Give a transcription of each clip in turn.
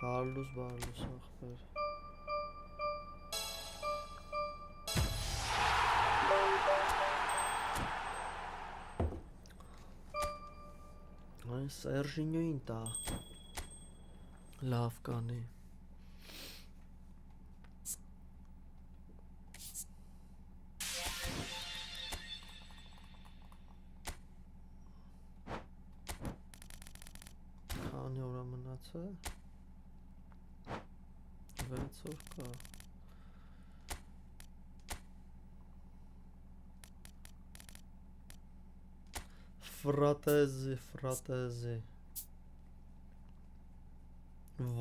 Բարլուս ախպեր Այն Սերժինյոին տա լավ կանի Քանի օր մնացել 6 օր կա Ֆրատեզի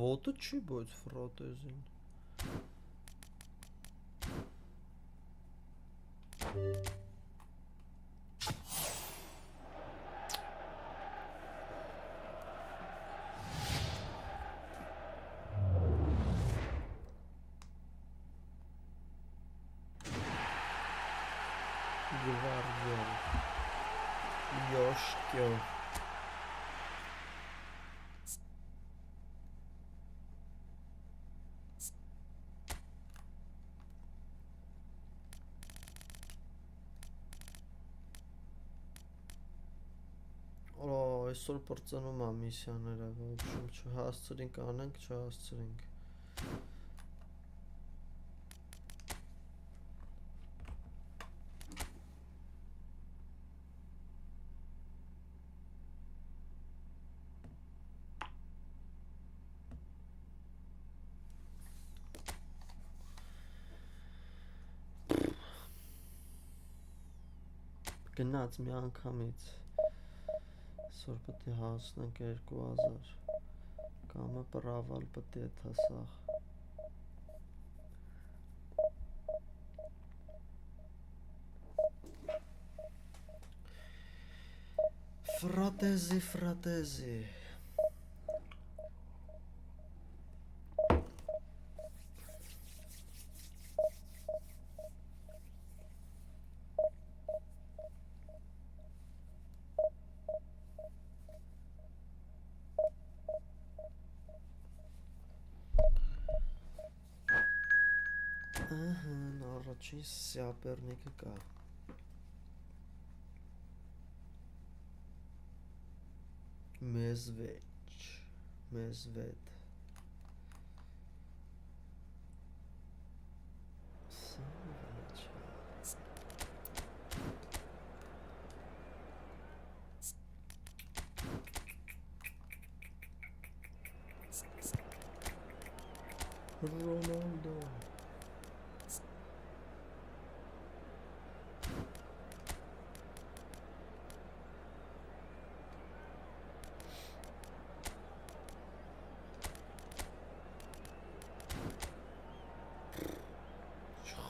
Ոտը չի բայց ֆրատեզին Գվարդիոլ Yoshkyo Այսօր պրծնում է միսիաները, չհասցրինք անենք, չհասցրինք Գնաց մի անգամից Այսօր պետք է հասնենք 2000 Կամը պրավալ պետք է թասախ Ֆրատեզի Առաջին սյապերնիկը կա Մեզվեդ Ronaldo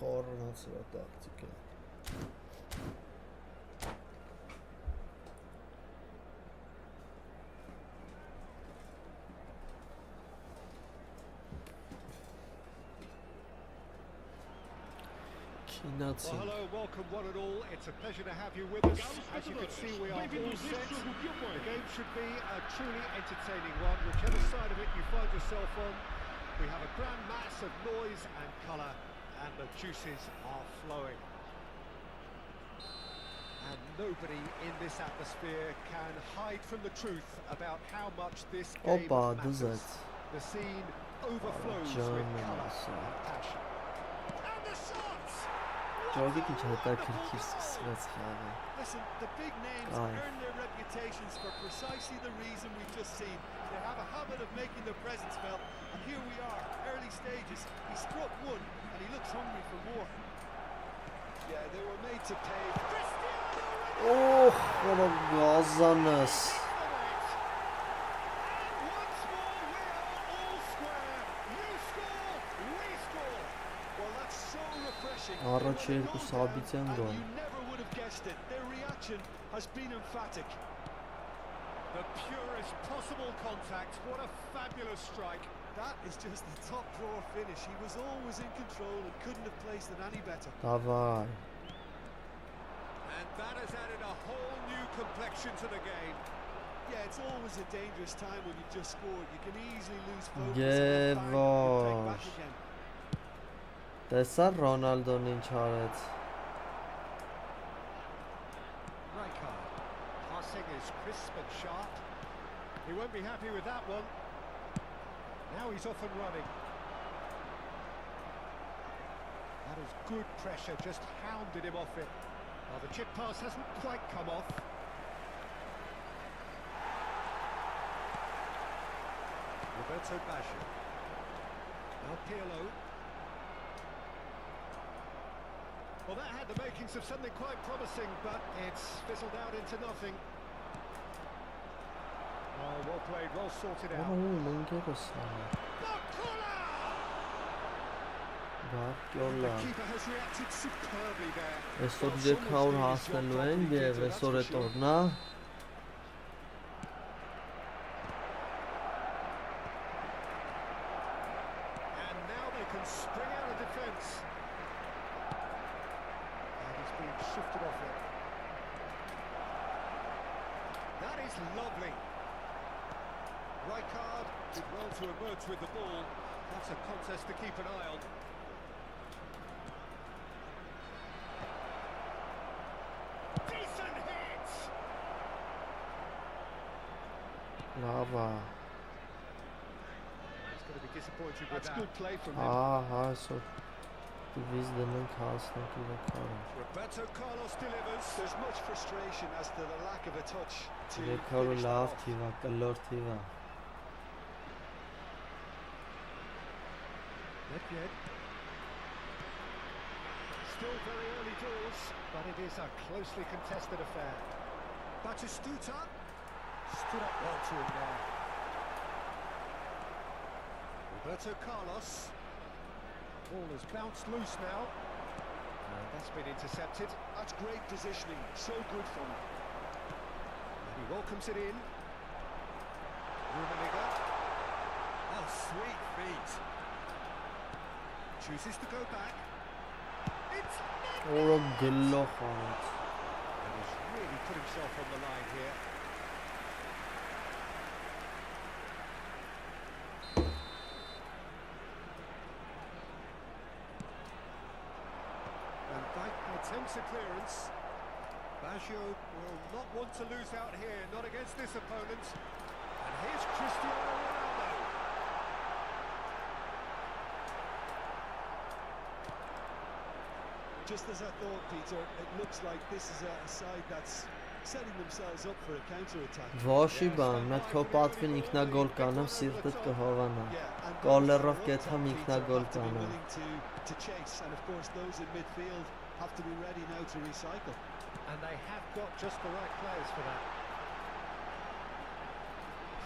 Չխորնացրա տակտիկա Well, hello, welcome one and all. It's a pleasure to have you with us. As you can see, we are all set. The game should be a truly entertaining one, whichever side of it you find yourself on. We have a grand mass of noise and colour, and the juices are flowing. And nobody in this atmosphere can hide from the truth about how much this game matters. The scene overflows with colour and passion. And the shots! Listen, the big names earn their reputations for precisely the reason we've just seen. They have a habit of making their presence felt, and here we are, early stages. He struck one, and he looks hungry for more. Yeah, they were made to pay. Oh, what a gazaness. Առաջ երկու սաբից են գոլ Their reaction has been emphatic. The purest possible contact. What a fabulous strike. That is just the top drawer finish. He was always in control and couldn't have placed it any better. Davai. And that has added a whole new complexion to the game. Yeah, it's always a dangerous time when you've just scored. You can easily lose focus. Եվոր Տեսա Ռոնալդոն ինչ արեց Rijkaard. Passing is crisp and sharp. He won't be happy with that one. Now he's off and running. That is good pressure, just hounded him off it. Well, the chip pass hasn't quite come off. Roberto Baggio. Now Pirlo. Well, that had the makings of something quite promising, but it's fizzled out into nothing. Oh, well played, well sorted out. Բարկյոլա The keeper has reacted superbly there. Այսօր 200 հասնելու են և այսօր էտ օրնա And now they can spring out of defence. And it's being shifted off it. That is lovely. Rijkaard did well to emerge with the ball. That's a contest to keep an eye on. Decent hit! լավա He's going to be disappointed with that. Good play from him. Ահա այսօր դիվիզ դնենք հասնենք իրակարը Roberto Carlos delivers. There's much frustration as to the lack of a touch to Իրակարը finish that լավ off. թիվա, կլոր թիվա Nedved. Still very early doors, but it is a closely contested affair. Batistuta stood up well to him there. Roberto Carlos. Ball has bounced loose now. And that's been intercepted. That's great positioning. So good from him. And he welcomes it in. Rummenigge. Oh, sweet feet. Chooses to go back. It's Օրը գլող անեց And he's really put himself on the line here. Van Dijk attempts a clearance. Baggio will not want to lose out here, not against this opponent. And here's Cristiano Ronaldo. Just as I thought, Peter, it looks like this is a side that's setting themselves up for a counter-attack. Ոშի բան, մետ քո պատվին ինքնագոլ կանեմ, սիրտդ կհովանա Կոլերով կեթամ ինքնագոլ կանեմ To chase, and of course those in midfield have to be ready now to recycle. And they have got just the right players for that.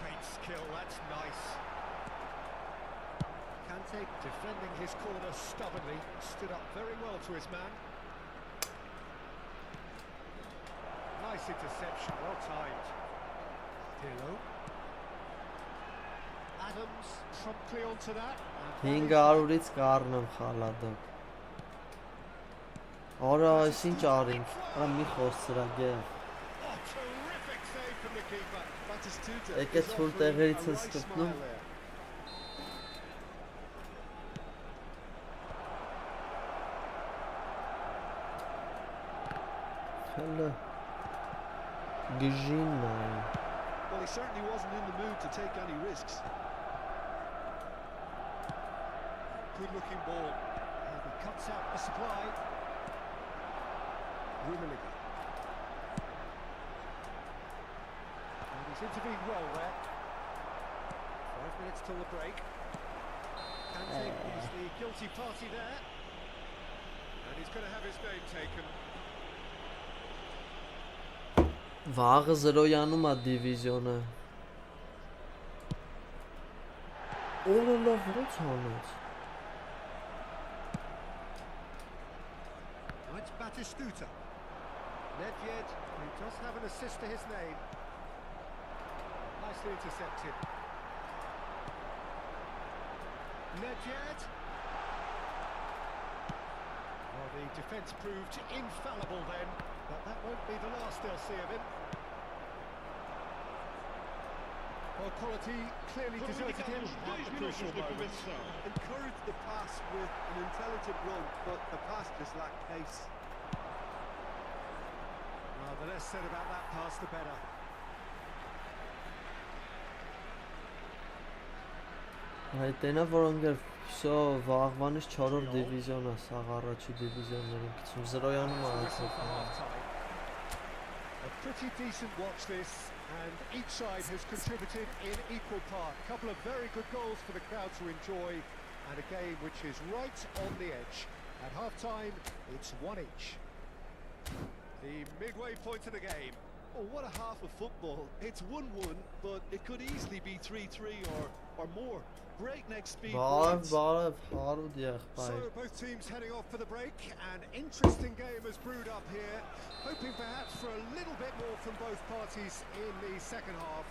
Great skill, that's nice. Kante defending his corner stubbornly, stood up very well to his man. Nice interception, well timed. Pirlo. Adams promptly onto that. 500-ից կառնեմ խալադոք Արա, այս ինչ արինք, արա մի խոսրագև Oh, terrific save from the keeper. Batistuta Եկեց is որ offering տեղերից a ես right կպնում smile there. Հələ գժինն է Well, he certainly wasn't in the mood to take any risks. Good looking ball. And he cuts out the supply. Rummenigge. And he's intervened well there. 5 minutes till the break. Kante is the guilty party there. And he's going to have his name taken. Վաղը 0-յանում է դիվիզիոնը Օրը լավ ոնց անեց It's Batistuta. Nedved, who does have an assist to his name. Nicely intercepted. Nedved. Well, the defence proved infallible then, but that won't be the last they'll see of him. Well, quality clearly deserted him at the crucial moment. Encouraged the pass with an intelligent run, but the pass just lacked pace. Well, the less said about that pass, the better. Հայտենա որոնք всё վաղվանից 4-րդ դիվիզիոն է, սաղ առաջի դիվիզիոններին գցում 0-յանում է։ A pretty decent watch this, and each side has contributed in equal part. A couple of very good goals for the crowd to enjoy, and a game which is right on the edge. At half-time, it's 1 each. The midway point of the game. Oh, what a half of football. It's 1-1, but it could easily be 3-3 or more. Breakneck speed. Բարև, So եղբայր։ both teams heading off for the break. An interesting game has brewed up here. Hoping perhaps for a little bit more from both parties in the second half.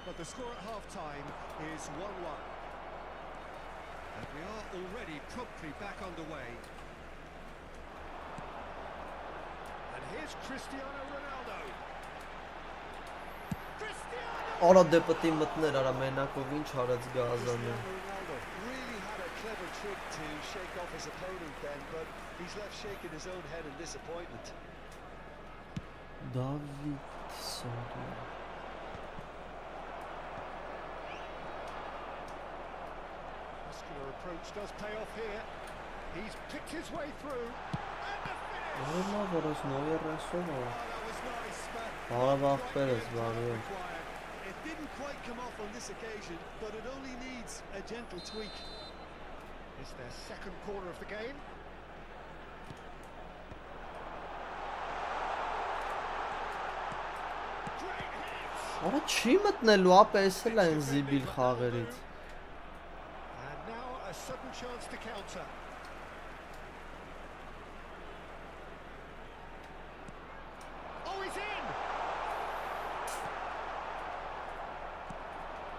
But the score at half-time is 1-1. And we are already promptly back underway. And here's Cristiano Ronaldo. Արա դե պետք է մտներ, արա մենակով ինչ արեց Գազանը։ Ronaldo really had a clever trick to shake off his opponent then, but he's left shaking his own head in disappointment. Davidson. Muscular approach does pay off here. He's picked his way through. And the finish! Ո՞րն է, որս նոյերեսով է։ Oh, that was nice, but Հարավաղ Պերես, բարի։ It didn't quite come off on this occasion, but it only needs a gentle tweak. It's their second corner of the game. Great hit! Արա չի մտնելու, ապես էլ են զիբիլ խաղերից։ And now a sudden chance to counter. Oh, he's in!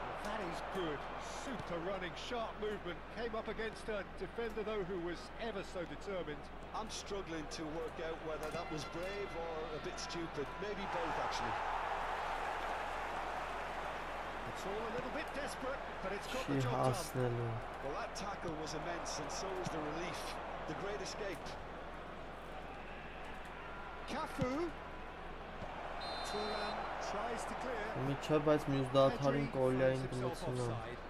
Well, that is good. Super running, sharp movement. Came up against a defender, though, who was ever so determined. I'm struggling to work out whether that was brave or a bit stupid. Maybe both, actually. It's all a little bit desperate, but it's got Չի the job done. հասնելու։ Well, that tackle was immense, and so was the relief. The great escape. Cafu. Turan tries to clear. Միջա, բայց մյուս դաթարին Pedri կոլյային finds himself գնացնա։ offside.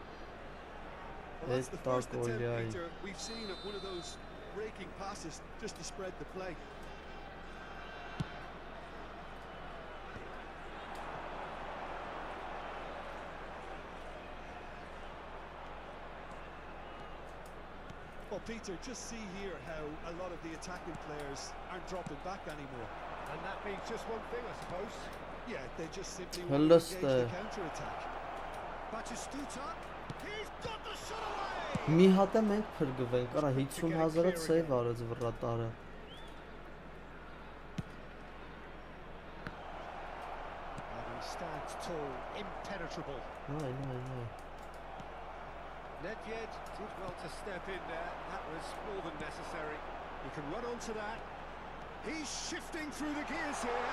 Well, that's the Eta first attempt, Goliai. Peter, we've seen at one of those raking passes just to spread the play. Well, Peter, just see here how a lot of the attacking players aren't dropping back anymore. And that means just one thing, I suppose. Yeah, they just simply Well, won't let's, engage the counter-attack. Batistuta. He's got the shot away! Մի հատ է մենք փրկվենք, արա 50,000-ը սեյվ արեց վրատարը։ And he stands tall, impenetrable. Այ։ Nedved did well to step in there. That was more than necessary. He can run onto that. He's shifting through the gears here.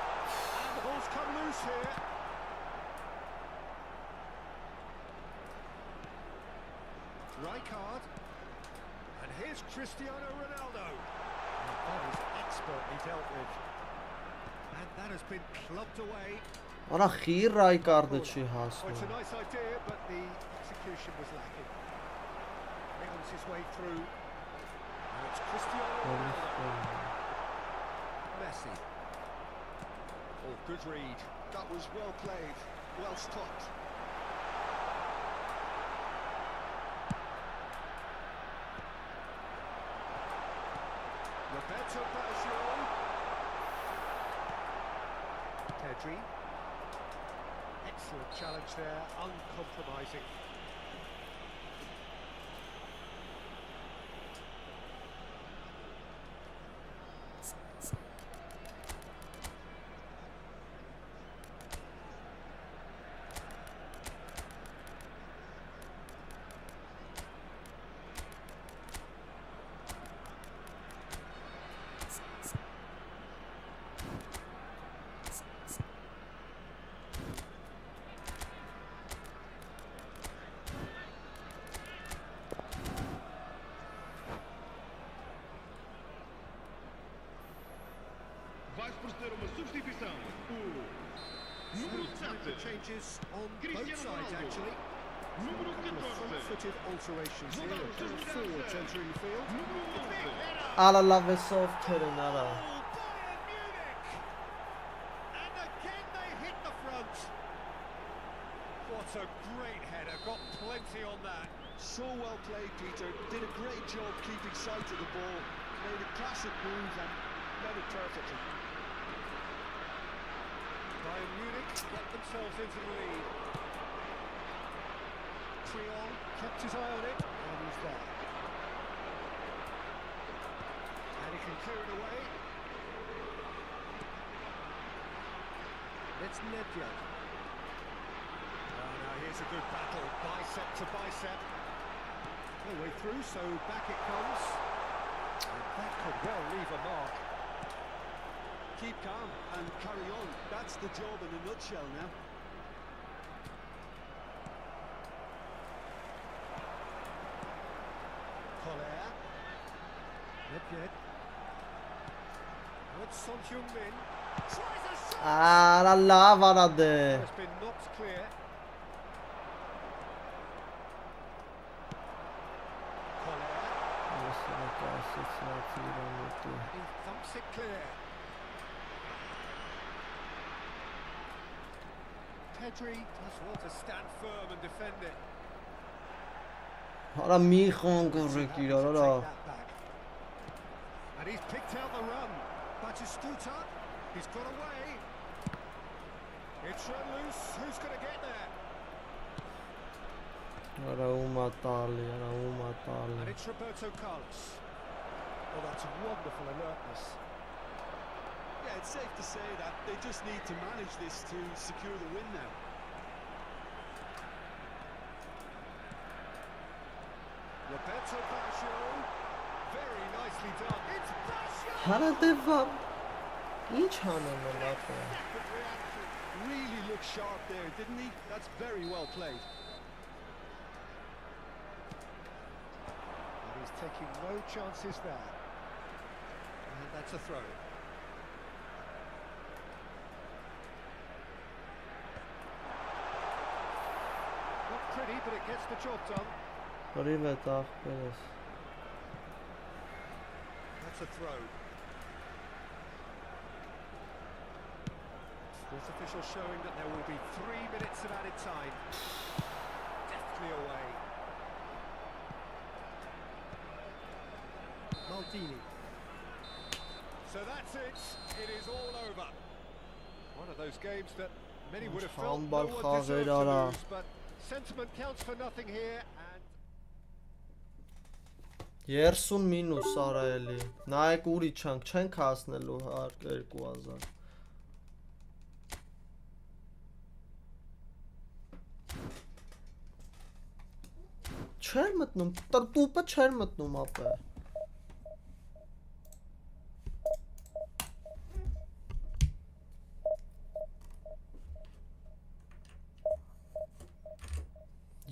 And the ball's come loose here. Rijkaard. And here's Cristiano Ronaldo. And that is expertly dealt with. And that has been clubbed away. Արա խիր Ռայկարդը չի Well, it's a հասնում։ nice idea, but the execution was lacking. Nichols his way through. And it's Cristiano Ronaldo. Messi. Oh, good read. That was well played, well stopped. Roberto Baggio. Pedri. Excellent challenge there, uncompromising. The changes on both sides, actually. Front-footed alterations here. A forwards entering the field. Ala Lavesov Terenara. Bayern Munich! And again they hit the front. What a great header. Got plenty on that. So well played, Peter. Did a great job keeping sight of the ball. Made a classic move and led it perfectly. Bayern Munich get themselves into the lead. Trion kept his eye on it, and he's there. And he can clear it away. It's Nedved. Oh, now here's a good battle, bicep to bicep. No way through, so back it comes. And that could well leave a mark. Keep calm and carry on. That's the job in a nutshell now. Koller. Nedved. With Son Heung-min. Tries a shot! Ala Lavarade. Has been knocked clear. Koller. He thumps it clear. Pedri does well to stand firm and defend it. Hala mi khon Happy korrek to irara. take that back. And he's picked out the run. Batistuta, he's got away. It's run loose. Who's going to get there? Ara umatali, ara And umatali. it's Roberto Carlos. Oh, that's wonderful alertness. Yeah, it's safe to say that they just need to manage this to secure the win now. Roberto Baggio, very nicely done. It's Baggio! Hala deva. Ինչ անեմ լապը։ Good reaction. Really looked sharp there, didn't he? That's very well played. And he's taking no chances there. And that's a throw. Not pretty, but it gets the job done. Privet ախպերս։ That's a throw. Fourth official showing that there will be 3 minutes of added time. Deftly away. Maldini. So that's it. It is all over. One of those games that many would have felt no Handball one deserved to խաղեր lose, but sentiment counts for nothing here. And 30 մինուս արա էլի։ Նայեք ուրի չանք, չենք հասնելու 2000։ Չեր մտնում, տուպը չեր մտնում ապե։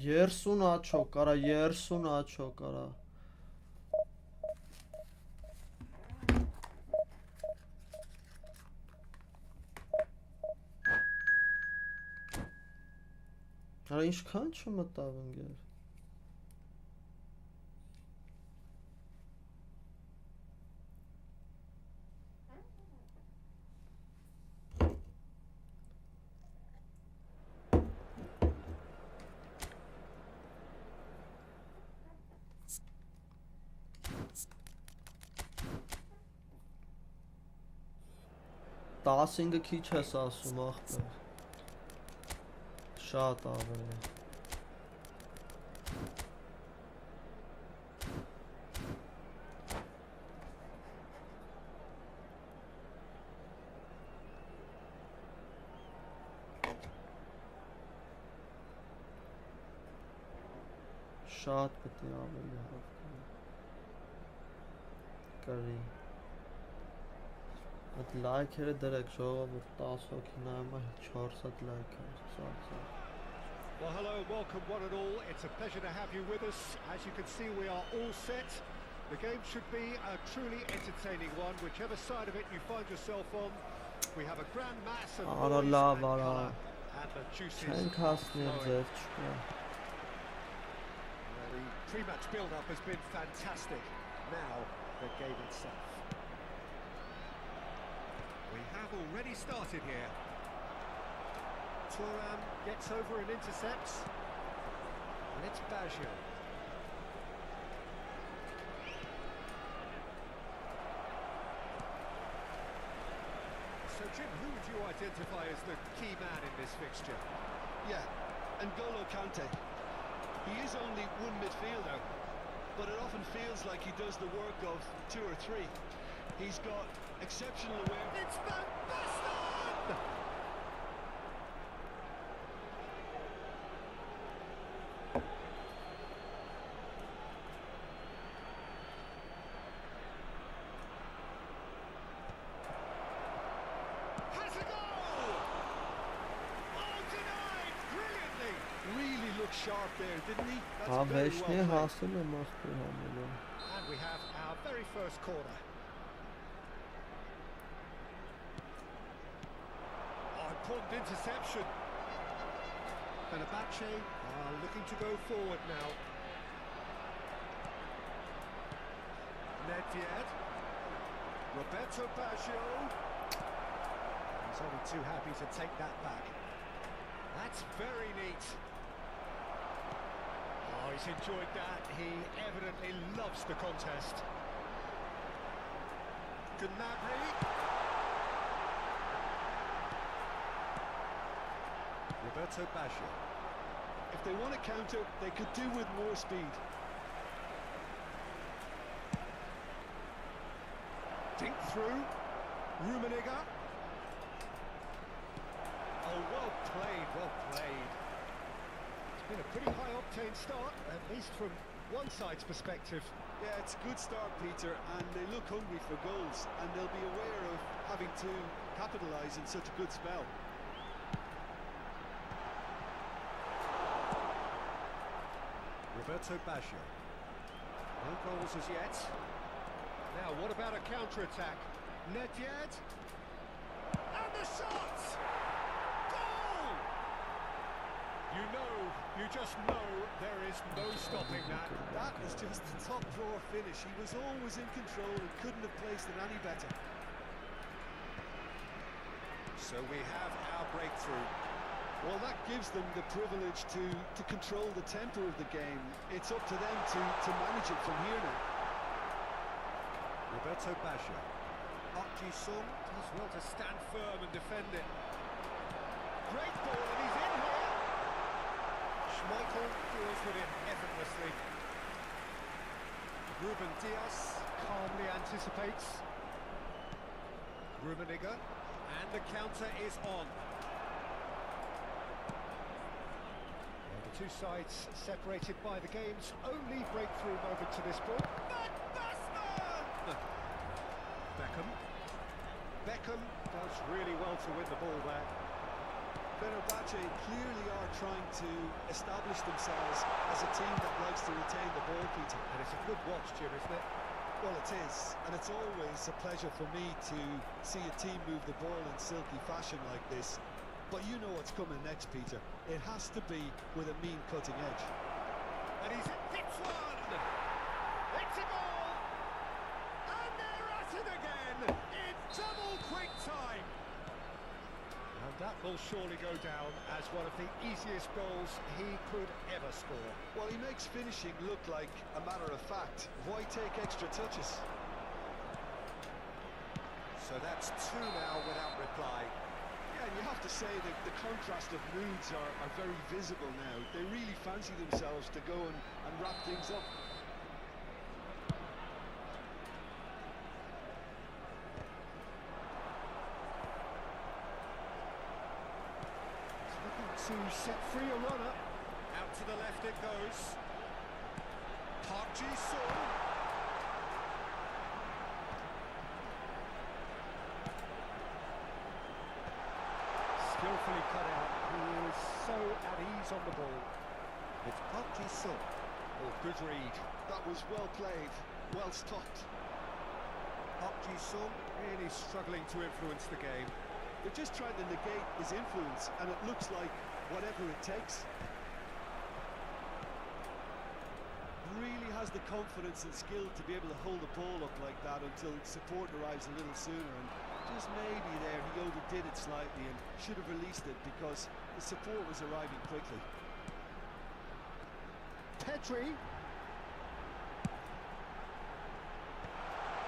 Երսուն աչոք արա, երսուն աչոք արա։ Արա ինչքան չմտավ ընկեր։ Տասինգը քիչ ես ասում ախպեր։ Շատ ավելի։ Շատ պետք է ավելի հավաքել։ Կարի։ Այդ լայքերը դրեք ժողովուրդ 10 հոգի նայում է 400 լայք է սա։ well, hello, welcome one and all. It's a pleasure to have you with us. As you can see, we are all set. The game should be a truly entertaining one, whichever side of it you find yourself on. We have a grand mass of noise and colour, and the juices Չեն are հասնել flowing. ձև չկա։ The pre-match build-up has been fantastic. Now, the game itself. We have already started here. Thuram gets over and intercepts. And it's Baggio. So, Jim, who would you identify as the key man in this fixture? Yeah, N'Golo Kante. He is only one midfielder, but it often feels like he does the work of two or three. He's got exceptional awareness. It's Van Basten! Has a goal! Oh, denied! Brilliantly! Really looked sharp there, didn't he? Հա very վեշնի well played. հասել եմ ախպեր համելը։ And we have our very first corner. Oh, important interception. Fenerbahce are looking to go forward now. Nedved. Roberto Baggio. He's only too happy to take that back. That's very neat. Oh, he's enjoyed that. He evidently loves the contest. Gnabry. Roberto Baggio. If they want to counter, they could do with more speed. Dink through. Rummenigge. Oh, well played, well played. It's been a pretty high-octane start, at least from one side's perspective. Yeah, it's a good start, Peter, and they look hungry for goals, and they'll be aware of having to capitalise in such a good spell. Roberto Baggio. No goals as yet. Now, what about a counter-attack? Nedved. And the shot! Goal! You just know there is no stopping that. That is just a top-drawer finish. He was always in control and couldn't have placed it any better. So we have our breakthrough. Well, that gives them the privilege to control the tempo of the game. It's up to them to manage it from here now. Roberto Baggio. Park Ji-sung does well to stand firm and defend it. Great ball, and he's in here. Schmeichel deals with it effortlessly. Ruben Dias calmly anticipates. Rummenigge, and the counter is on. Well, the two sides separated by the game's only breakthrough moment to this point. Beckham does really well to win the ball there. Fenerbahce clearly are trying to establish themselves as a team that likes to retain the ball, Peter. And it's a good watch, Jim, isn't it? Well, it is, and it's always a pleasure for me to see a team move the ball in silky fashion like this. But you know what's coming next, Peter. It has to be with a mean cutting edge. And he's hits one! It's a goal! And they're at it again in double quick time! And that will surely go down as one of the easiest goals he could ever score. Well, he makes finishing look like a matter of fact. Why take extra touches? So that's two now without reply. Yeah, and you have to say that the contrast of moods are very visible now. They really fancy themselves to go and wrap things up. To set free a runner. Out to the left it goes. Park Ji-sung. Skillfully cut out. He is so at ease on the ball. It's Park Ji-sung. Oh, good read. That was well played, well stopped. Park Ji-sung really struggling to influence the game. They're just trying to negate his influence, and it looks like whatever it takes. Really has the confidence and skill to be able to hold the ball up like that until support arrives a little sooner, and just maybe there he overdid it slightly and should have released it because the support was arriving quickly. Pedri.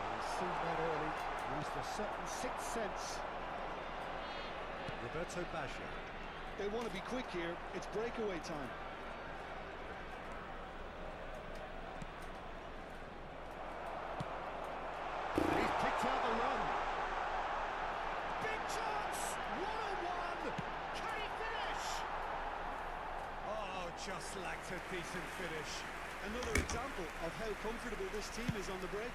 He's seen that early, used a certain sixth sense. Roberto Baggio. They want to be quick here, it's breakaway time. And he's picked out the run. Big chance! 1-on-1! Can he finish? Oh, just lacked a decent finish. Another example of how comfortable this team is on the break.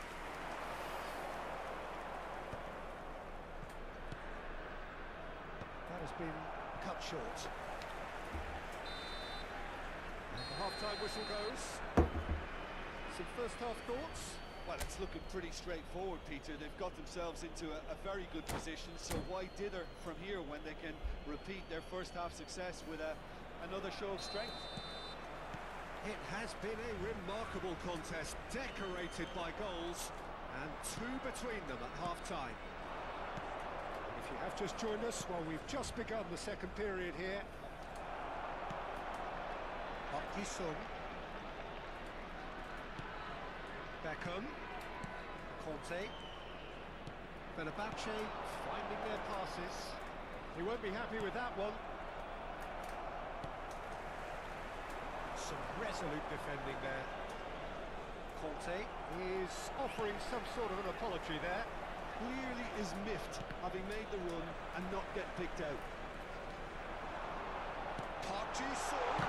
That has been cut short. And the half-time whistle goes. Some first-half thoughts? Well, it's looking pretty straightforward, Peter. They've got themselves into a very good position, so why dither from here when they can repeat their first-half success with another show of strength? It has been a remarkable contest, decorated by goals, and two between them at half-time. If you have just joined us, well, we've just begun the second period here. Park Ji-sung. Beckham. Conte. Fenerbahce finding their passes. He won't be happy with that one. Some resolute defending there. Conte is offering some sort of an apology there. Clearly is miffed, having made the run and not get picked out. Park Ji-sung.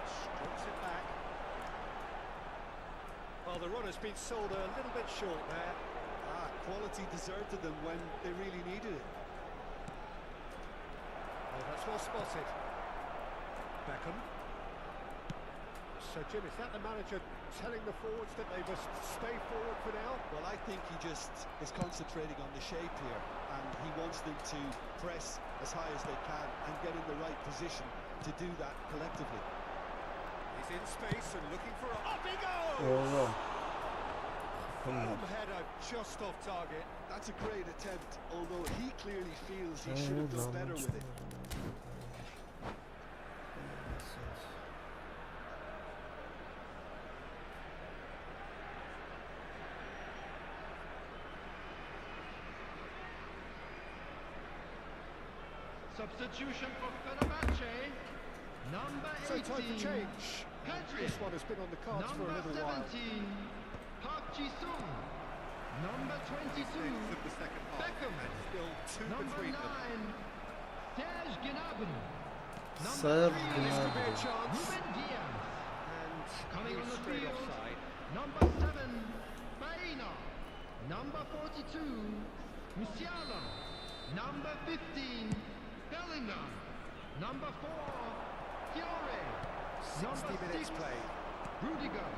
Strokes it back. Well, the run has been sold a little bit short there. Quality deserted them when they really needed it. Oh, that's well spotted. Beckham. So, Jim, is that the manager telling the forwards that they must stay forward for now? Well, I think he just is concentrating on the shape here, and he wants them to press as high as they can and get in the right position to do that collectively. He's in space and looking for a... Up he goes! Oh, Header just off target. That's a great attempt, although he clearly feels he should have done better with it. Substitution for Fenerbahce, number 18. So time for change. Pedri. This one has been on the cards for a Number little while. 17, Park Ji-sung. Number 22, Of the second half. Beckham. And still two Number between 9, them. Serge Gnabry. Serge Number 3, This could be a Gnabry. chance. Ruben Diaz. And Coming he on was the straight field, offside. number 7, Baena. Number 42, Musiala. Number 15, Bellingham. Number 4, Fiore. 60 minutes 6, played. Rudiger.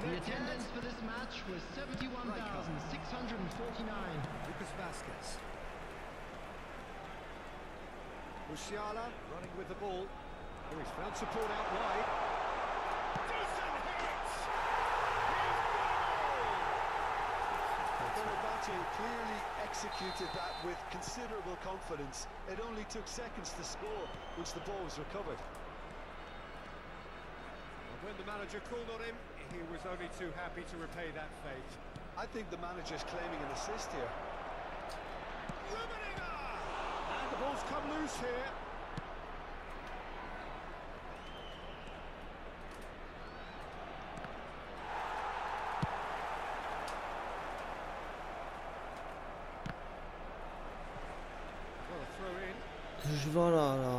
The Net attendance head. for this match was 71,649. Lucas Vazquez. Musiala running with the ball. Oh, he's found support out wide. Decent hit! Fenerbahce clearly executed that with considerable confidence. It only took seconds to score once the ball was recovered. And when the manager called on him, he was only too happy to repay that fate. I think the manager's claiming an assist here. And the ball's come loose here. Got a throw in. Դժվար արա։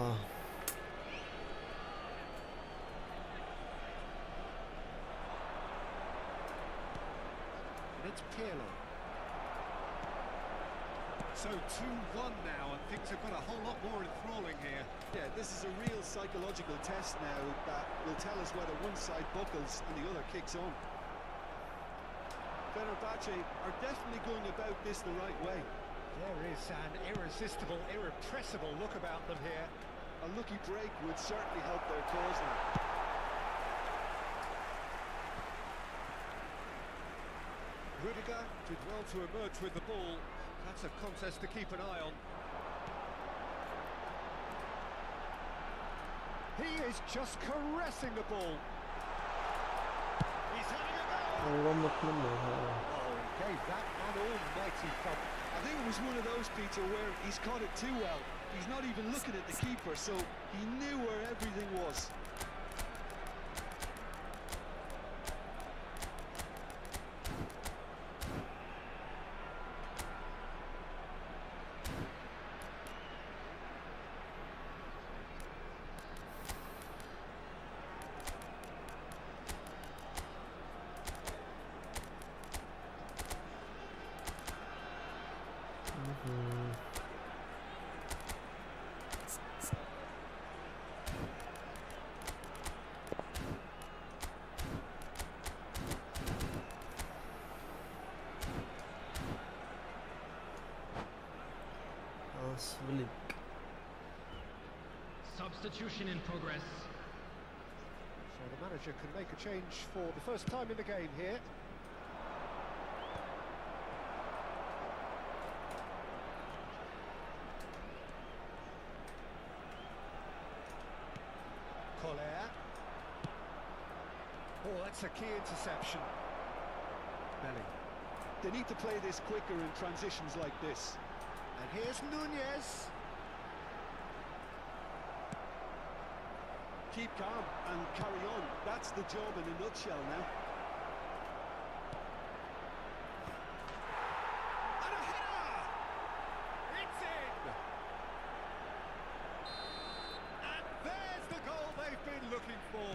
And it's Pirlo. So 2-1 now, and things have got a whole lot more enthralling here. Yeah, this is a real psychological test now that will tell us whether one side buckles and the other kicks on. Fenerbahce are definitely going about this the right way. There is an irresistible, irrepressible look about them here. A lucky break would certainly help their cause now. Rudiger did well to emerge with the ball. That's a contest to keep an eye on. He is just caressing the ball. He's having a go. Oh, he gave that an almighty thump. I think it was one of those, Peter, where he's caught it too well. He's not even looking at the keeper, so he knew where everything was. Substitution in progress. So the manager can make a change for the first time in the game here. Collier. Oh, that's a key interception. Belling. They need to play this quicker in transitions like this. And here's Nunez. Keep calm and carry on. That's the job in a nutshell now. And a header! It's in! And there's the goal they've been looking for.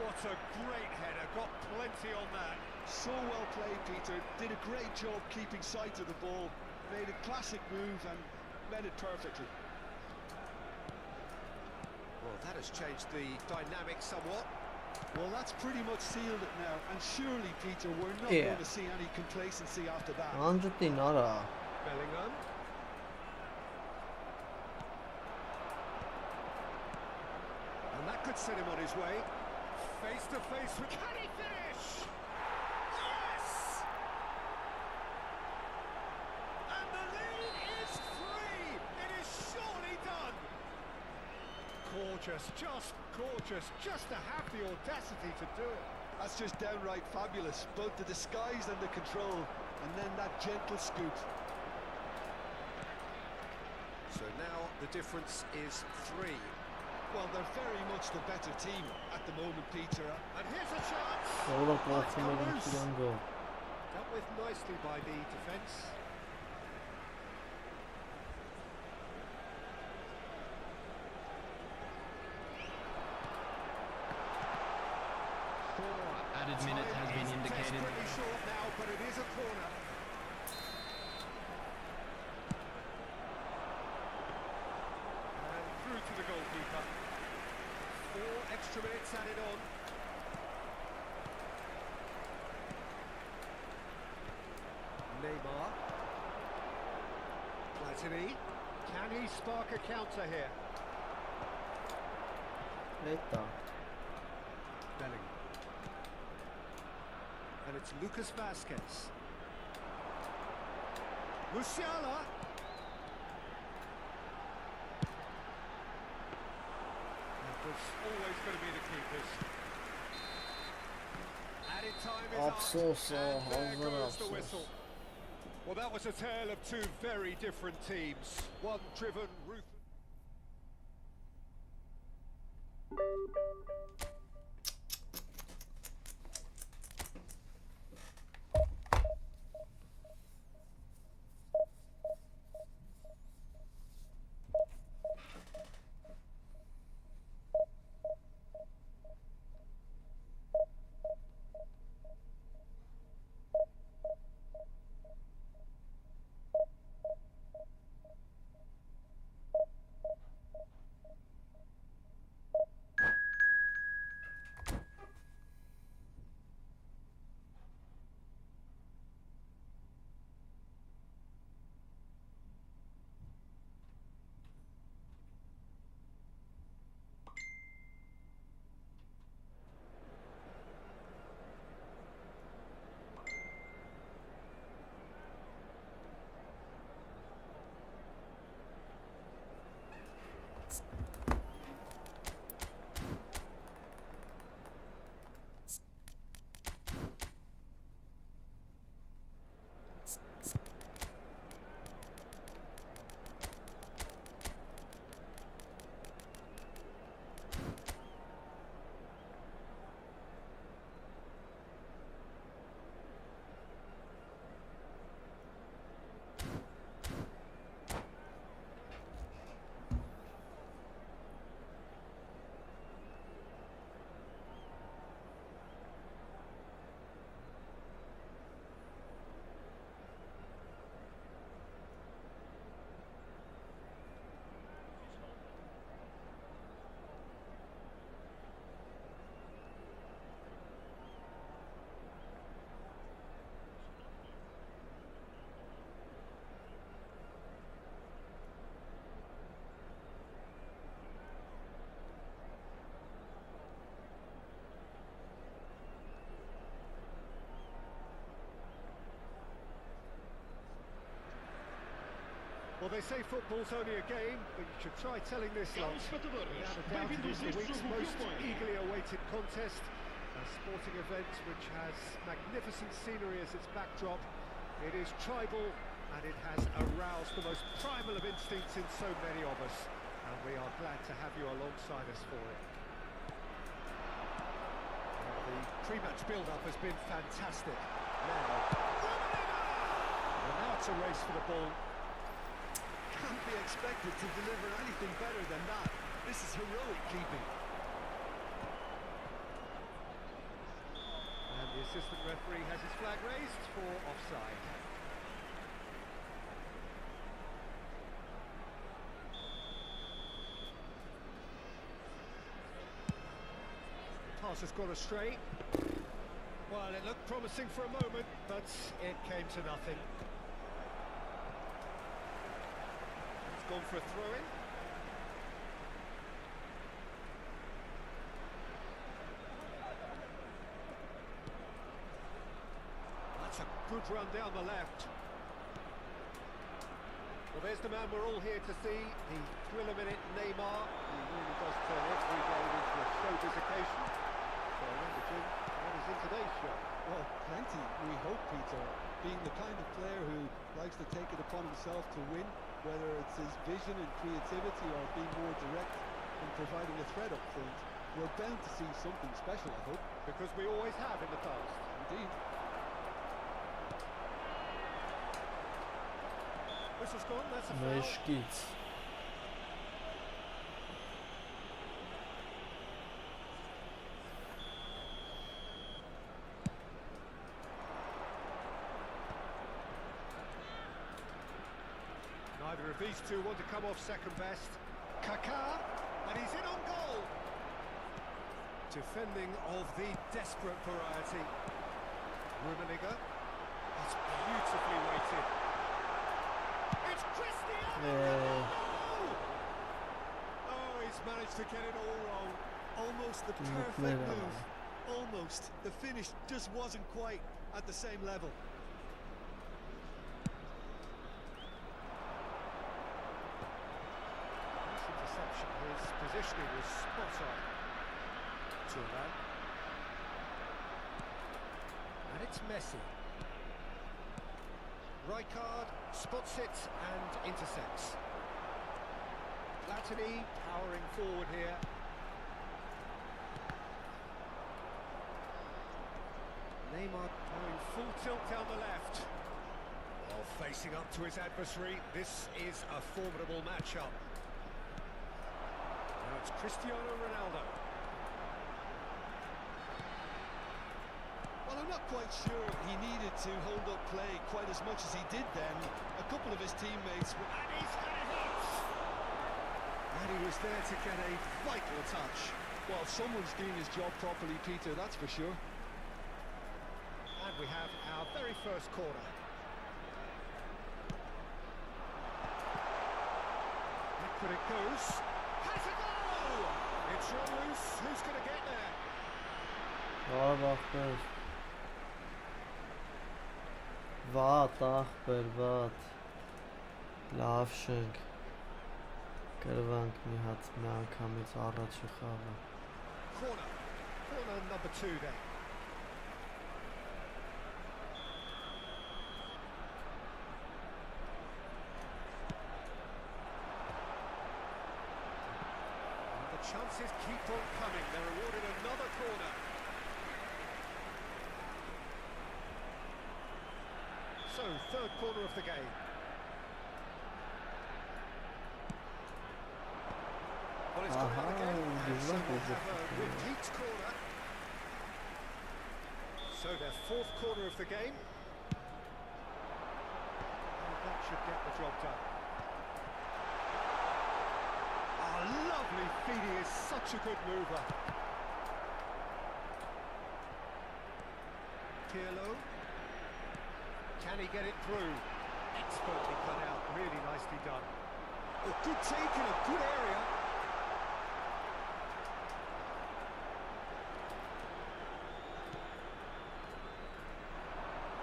What a great header, got plenty on that. So well played, Peter. Did a great job keeping sight of the ball. Made a classic move and met it perfectly. Well, that has changed the dynamic somewhat. Well, that's pretty much sealed it now. And surely, Peter, we're not going to see any complacency after that. Bellingham. And that could set him on his way. Face to face with... Can he finish? Yes! And the lead is free! It is surely done! Gorgeous, just to have the audacity to do it. That's just downright fabulous. Both the disguise and the control, and then that gentle scoop. So now the difference is 3. Well, they're very much the better team at the moment, Peter. And here's a chance! Dealt with nicely by the defence. Added minute has been indicated. Desperately short now, but it is a corner. And through to the goalkeeper. 4 extra minutes added on. Neymar. Platini. Can he spark a counter here? Bellingham. And it's Lucas Vazquez. Musiala. That was always going to be the keepers. Added time is up, and there goes the whistle. Well, that was a tale of 2 very different teams. One driven, ruthless. Well, they say football's only a game, but you should try telling this lot. Without a doubt, it is the week's most eagerly awaited contest. A sporting event which has magnificent scenery as its backdrop. It is tribal, and it has aroused the most primal of instincts in so many of us. And we are glad to have you alongside us for it. Well, the pre-match build-up has been fantastic. Now it's a race for the ball. Can't be expected to deliver anything better than that. This is heroic keeping. And the assistant referee has his flag raised for offside. Pass has gone astray. Well, it looked promising for a moment, but it came to nothing. It's gone for a throw-in. That's a good run down the left. Well, there's the man we're all here to see, the thriller-minute Neymar. He really does turn every game into a showbiz occasion. So, Jim, what is in today's show? Well, plenty, we hope, Peter. Being the kind of player who likes to take it upon himself to win, whether it's his vision and creativity or being more direct and providing a threat up front, we're bound to see something special, I hope. Because we always have in the past. Indeed. Whistle's gone, that's a foul. Meşgit. Neither of these two want to come off second best. Kaká, and he's in on goal. Defending of the desperate variety. Rummenigge. That's beautifully weighted. It's Cristiano Ronaldo! Oh, he's managed to get it all wrong. Almost the perfect move. Almost. The finish just wasn't quite at the same level. Nice interception. His positioning was spot on. Turan. And it's Messi. Rijkaard spots it and intercepts. Platini powering forward here. Neymar going full tilt down the left. While facing up to his adversary, this is a formidable matchup. Now it's Cristiano Ronaldo. Well, I'm not quite sure he needed to hold up play quite as much as he did then. A couple of his teammates were... And he's had it hit! And he was there to get a vital touch. Well, someone's doing his job properly, Peter, that's for sure. And we have our very first corner. Back it goes. Has a goal! It's run loose. Who's going to get there? Վատ, ախպեր, վատ, լավ շենք, կրվանք մի հատ մի անգամից առաջի խաղը. Corner number 2 then. And the chances keep on coming. They're awarded another corner. So, third corner of the game. Well, it's gone out again, and so we'll have a repeat corner. So their fourth corner of the game. And that should get the job done. Oh, lovely feed, he is such a good mover. Pirlo. Can he get it through? Expertly cut out, really nicely done. Oh, good take in a good area.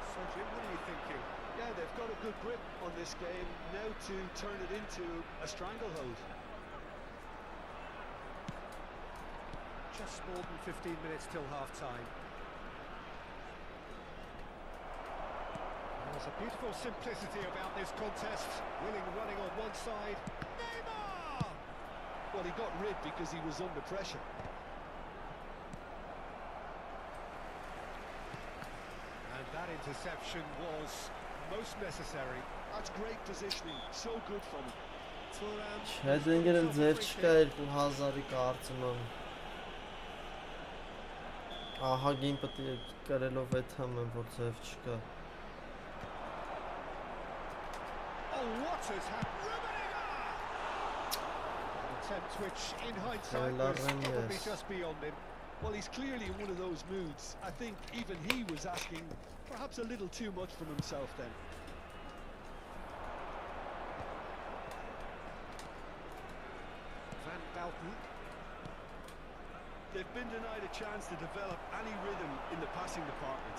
So Jim, what are you thinking? Yeah, they've got a good grip on this game now to turn it into a stranglehold. Just more than 15 minutes till half-time. There's a beautiful simplicity about this contest. Willing running on one side. Neymar! Well, he got rid because he was under pressure. And that interception was most necessary. That's great positioning. So good from him. Չէ դենգերել ձեր չկա 2000-ի կարծում եմ ահագին պետք է կրելով էթամ եմ որ ձև չկա Oh, what has happened? Attempt which, in hindsight, was probably just beyond him. Well, he's clearly in one of those moods. I think even he was asking perhaps a little too much from himself then. Van Bouten. They've been denied a chance to develop any rhythm in the passing department.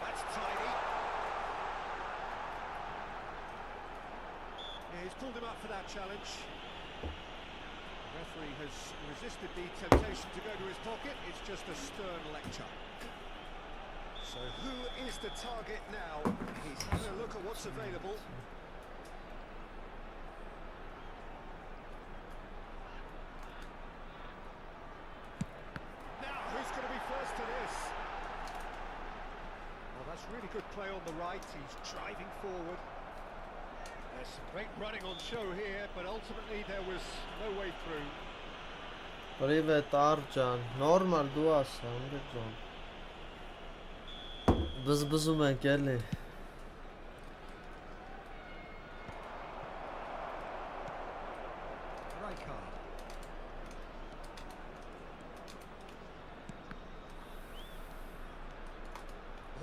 That's tidy. Yeah, he's pulled him up for that challenge. The referee has resisted the temptation to go to his pocket. It's just a stern lecture. So who is the target now? He's having a look at what's available. Now, who's going to be first to this? Well, that's really good play on the right. He's driving forward. There's some great running on show here, but ultimately there was no way through. Privet Arjan, normal դու ասա, անդերձոն բզբզում ենք էլի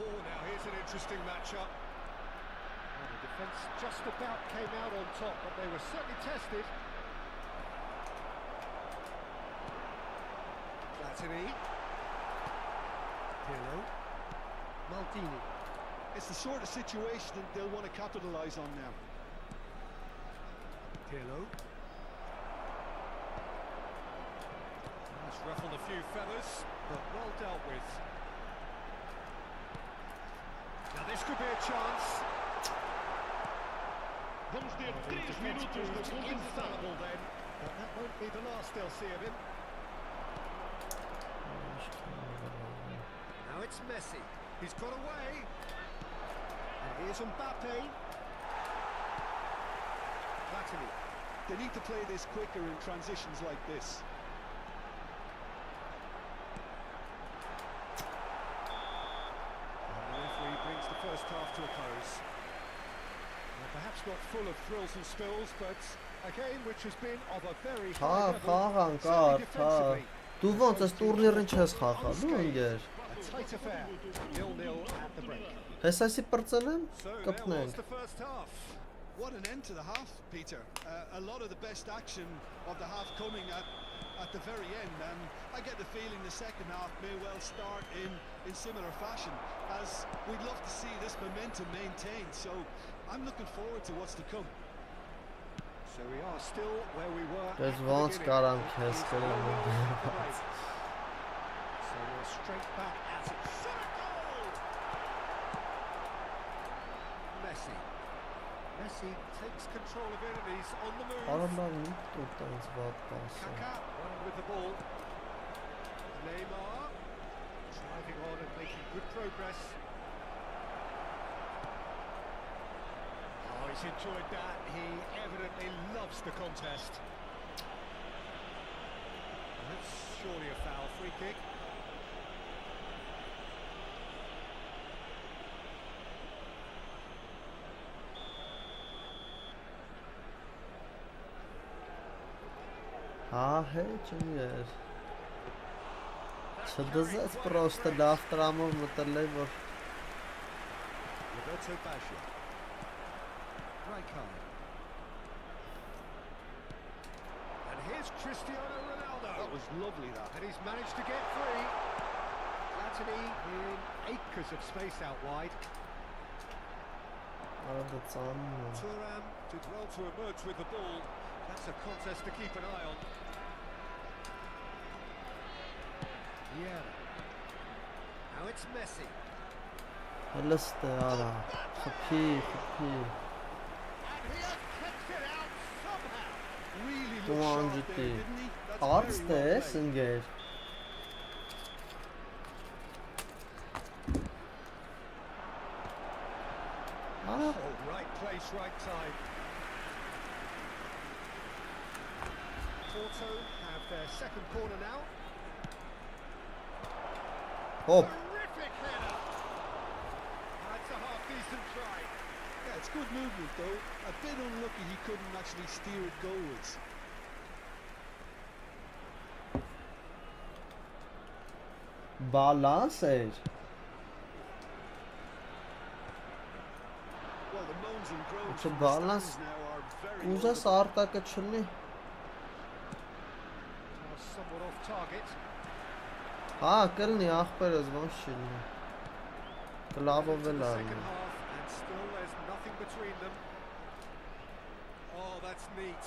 Oh, now here's an interesting matchup. Well, the defence just about came out on top, but they were certainly tested. Platini. Pirlo. Maldini. It's the sort of situation that they'll want to capitalise on now. Pirlo. He's ruffled a few feathers, but well dealt with. Now this could be a chance. Vamos ter 3 minutos de infallible then, but that won't be the last they'll see of him. Now it's Messi. He's got away. And here's Mbappe. Platini. They need to play this quicker in transitions like this. And the referee brings the first half to a close. Well, perhaps not full of thrills and spills, but a game which has been of a very high level, certainly defensively. Դու ոնց ես տուրնիրին չես խաղալ, դու ընկեր A tight affair, 0-0 at the break. Հեսասի պրծնեմ, So there was կպնենք the first half. What an end to the half, Peter. A lot of the best action of the half coming at the very end, and I get the feeling the second half may well start in similar fashion, as we'd love to see this momentum maintained. So I'm looking forward to what's to come. So we are still where we were at There's the once beginning. got on It's Kes 0-0 at the Kelly. break. So we're straight back at it. Shot a goal! Messi. Messi takes control of it and he's on the move. Արամբան տուտանց վատ պասը Kaká running with the ball. Neymar driving on and making good progress. Oh, he's enjoyed that. He evidently loves the contest. That's surely a foul. Free kick. Հեչ էր Չդզեց պրոստը լավ տրամով մտել է, որ Roberto Baggio. Rijkaard. And here's Cristiano Ronaldo. That was lovely, that. And he's managed to get free. Platini in acres of space out wide. Arada ծանն է։ Thuram did well to emerge with the ball. That's a contest to keep an eye on. Yeah. Now it's Messi. Հելստ է արա, խփի։ And he has kept it out somehow. Really looked sharp there, didn't he? That's Արստ very է, well played. սնգեր։ Oh, right place, right time. Porto have their second corner now. Հոպ, Terrific header. That's a half-decent try. Yeah, it's good movement though. A bit unlucky he couldn't actually steer it goalwards. բալանս էր։ Well, the moans and groans It's a from the balance. stands now are very Ուզես audible. արտակը չլի։ Now somewhat off target. Հա, կլնի ախպերս ոնց չի լինի։ Կլավով Into էլ the արի։ second half, and still there's nothing between them. Oh, that's neat.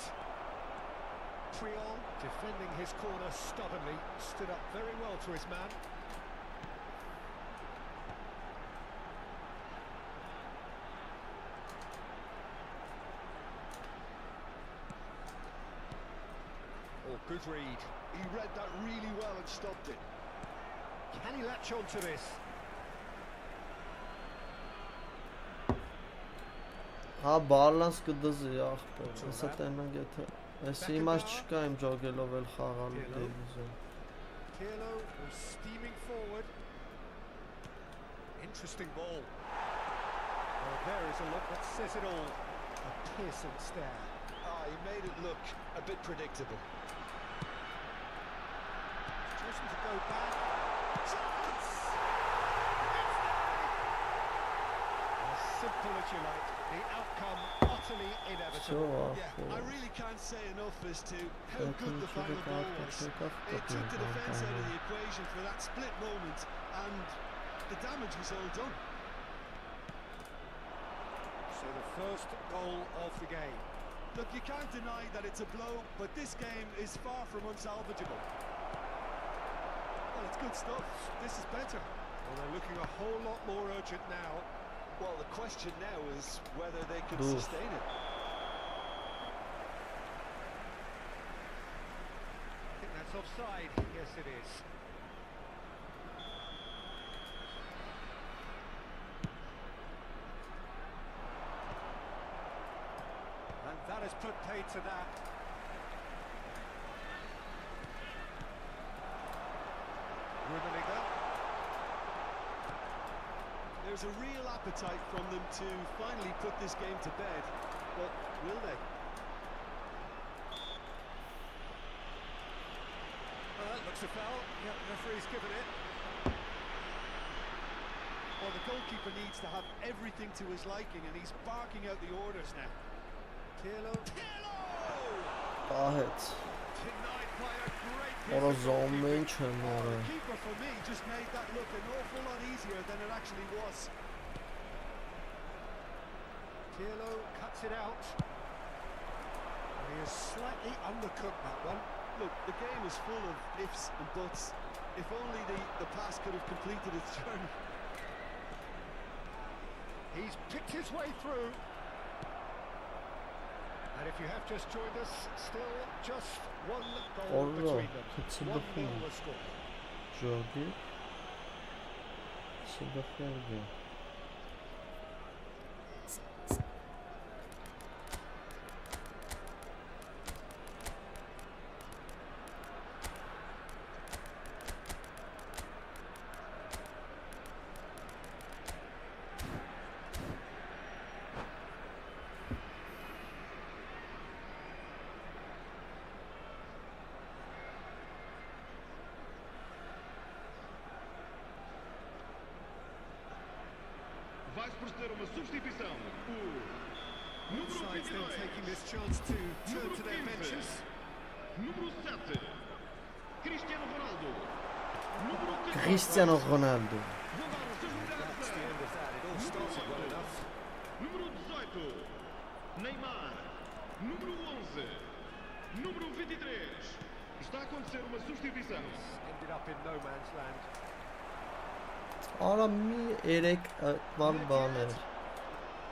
Triol, defending his corner stubbornly, stood up very well to his man. Oh, good read. He read that really well and stopped it. Can he latch on to this? Հա, բալանս կդզի ախպեր։ Հեսա տենանք եթե Էսի իմաց չկա իմ ջոգելով էլ խաղալու դիվիզիոն։ Pirlo was steaming forward. Interesting ball. Well, there is a look that says it all. A piercing stare. Ah, he made it look a bit predictable. Chosen to go back. Chance! As simple as you like. The outcome utterly inevitable. Yeah, I really can't say enough as to how good the final goal was. It took the defence out of the equation for that split moment, and the damage was all done. So the first goal of the game. Look, you can't deny that it's a blow, but this game is far from unsalvageable. Well, it's good stuff. This is better. Well, they're looking a whole lot more urgent now. Well, the question now is whether they can Oof. sustain it. I think that's offside. Yes, it is. And that has put paid to that. Rummenigge. There's a real appetite from them to finally put this game to bed, but will they? That looks a foul. Yeah, the referee's given it. Well, the goalkeeper needs to have everything to his liking, and he's barking out the orders now. Pirlo. Ահեց։ Denied by a great piece Որը of զոմն goalkeeping. ինչ են Oh, որը։ the keeper for me just made that look an awful lot easier than it actually was. Pirlo cuts it out. And he has slightly undercooked that one. Look, the game is full of ifs and buts. If only the pass could have completed its journey. He's picked his way through. And if you have just joined us, still just one goal Orlo, between them. it's a 1-0 buffoon. the score. Ջոգի։ Սբխերգի։ Vai se proceder uma substituição. O número Sides then 22. taking this chance to turn to their benches. Número 7. Cristiano Ronaldo. Número 14. Քրիստիանո Ռոնալդո։ Vou dar os seus lugares That's the a end of that. It all started well enough. número 18. Neymar. Número 11. Número 23. Está a acontecer uma substituição. Ended up in no man's land. Արա մի 3 բան բաներ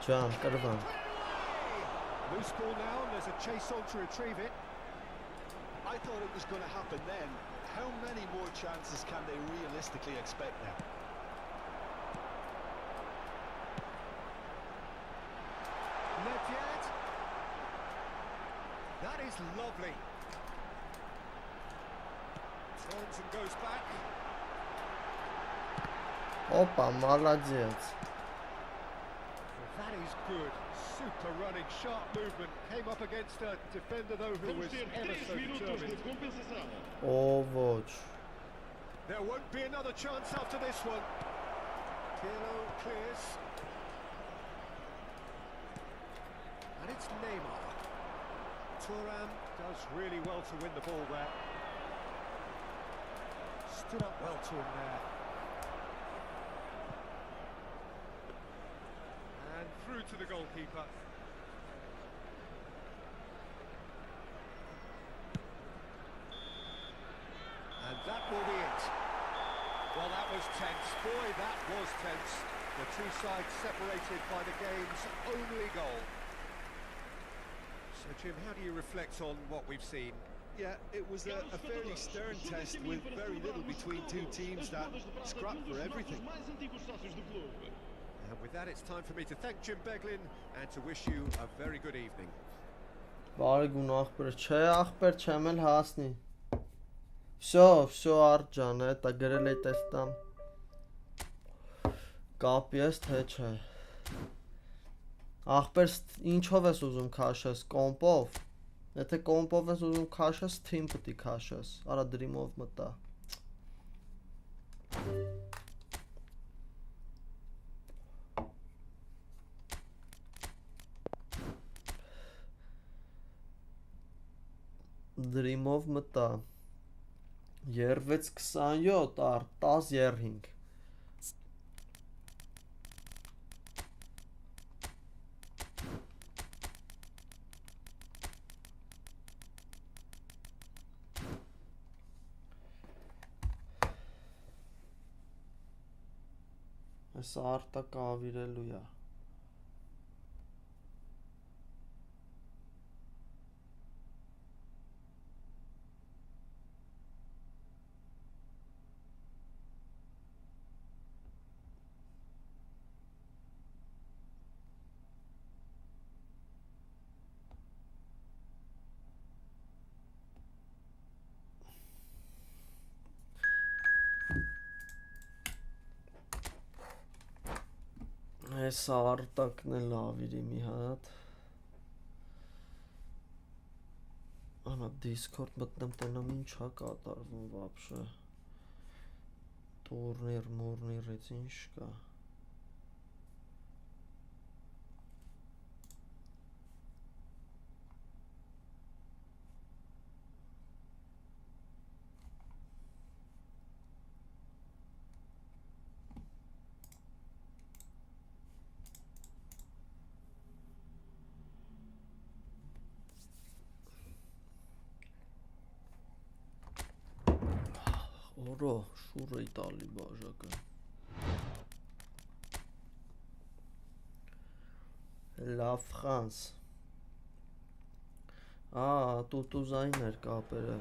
ջան կրվան Loose ball now, and there's a chase on to retrieve it. I thought it was going to happen then. How many more chances can they realistically expect now? Not yet. That is lovely. Turns and goes back. Опа, молодец. That is good. Super running, sharp movement. Came up against a defender though who Vamos was ter ever 3 so minutos de determined. compensação. Ո ոչ There won't be another chance after this one. Pirlo clears. And it's Neymar. Thuram does really well to win the ball there. Stood up well to him there. And through to the goalkeeper. And that will be it. Well, that was tense. Boy, that was tense. The two sides separated by the game's only goal. So, Jim, how do you reflect on what we've seen? Yeah, it was a fairly stern test with very little between two teams that scrapped for everything. And with that, it's time for me to thank Jim Beglin and to wish you a very good evening. Բարի գուն ախպեր չէ ախպեր չեմ էլ հասնի Всё արջան էտա գրել է տեստամ Կապի ես թե չէ Ախպեր ինչով ես ուզում քաշես կոմպով Եթե կոմպով ես ուզում քաշես թիմ պիտի քաշես Արա դրիմով մտա Դրիմով մտա 627 առ 10-5 Այս արտակը ավիրելու է Այս արտակն էլ ավիրի մի հատ Անա Discord մտնեմ տնեմ ինչա կատարվում вообще Տուրնիր մուրնիրից ինչ կա Օրո շուրը իտալի բաժակը La France տուտուզային էր կապերը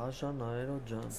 Հաշան այրո ջան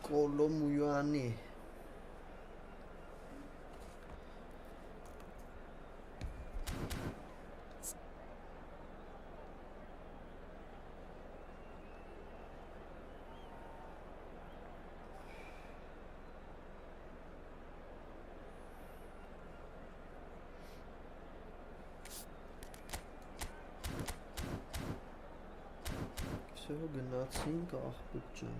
Կոլոմույանի Всё, գնացինք աղբյուկ ջան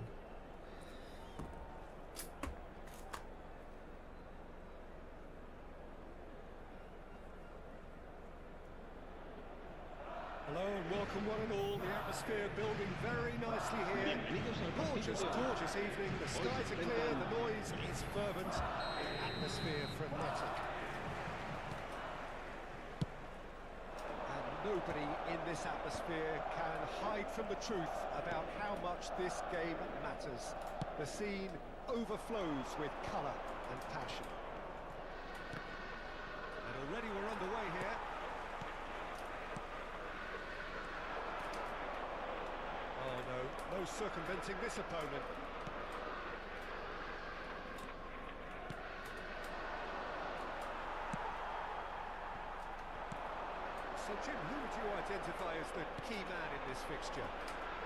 Hello and welcome one and all. The atmosphere building very nicely here. Gorgeous, gorgeous evening. The skies are clear, the noise is fervent, the atmosphere frenetic. And nobody in this atmosphere can hide from the truth about how much this game matters. The scene overflows with colour and passion. And already we're underway here. No circumventing this opponent. So Jim, who would you identify as the key man in this fixture?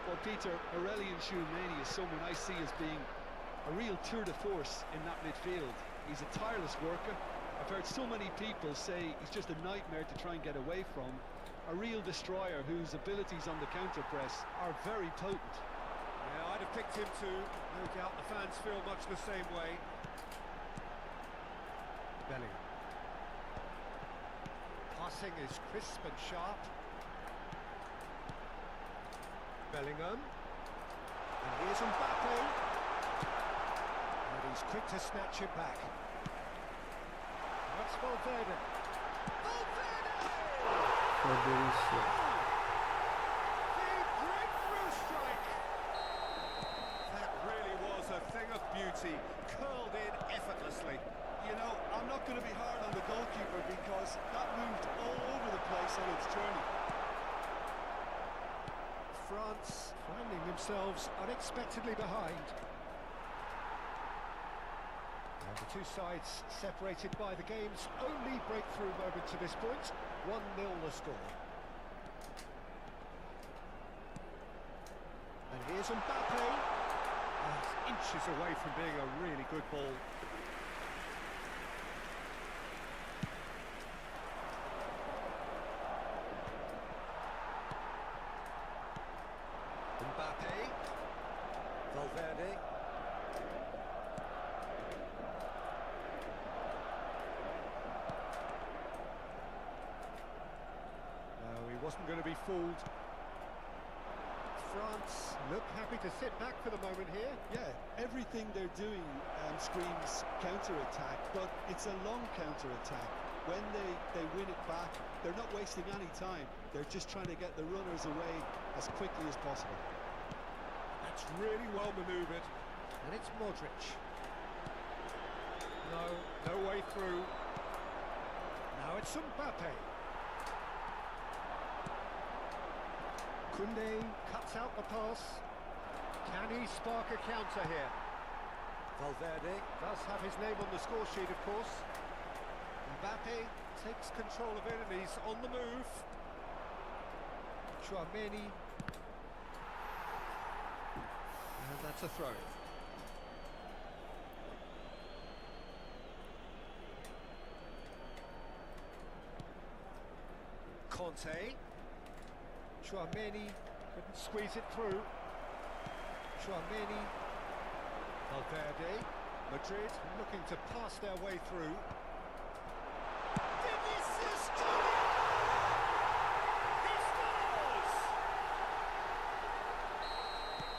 Well, Peter, Aurelian Tchouameni is someone I see as being a real tour de force in that midfield. He's a tireless worker. I've heard so many people say he's just a nightmare to try and get away from. A real destroyer whose abilities on the counter-press are very potent. Yeah, I'd have picked him too. No doubt the fans feel much the same way. Bellingham. Passing is crisp and sharp. Bellingham. And here's Mbappe. And he's quick to snatch it back. That's Valverde. Federico The breakthrough strike! That really was a thing of beauty, curled in effortlessly. You know, I'm not going to be hard on the goalkeeper because that moved all over the place on its journey. France finding themselves unexpectedly behind. Now the two sides separated by the game's only breakthrough moment to this point. 1-0 the score. And here's Mbappe. Inches away from being a really good ball. Mbappe. Valverde. Wasn't going to be fooled. France look happy to sit back for the moment here. Yeah, everything they're doing screams counter-attack, but it's a long counter-attack. When they win it back, they're not wasting any time. They're just trying to get the runners away as quickly as possible. That's really well manoeuvred. And it's Modric. No way through. Now it's Mbappe. Koundé cuts out the pass. Can he spark a counter here? Valverde does have his name on the score sheet, of course. Mbappe takes control of it and he's on the move. Tchouameni. And that's a throw. Conte. Tchouameni couldn't squeeze it through. Tchouameni. Valverde. Madrid looking to pass their way through. Vinicius Junior! He scores!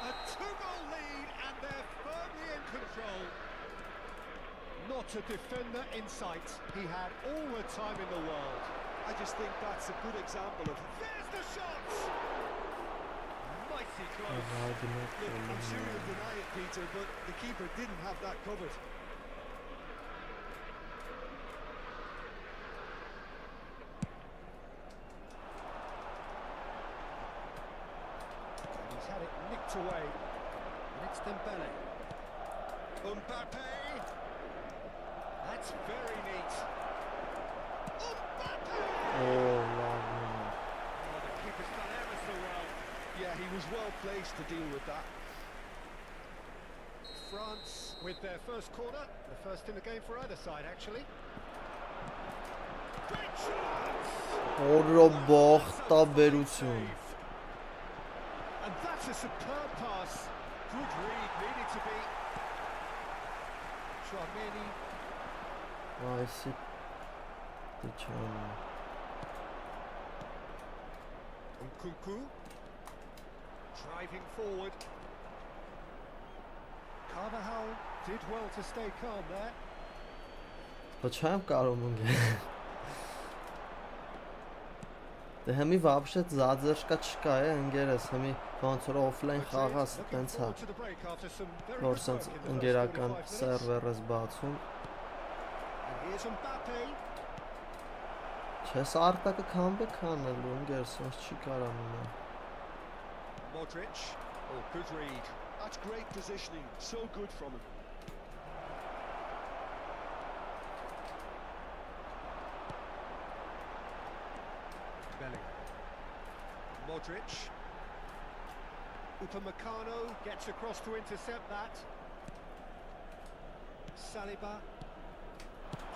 A 2-goal lead and they're firmly in control. Not a defender in sight. He had all the time in the world. I just think that's a good example of... There's the shot! Mighty close. Look, I'm sure you'll deny it, Peter, but the keeper didn't have that covered. And he's had it nicked away. And it's Dembele. Mbappe. That's very neat. Mbappe! Oh, wow. Oh, the keeper's done ever so well. Yeah, he was well placed to deal with that. France with their first corner, the first in the game for either side, actually. Great chance! Օրոբոխտաբերություն։ And that's a superb pass. Good read, needed to be. Chouameni. Այսի դիչանը։ Nkunku. Driving forward. Carvajal did well to stay calm there. Բայց չեմ կարող մնալ։ Դե հիմի вообще զաձերշկա չկա է ընկերս, հիմի ոնց որ օֆլայն խաղաս տենց հա։ Որ սենց ընկերական սերվերս բացում։ And here's Mbappe. Չես արտակը քամբեք անելու ընկերս, սենց չի կարա մնալ։ Modric. Oh, good read. That's great positioning. So good from him. Bellingham. Modric. Upamecano gets across to intercept that. Saliba.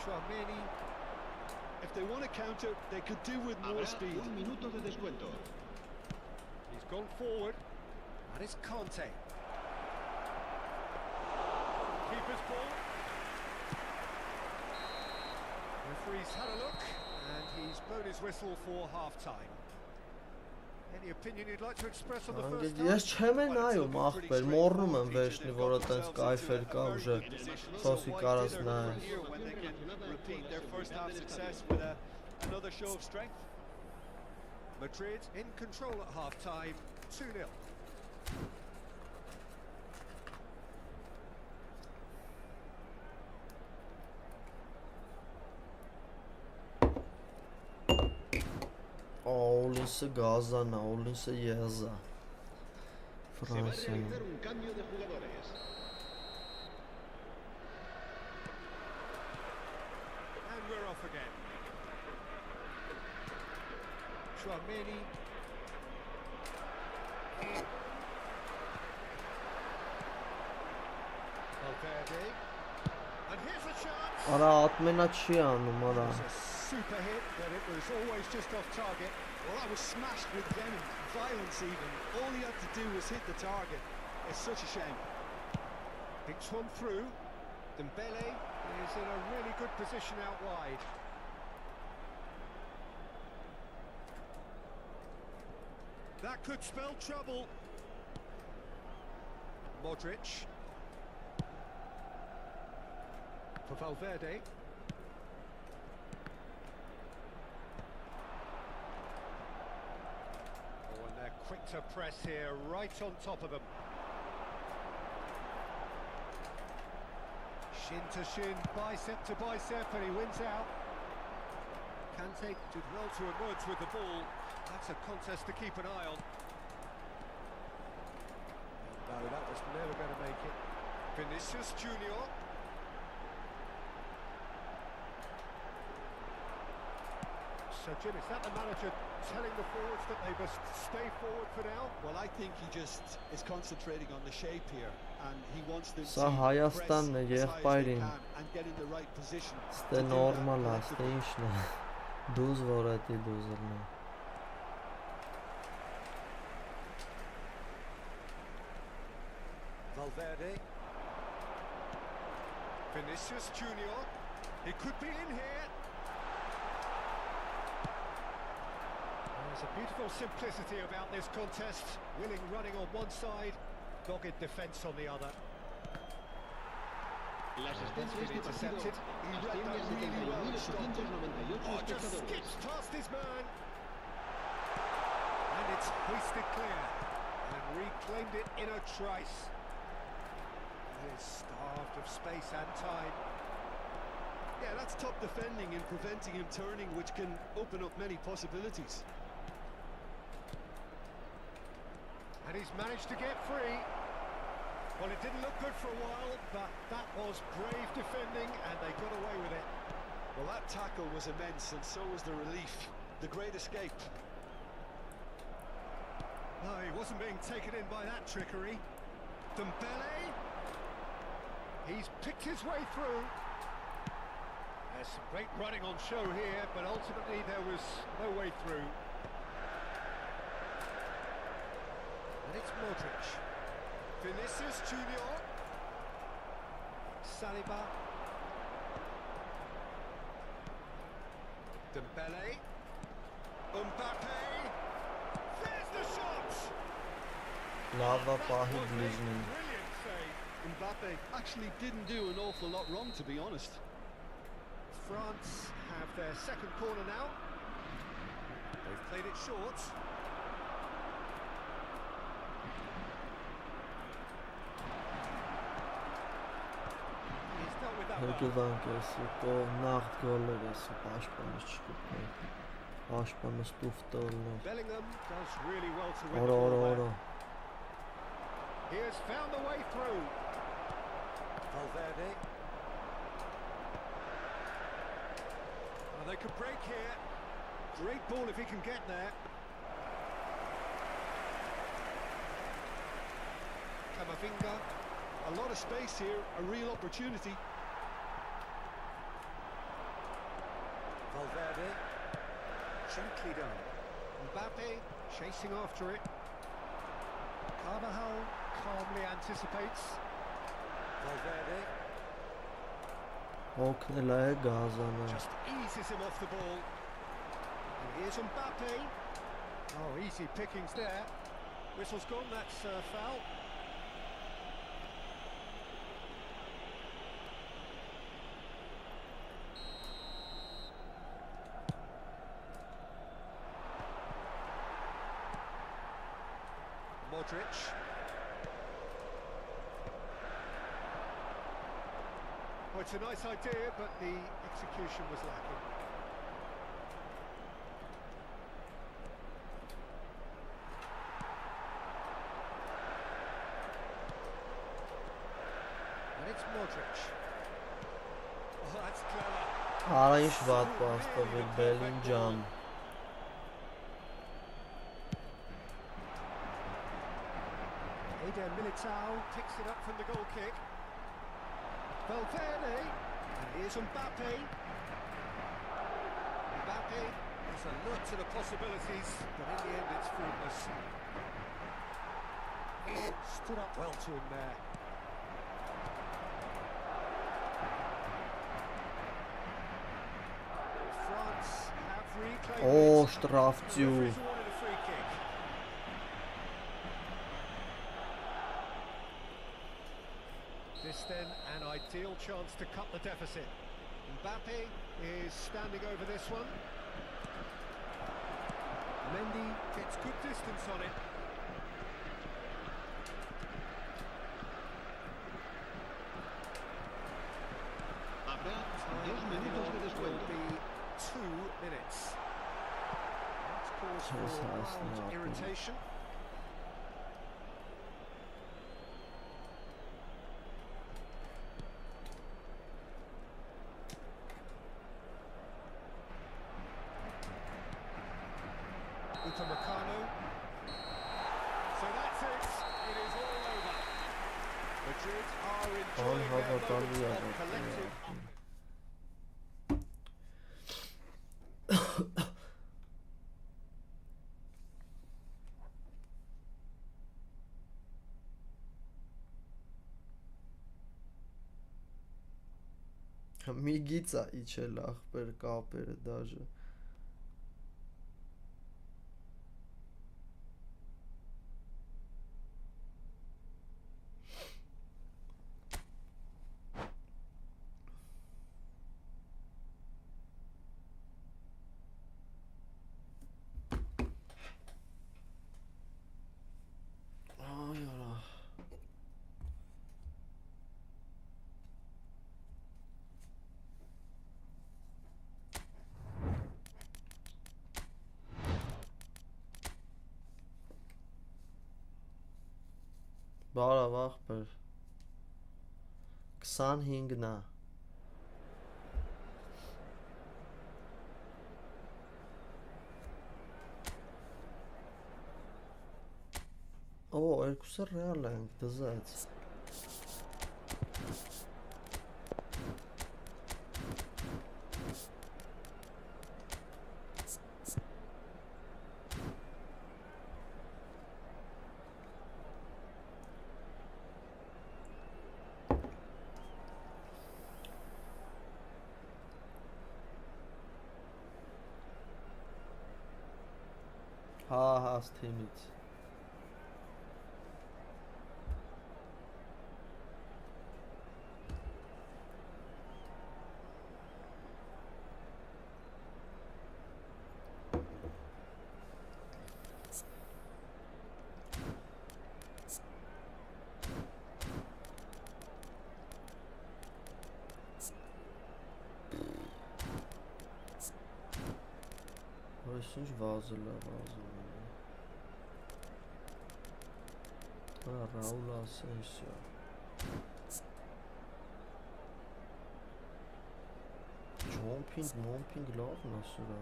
Chouameni. If they want to counter, they could do with more speed. Un minuto de descuento. He's gone forward. That is Conte. Keeper's ball. Referee's had a look and he's blown his whistle for half-time. Any opinion you'd like to express on the first half? Ես չեմ են այում ախպեր, մորնում եմ վերջնի, որը տենց կայֆեր կա ուժը, խոսի կարաս նայես։ When they can repeat their first half success with another show of strength. Madrid in control at half-time, 2-0. Օլինսը գազանա, օլինսը եզա։ Se va a Ֆրանսիան։ realizar un cambio de jugadores. And we're off again. Chouameni. Valverde. And here's a chance. Արա ատմենա չի անում, արա։ It was a super hit, but it was always just off target. Well, that was smashed with venom, violence even. All he had to do was hit the target. It's such a shame. Thinks one through. Dembele is in a really good position out wide. That could spell trouble. Modric. For Valverde. Oh, and they're quick to press here, right on top of them. Shin to shin, bicep to bicep, and he wins out. Kante did well to emerge with the ball. That's a contest to keep an eye on. No, that was never going to make it. Vinicius Junior. So Jim, is that the manager telling the forwards that they must stay forward for now? Well, I think he just is concentrating on the shape here, and he wants them Սա to Հայաստանն է, press as high as they եղբայրին։ can and get in the right position. Ստե նորմալ է, ստե ինչն է։ Դուզ որ էտի դուզրն է։ Valverde. Vinicius Junior. He could be in here. There's a beautiful simplicity about this contest. Willing running on one side, dogged defence on the other. La asistencia de este partido Intercepted. asciende a 71.898 Oh, just espectadores. skips past his man. And it's hoisted clear. And reclaimed it in a trice. He is starved of space and time. Yeah, that's top defending and preventing him turning, which can open up many possibilities. And he's managed to get free. Well, it didn't look good for a while, but that was brave defending, and they got away with it. Well, that tackle was immense, and so was the relief. The great escape. No, he wasn't being taken in by that trickery. Dembele. He's picked his way through. There's some great running on show here, but ultimately there was no way through. And it's Modric. Vinicius Junior. Saliba. Dembele. Mbappe. There's the shot! Lava That pahid was a blижним. brilliant save. Mbappe actually didn't do an awful lot wrong, to be honest. France have their second corner now. They've played it short. He's dealt with that well. Հրկիվանք ես, կո նախ գոլեր ես, պաշտպանս չկուպնի, պաշտպանս տուվ տոլնով, Bellingham does really well to win the օրա, ball օրա, there. օրա, He has found the way through. Valverde. Well, they could break here. Great ball if he can get there. Camavinga. A lot of space here, a real opportunity. Valverde. Gently done. Mbappe chasing after it. Carvajal calmly anticipates. Valverde հոգնել է գազանը, just eases him off the ball. And here's Mbappe. Oh, easy pickings there. Whistle's gone, that's foul. Modric. Well, it's a nice idea, but the execution was lacking. And it's Modric. Oh, that's clever. արա ինչ վատ պաստվել, Bellingham, Eder Militao picks it up from the goal kick. Valverde, and here's Mbappe. Mbappe has a look to the possibilities, but in the end it's fruitless. He stood up well to him there. France have reclaimed օ, it. շտրավծյու, Referee's awarded a free kick. This then an ideal chance to cut the deficit. Mbappe is standing over this one. Mendy gets good distance on it. Will be 2 minutes. That's cause for Yes, that's mild not irritation. Upamecano. So that's it. It is all over. Madrid are enjoying their հավատալի moment է, of collective. միգից է իջել ախպեր կապերը դաժը, այ արա, բարավ ախպեր, 25-ն է։ Օ, երկուսը ռեալ ենք, դզեց։ Հա, հաս թիմից։ Ինչ վազել է։ Հա, Ռաուլ Ասենսիո։ Մոմփինգ լավն է սրա։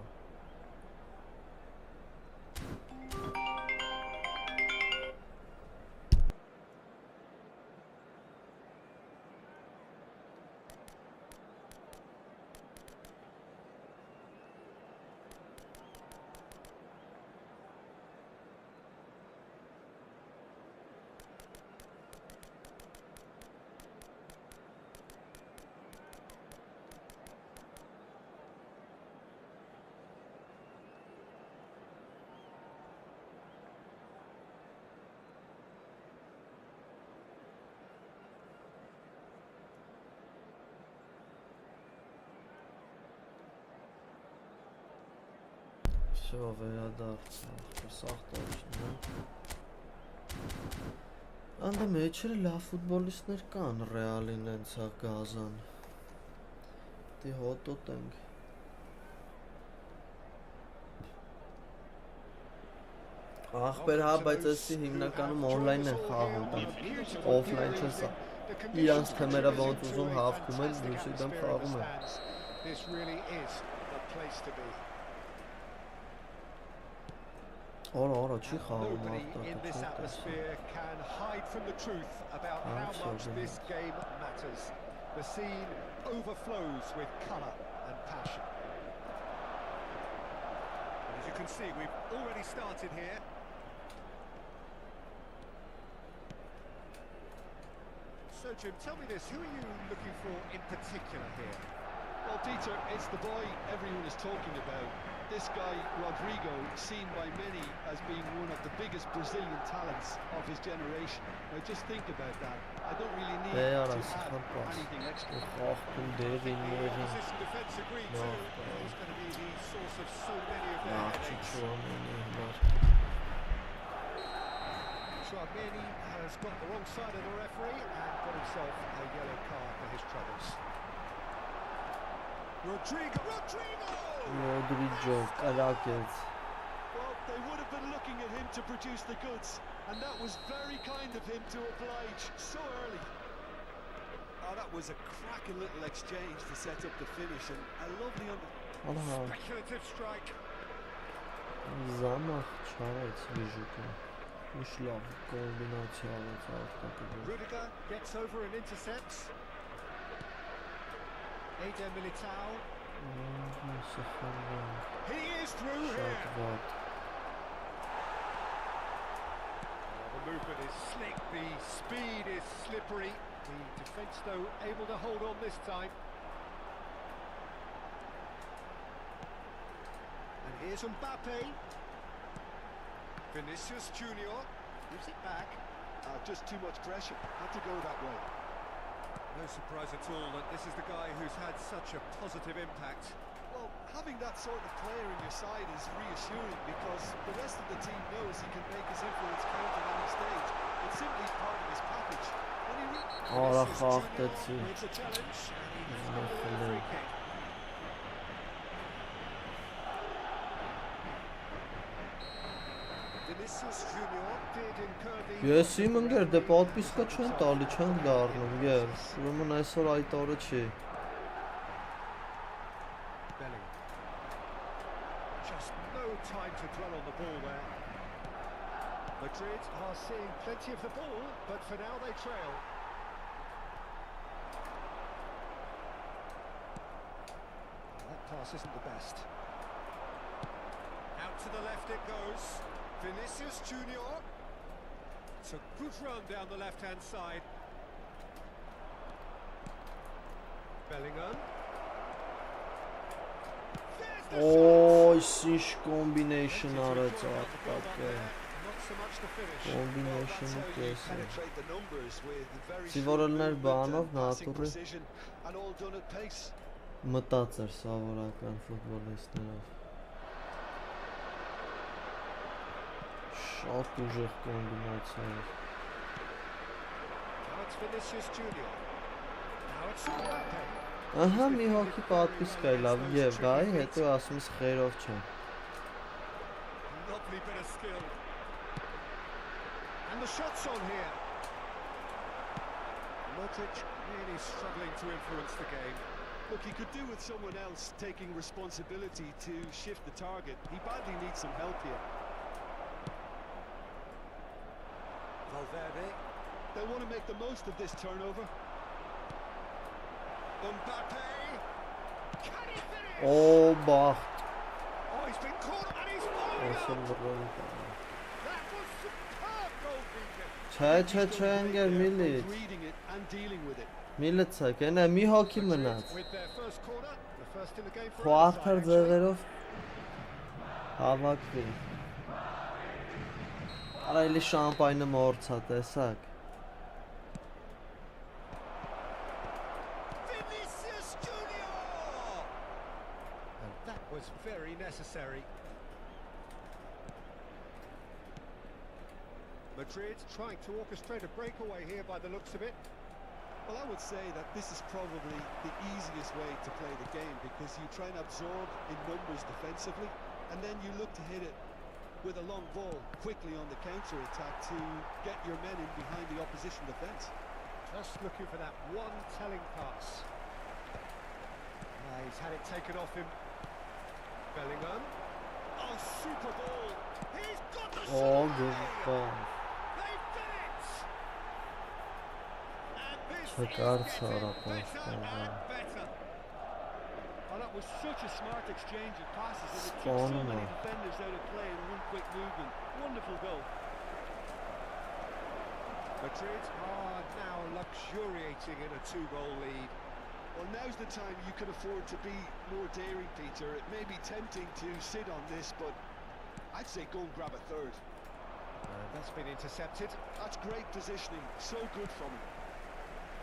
Всё, վերադարձ, սաղ տաշն է։ Անդը մեջերը լավ ֆուտբոլիստներ կան, ռեալին են ցա գազան։ Դի հոտոտ ենք։ Ախպեր հա, բայց էսի հիմնականում օնլայն են խաղում, օֆլայն չես է։ Իրանց թեմերը ոնց ուզում հավքում են, մյուսի դեմ խաղում են։ This really is the place to be. Օրա, չի խաղում Nobody in this atmosphere can hide from the truth about how much this game matters. The scene overflows with colour and passion. And as you can see, we've already started here. So Jim, tell me this, who are you looking for in particular here? Well, Dieter, it's the boy everyone is talking about. This guy, Rodrigo, seen by many as being one of the biggest Brazilian talents of his generation. Now just think about that. I don't really need to add anything extra. Opposition defence agreed to. He's going to be the source of so many of their headaches. Chouameni has got the wrong side of the referee and got himself a yellow card for his troubles. Rodrigo! Կարակեց։ Well, they would have been looking at him to produce the goods, and that was very kind of him to oblige so early. Oh, that was a cracking little exchange to set up the finish, and a lovely Speculative strike. Զամախ չարեց վիժուկը։ Ինչ լավ կոմբինացիա արեց արտակը։ Rudiger gets over and intercepts. Eder Militao. He is through here. The movement is slick, the speed is slippery. The defence, though, able to hold on this time. And here's Mbappe. Vinicius Junior gives it back. just too much pressure. Had to go that way. No surprise at all that this is the guy who's had such a positive impact. Well, having that sort of player in your side is reassuring because the rest of the team knows he can make his influence count at any stage. It's simply part of his package. When he Makes a challenge and he has got a free kick. Vinicius Junior did incur the Ես իմ ընկեր դե պատվիսկա չեն տալի, չենք դառնում, եր, ուրեմն այսօր այդ օրը չի։ Bellingham. Just no time to dwell on the ball there. Madrid are seeing plenty of the ball, but for now they trail. That pass isn't the best. Out to the left it goes. Vinicius Junior. It's a good run down the left-hand side. Bellingham. There's the Օй, shot. ինչ combination արեց Not ատկակը։ so much to finish. Combination-ը կես է։ Penetrate the numbers with very Սիվորելներ short բանով movement and passing նատուրի precision, and all done at pace. մտած էր սովորական ֆուտբոլիստներով։ Շատ ուժեղ կոմբինացիա էր։ Now it's Vinicius Junior. Now it's Mbappe. Ահա մի հոգի պատվիսկա է լավ եւ գայի հետո ասում ես խերով չեմ։ Lovely bit of skill. And the shot's on here. Modric really struggling to influence the game. Look, he could do with someone else taking responsibility to shift the target. He badly needs some help here. Valverde. They'll want to make the most of this turnover. Mbappe. Can he finish? Օ բախտ։ Oh, he's been caught and he's following Այսօր up. վռոն։ That was superb goalkeeping. Չէ, ընկեր մի լից։ Reading it and dealing with it. Մի լցակ, այնա մի հոգի մնաց։ With their first corner, the first in the game for Խոարթար either side, actually. ձեղերով հավաքվի։ Արա էլի շամպայնը մորցա, տեսակ։ Vinicius Junior! And that was very necessary. Madrid trying to orchestrate a breakaway here by the looks of it. Well, I would say that this is probably the easiest way to play the game, because you try and absorb in numbers defensively, and then you look to hit it with a long ball quickly on the counter-attack to get your men in behind the opposition defence. Just looking for that one telling pass. He's had it taken off him. Bellingham. Oh, super ball. He's got the Օ shot. գոհ։ They've done it. And this is Չկարծ getting արա better պաստառը։ and better. Well, that was such a smart exchange of passes, and it took so Spawn many on. defenders out of play in one quick movement. Wonderful goal. Madrid are now luxuriating in a 2-goal lead. Well, now's the time you can afford to be more daring, Peter. It may be tempting to sit on this, but I'd say go and grab a third. That's been intercepted. That's great positioning. So good from him.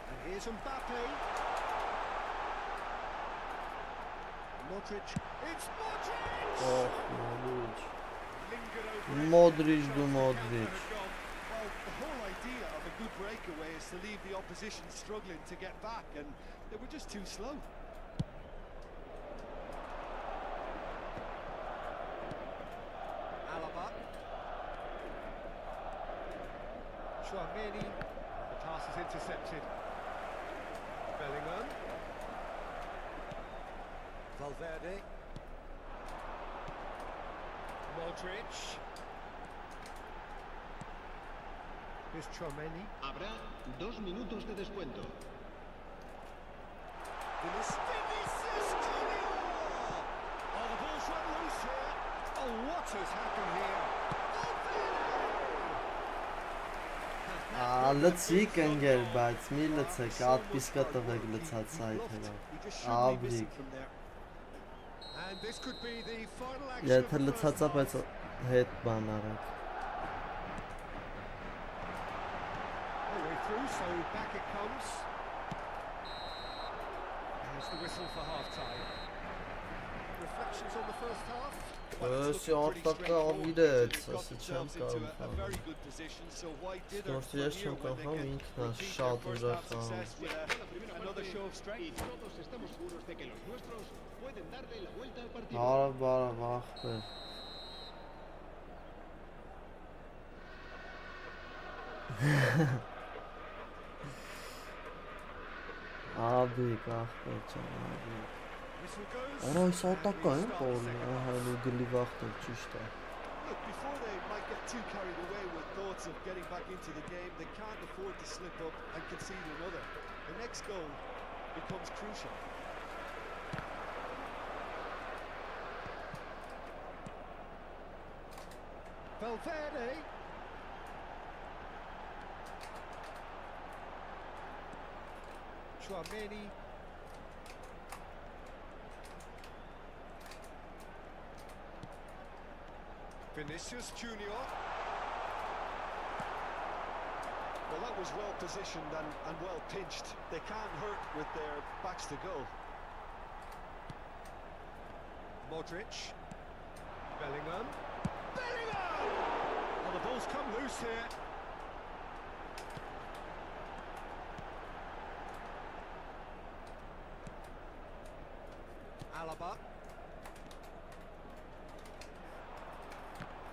And here's Mbappe. Modric. It's Modric! Օհ, Մոդրիչ։ Lingered over it. Մոդրիչ դու Counter Մոդրիչ։ had gone. Well, the whole idea of a good breakaway is to leave the opposition struggling to get back, and they were just too slow. Alaba. Chouameni. The pass is intercepted. Bellingham. Valverde. Modric. Here's Chouameni. Habrá 2 minutos de descuento. Vinicius Junior! Oh, the ball's run loose here. Oh, what has happened here? Լցիկ ընկեր, բայց մի լցեք, ատպիսկա տվեք լցած սայթերով։ He just shouldn't be Աբլիկ։ missing from there. And this could be the final action Եթե of the first լցածա, half. բայց հետ բան արեք։ All the way through, so back it comes. There's the whistle for half-time. Reflections on the first half? Ըսի արտակը ավիրեց, Got ասի չեմ themselves into կարող a խաղալ։ very good position, so why dither Ստորս from ես here չեմ when they կարող can ինքն է repeat their շատ first ուժեղ half խաղում։ success with another show of Y strength? todos estamos seguros de que los nuestros pueden darle la vuelta al partido. Հարավ բարավ ախպեր։ Abi kahpechան, abi. Whistle goes. Արա այս ատակա And են restart the պորն, second half. ահա նու գլի վախտել ճիշտ է։ Look, before they might get too carried away with thoughts of getting back into the game, they can't afford to slip up and concede another. The next goal becomes crucial. Valverde. Tchouameni. Vinicius Junior. Well, that was well positioned and well pinched. They can't hurt with their backs to goal. Modric. Bellingham. Bellingham! Well, the ball's come loose here. Alaba.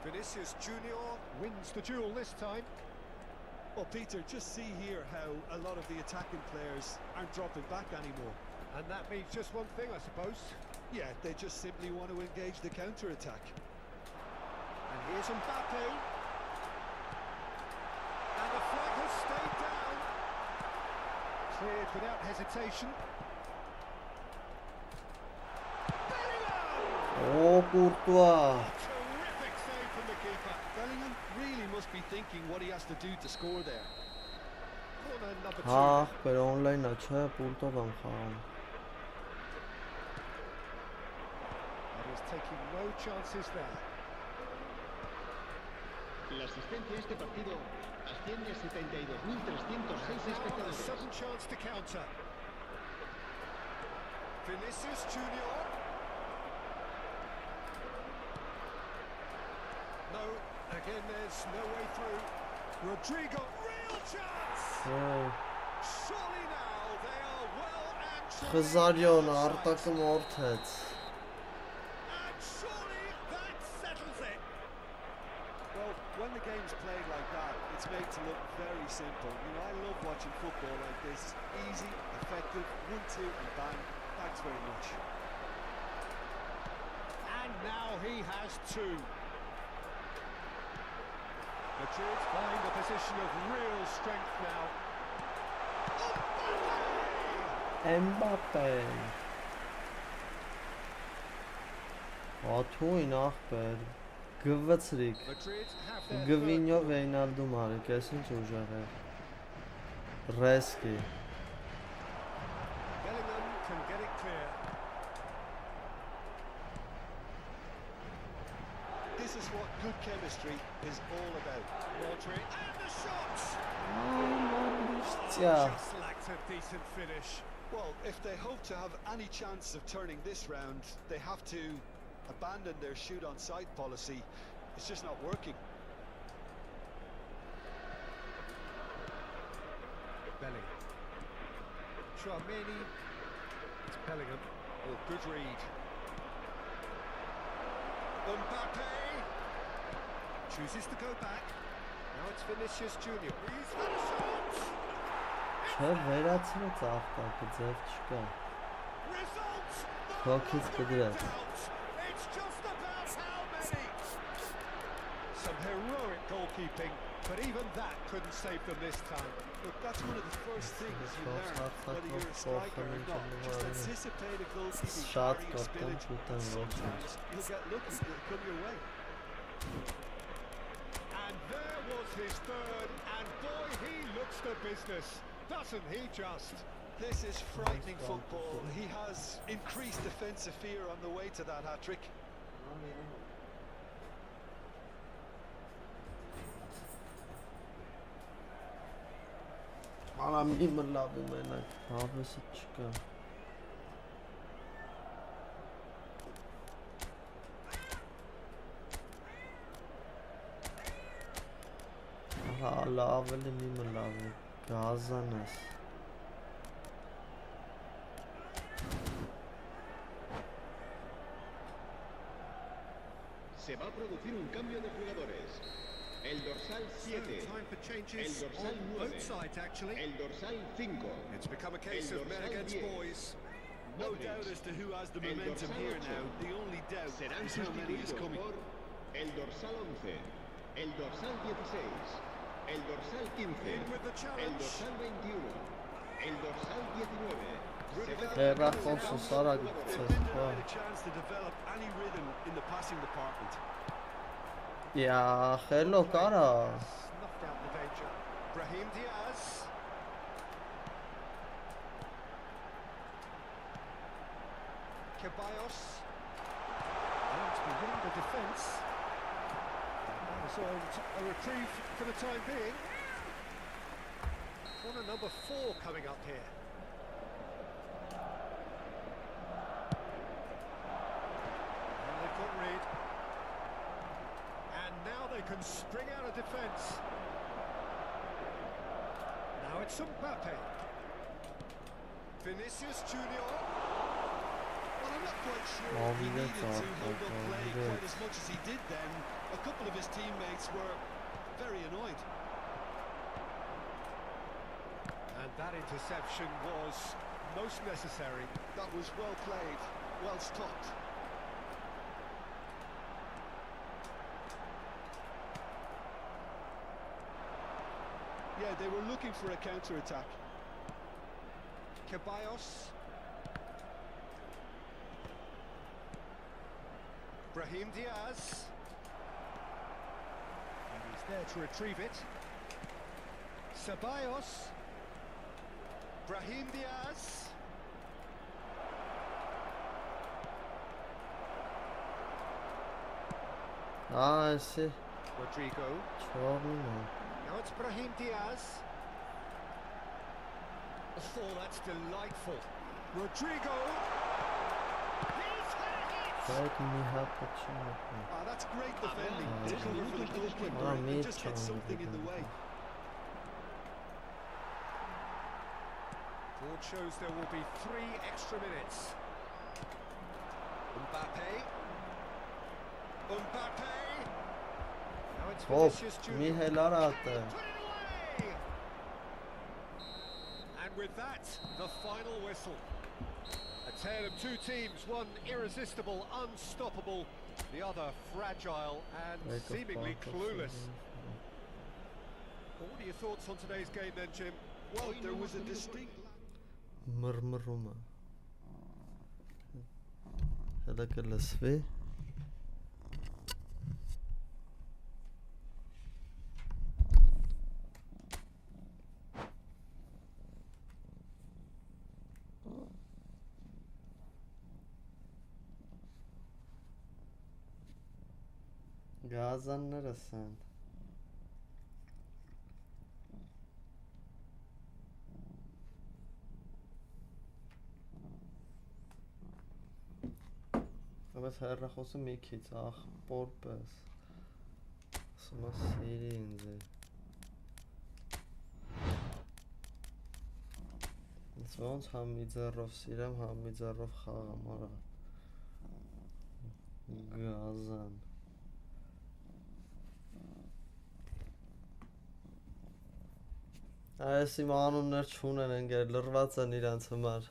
Vinicius Junior wins the duel this time. Well, Peter, just see here how a lot of the attacking players aren't dropping back anymore. And that means just one thing, I suppose. Yeah, they just simply want to engage the counter-attack. And here's Mbappe. And the flag has stayed down. Cleared without hesitation. Bellingham! Օ, Կուրտուա։ Terrific save from the keeper. Bellingham really must be thinking what he has to do to score there. Corner number 2. Հա, ախպեր օնլայն է, չէ, պուլտով եմ խաղում։ And he's taking no chances there. La asistencia a este partido asciende a 72.306 Now a espectadores. sudden chance to counter. Vinicius Junior. No, again there's no way through. Rodrigo, real chance! Ոյ, Surely now they are well and truly Խզարյոն offside. արտակը մորթեց։ And surely that settles it. Well, when the game's played like that, it's made to look very simple. You know, I love watching football like this. Easy, effective, 1-2 and bang. Thanks very much. And now he has 2. Madrid find a position of real strength now. Mbappe։ Աթույն ախպեր, գվցրիկ, Madrid have their գվինյո third goal. վեյնալդու մարիկ, ես ինչ ուժեղ է։ Ռեսկի։ Bellingham can get it clear. This is what good chemistry is all about. Rodri and the shot! Ծյա։ Just lacked a decent finish. Well, if they hope to have any chance of turning this round, they have to abandon their shoot-on-sight policy. It's just not working. Bellingham. Tchouameni. It's Bellingham. Oh, good read. Mbappe. Chooses to go back. Now it's Vinicius Junior. He's had a shot! Չէ, վերացրեց ախտակը, ձև չկա։ Results! Քոքից կդրած։ It's just about how many? Some heroic goalkeeping, but even that couldn't save them this time. Look, that's one of the first things you learn, whether you're a striker or not. Just anticipate a goalkeeping Շատ carrying կապտան spillage. կուտան ոչ։ Sometimes you'll get lucky, it'll come your way. And there was his third, and boy, he looks the business, doesn't he just? This is frightening football. He has increased defensive fear on the way to that hat-trick. Արամ իմը լավում են այդ հավեսը չկա։ Հա, լավ էլ իմը լավ է, գազան ես։ Se va a producir un cambio de jugadores. El dorsal So, 7. time for changes El dorsal on 9. both sides, actually. El dorsal 5. It's become a case El of men dorsal against 10. boys. No Modric. doubt as to who has the El momentum dorsal here 8. now. The only doubt Serán is how many is sustituidos coming. por el dorsal 11, el dorsal 16, el dorsal 15, In with the el challenge. dorsal 21, el dorsal 19. Հեռախոսը սարագցես, They've been բա։ denied a chance to develop any rhythm in the passing department. Յա, խելո կարա։ Snuffed out the danger. Brahim Diaz. Ceballos. And it's beyond the defence. So a reprieve for the time being. Corner number 4 coming up here. And they couldn't read. And now they can spring out of defence. Now it's Mbappe. Vinicius Junior. Well, I'm not quite sure Oh, he he needed did to talk, hold up oh, play he quite did. as much as he did then. A couple of his teammates were very annoyed. And that interception was most necessary. That was well played, well stopped. Yeah, they were looking for a counter-attack. Ceballos. Brahim Diaz. And he's there to retrieve it. Ceballos. Brahim Diaz. Այսի Rodrigo. չորնում է։ Now it's Brahim Diaz. Oh, that's delightful. Rodrigo. He's had it! Բայց մի հատ չի մտնում։ Ah, that's great defending. Ah, To yeah. cover for the goalkeeper Ah, and mid just get channel something in the way. Board shows there will be 3 extra minutes. Mbappe. Mbappe. Now it's Հոպ, Vinicius մի Junior. հելարատ է։ Put it away! And with that, the final whistle. A tale of 2 teams, one irresistible, unstoppable, the other fragile and seemingly clueless. Well, what are your thoughts on today's game then, Jim? Well, there was a distinct... Մրմռում է։ Հələ կլսվի։ Գազաններս են։ Բայց հեռախոսը մի քիչ ախպոր պես։ Ասում է սիրի ինձ է։ Ոնց համ մի ձեռով սիրեմ, համ մի ձեռով խաղամ, արա։ Գազան։ Այս իմ անուններ չունեն ընկեր, լրված են իրանց համար։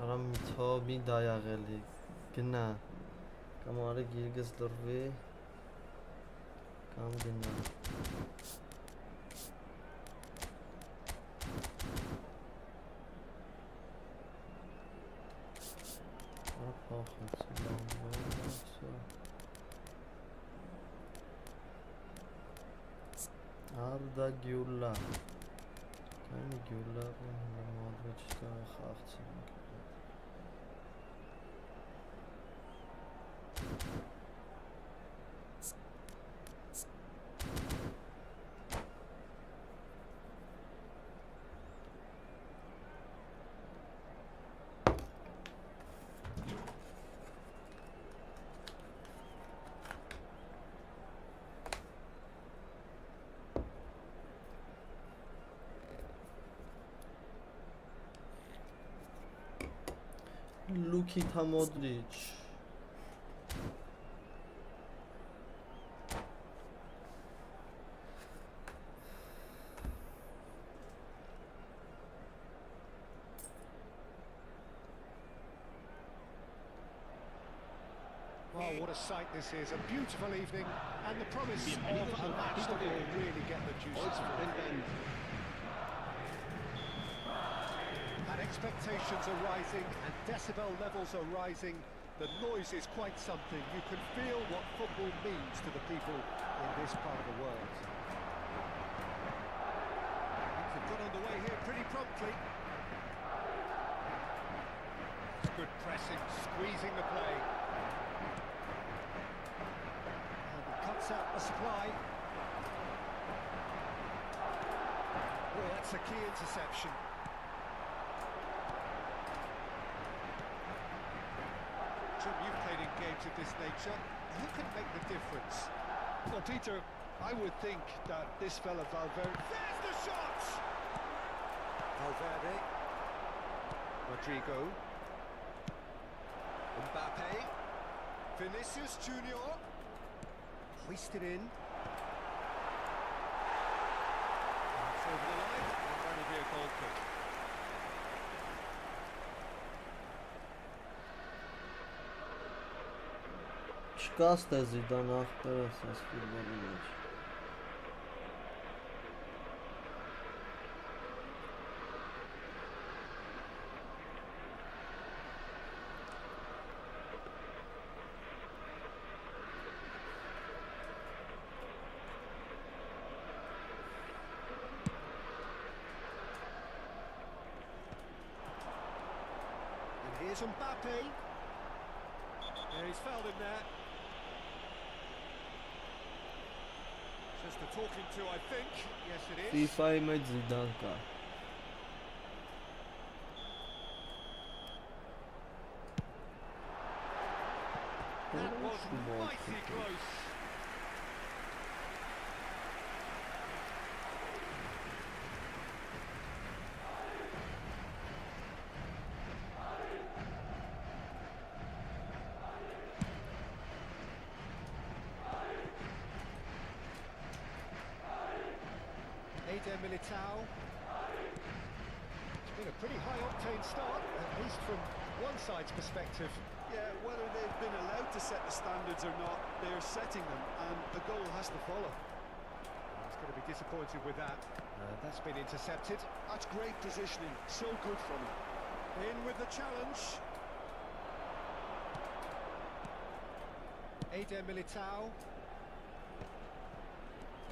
Արամ մի դա եղելի գնա կամ արի գիրգս լրվի կամ գնա Փոխեցի լավ Գյուլա։ Քանի Գյուլարը մոդվեջ կա խաղցնենք։ Luka Modric. Well, what a sight this is. A beautiful evening and the promise of a match that will really get the juices flowing. And expectations are rising and decibel levels are rising. The noise is quite something. You can feel what football means to the people in this part of the world. Things have got underway here pretty promptly. It's good pressing, squeezing the play. And he cuts out the supply. Well, that's a key interception. Jim, you've played in games of this nature. Who can make the difference? Well, Peter, I would think that this fella Valverde... There's the shot! Valverde. Rodrigo. Mbappe. Vinicius Junior. Hoisted in. It's over the line, and that'll be a goal kick. Չկա ստեզիդան ախպերս այս ֆուտբոլի մեջ։ And here's Mbappe. Yeah, he's fouled him there. Just a talking to, I think. Yes, it is. FIFA-ի մեջ Զիդան կա։ That was mighty close. Militao. It's been a pretty high-octane start, at least from one side's perspective. Yeah, whether they've been allowed to set the standards or not, they're setting them, and the goal has to follow. He's going to be disappointed with that. That's been intercepted. That's great positioning, so good from him. In with the challenge. Militao.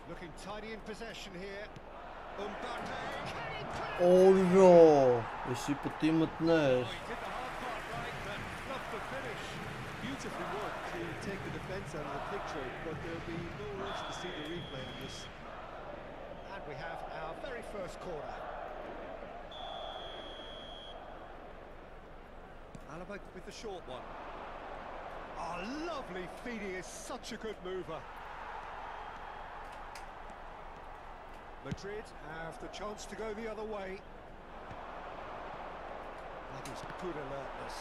Looking tidy in possession here. Mbappe. Can he put it? Օրո, էսի պտի մտներ։ Oh, he did the hard part right, but fluffed the finish. Beautifully worked to take the defence out of the picture, but there'll be no rush to see the replay on this. And we have our very first corner. Alaba with the short one. Oh, lovely feed. He is such a good mover. Madrid have the chance to go the other way. That is good alertness.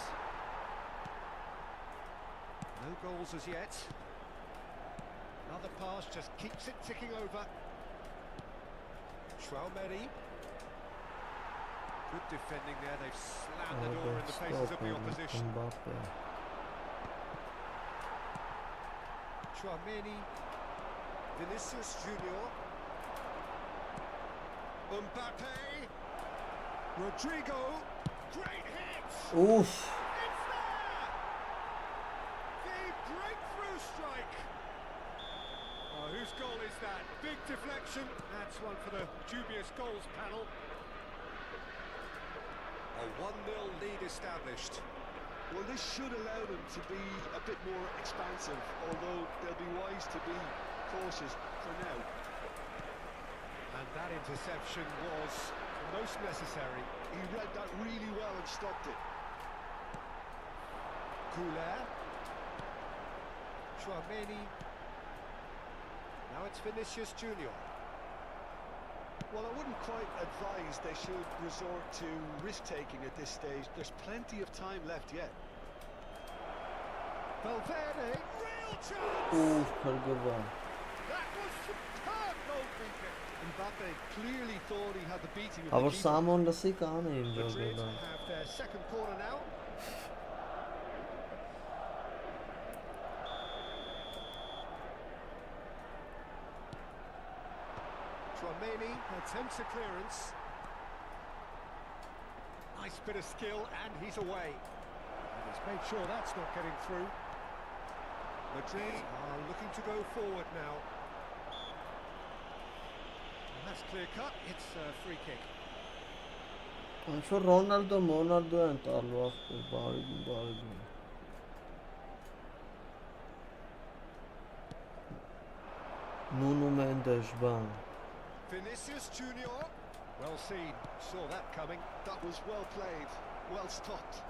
No goals as yet. Another pass just keeps it ticking over. Schwalmeri. Good defending there. They've slammed the door in the faces of the opposition. Schwalmeri. Vinicius Junior. Mbappe, Rodrigo, great hit! Oof. It's there! The breakthrough strike! Oh, who's Whose goal is that? Big deflection. That's one for the dubious goals panel. A 1-0 lead established. Well, this should allow them to be a bit more expansive, although they'll be wise to be cautious for now. And that interception was most necessary. He read that really well and stopped it. Couler. Chouameni. Now it's Vinicius Junior. Well, I wouldn't quite advise they should resort to risk-taking at this stage. There's plenty of time left yet. Valverde, real chance! Հարգվան։ That was superb goalkeeping. Mbappe clearly thought he had the beating of Ավոր the keeper. Սամոն լսի կան էին Madrid ժողովրդան։ have their second corner now. Chouameni attempts a clearance. Nice bit of skill, and he's away. And he's made sure that's not getting through. Madrid are looking to go forward now. And that's clear cut. It's a free kick. Անշո Ռոնալդո են տալու ախպեր, բարի։ Նունու Մենդեշ բան։ Vinicius Junior. Well seen. Saw that coming. That was well played, well stopped.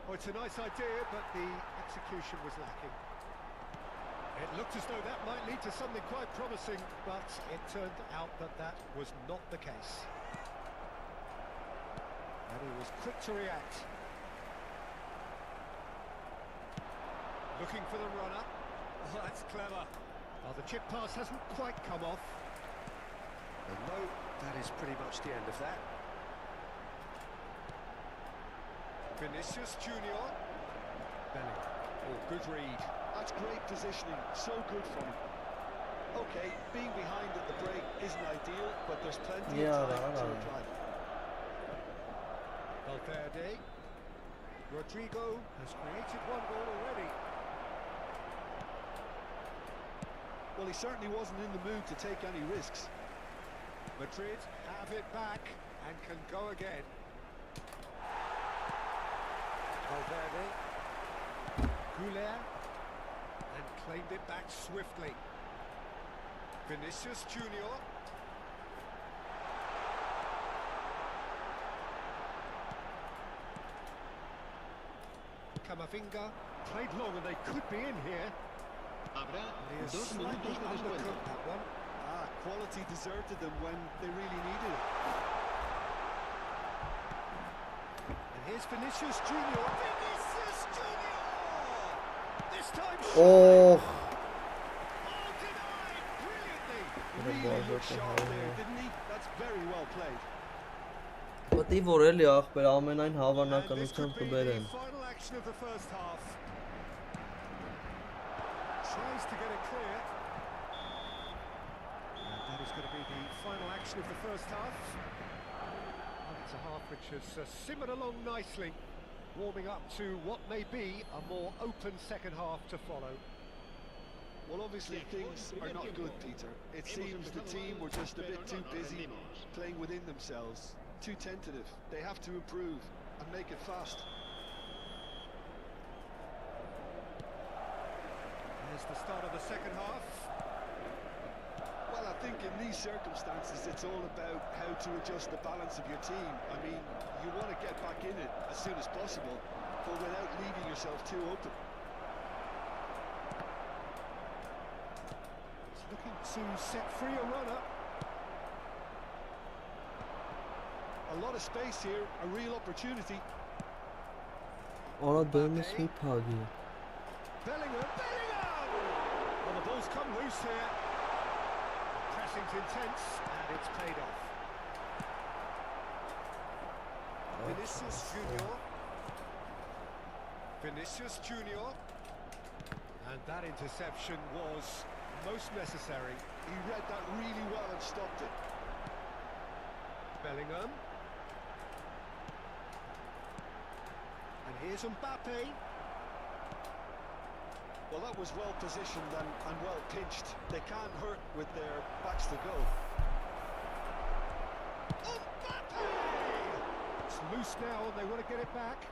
Oh, it's a nice idea, but the execution was lacking. It looked as though that might lead to something quite promising, but it turned out that that was not the case. And he was quick to react. Looking for the runner. Oh, that's clever. Well, the chip pass hasn't quite come off. And no, that is pretty much the end of that. Vinicius Junior. Bellingham. Oh, good read. That's great positioning, so good from him. Okay, being behind at the break isn't ideal, but there's plenty of time to reply. Valverde. Rodrigo has created one goal already. Well, he certainly wasn't in the mood to take any risks. Madrid have it back and can go again. Valverde. Couler. And claimed it back swiftly. Vinicius Junior. Camavinga played long and they could be in here. Habrá He has 2 slightly minutos de descuento. undercooked that one. Quality deserted them when they really needed it. And here's Vinicius Junior. Vinicius Junior! This time Oh, denied brilliantly. Really looked sharp there, didn't he? That's very well played. Պատի որ էլի ախպեր ամենայն And this հավանականությամբ could be the կբերեն։ final action of the first half. Tries to get it clear. And that is going to be the final action of the first half. Well, it's a half which has simmered along nicely, warming up to what may be a more open second half to follow. Well, obviously things are not good, Peter. It seems the team were just a bit too busy playing within themselves, too tentative. They have to improve and make it fast. There's the start of the second half. Well, I think in these circumstances it's all about how to adjust the balance of your team. I mean, you want to get back in it as soon as possible, but without leaving yourself too open. He's looking to set free a runner. A lot of space here, a real opportunity. Օրա դեմս մի փագի։ Bellingham! Well, the ball's come loose here. Pressing's intense, and it's paid off. Vinicius Junior. Vinicius Junior. And that interception was most necessary. He read that really well and stopped it. Bellingham. And here's Mbappe. Well, that was well positioned and well pinched. They can't hurt with their backs to goal. It's loose now and they want to get it back.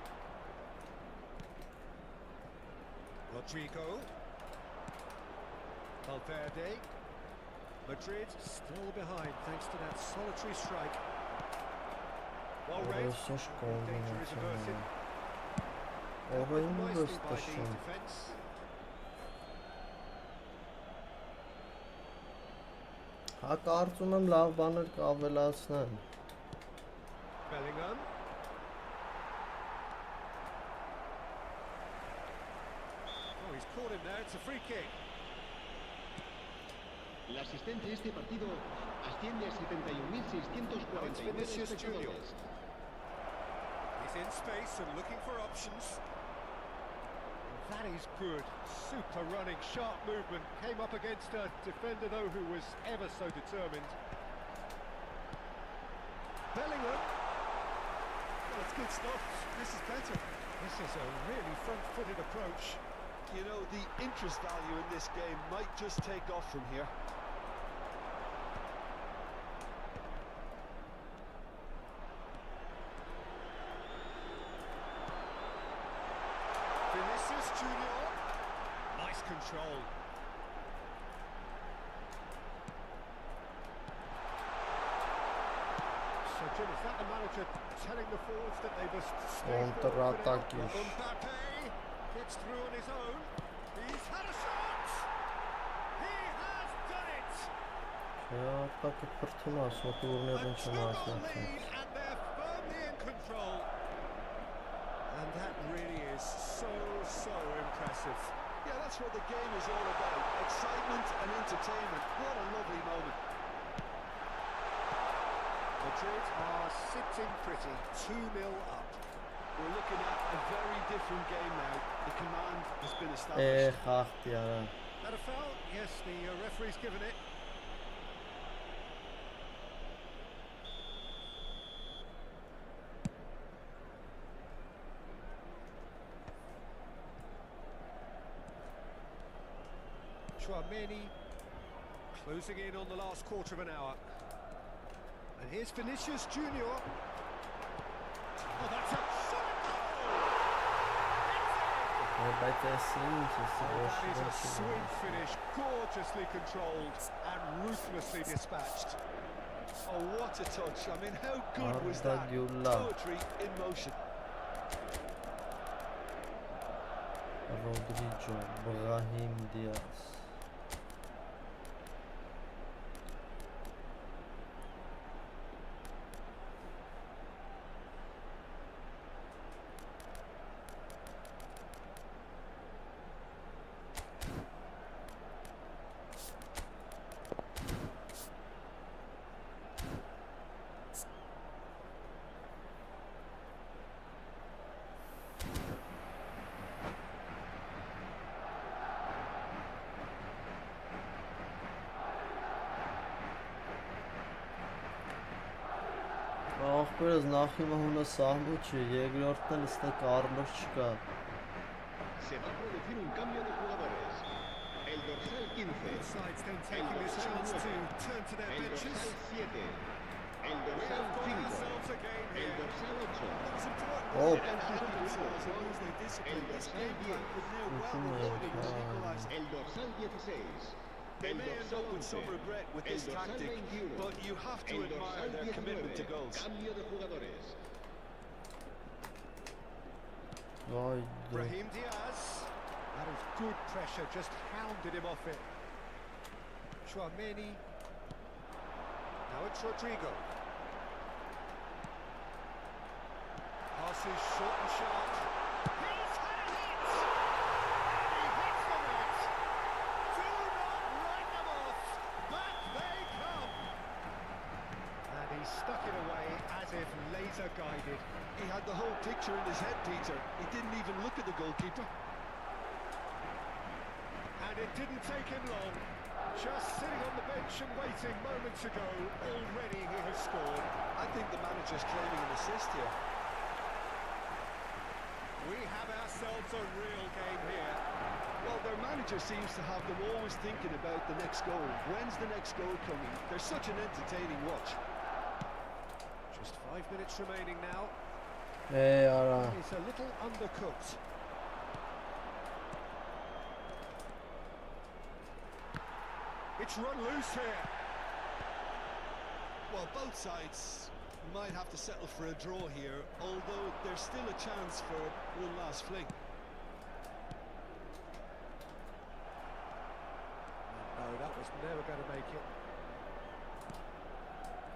Rodrigo. Valverde. Madrid still behind thanks to that solitary strike. Well read. Danger is averted. Orayı Nicely by the göstersin. defence. Հա կարծում եմ լավ բաներ կավելացնեն։ Bellingham. Oh, he's caught him there. It's a free kick. La asistencia a este partido asciende a 71.649 Vinicius Junior. espectadores. He's in space and looking for options. That is good. Super running, sharp movement. Came up against a defender, though, who was ever so determined. Bellingham. Well, it's good stuff. This is better. This is a really front-footed approach. You know, the interest value in this game might just take off from here. Vinicius Junior. Nice control. So, Jim, is that the manager telling the forwards that they must stay forward for now? Mbappe gets through on his own. He's had a shot! He has done it! Շեապակը պրթունաս, A մոտուրներն չեմ 2-goal ասնացին։ lead and they're firmly in control. And that really is so impressive. Yeah, that's what the game is all about. Excitement and entertainment. What a lovely moment. Madrid are sitting pretty, 2-0 up. We're looking at a very different game now. The command has been established. Խախտի արա։ That a foul? Yes, the referee's given it. Chouameni closing in on the last quarter of an hour. And here's Vinicius Junior. Oh, that's a solid goal! Բայց այս ինչ է That is a սրոշ։ sweet finish, gorgeously controlled and ruthlessly dispatched. Oh, what a touch. I mean, how good was Arda that? Güler. Poetry in motion. Rodrigo, Brahim Diaz։ Ախպերս նախիմահունը սահմու չի, երկրորդն էլ ստե Կարլոս չկա։ Se va a producir un cambio de jugadores. El dorsal 15. Sides then taking this chance to turn to their El benches. dorsal 7. El We dorsal have got 5. ourselves a game El here. dorsal 8. It's important Oh. that they help themselves as long as they discipline. This game plan could now well avoid it was equalised. El dorsal 16. They El may end dorsal up with some 11. regret with El this dorsal tactic, 21. but you have to El admire dorsal their commitment to 19. goals. Cambio de jugadores. Վայ դե։ Brahim Diaz. That was good pressure, just hounded him off it. Chouameni. Now it's Rodrigo. Pass is short and sharp. He's had a hit! He hits the net! Do not write them off! Back they come! And he stuck it away as if laser guided. He had the whole picture in his head, Peter. He didn't even look at the goalkeeper. And it didn't take him long. Just sitting on the bench and waiting moments ago, already he has scored. I think the manager's claiming an assist here. We have ourselves a real game here. Well, their manager manager seems to have them always thinking about the next goal. When's the next goal coming? They're such an entertaining watch. Just 5 minutes remaining now. Ara. It's a little undercooked. It's run loose here. Well, both sides might have to settle for a draw here, although there's still a chance for one last fling. No, that was never going to make it.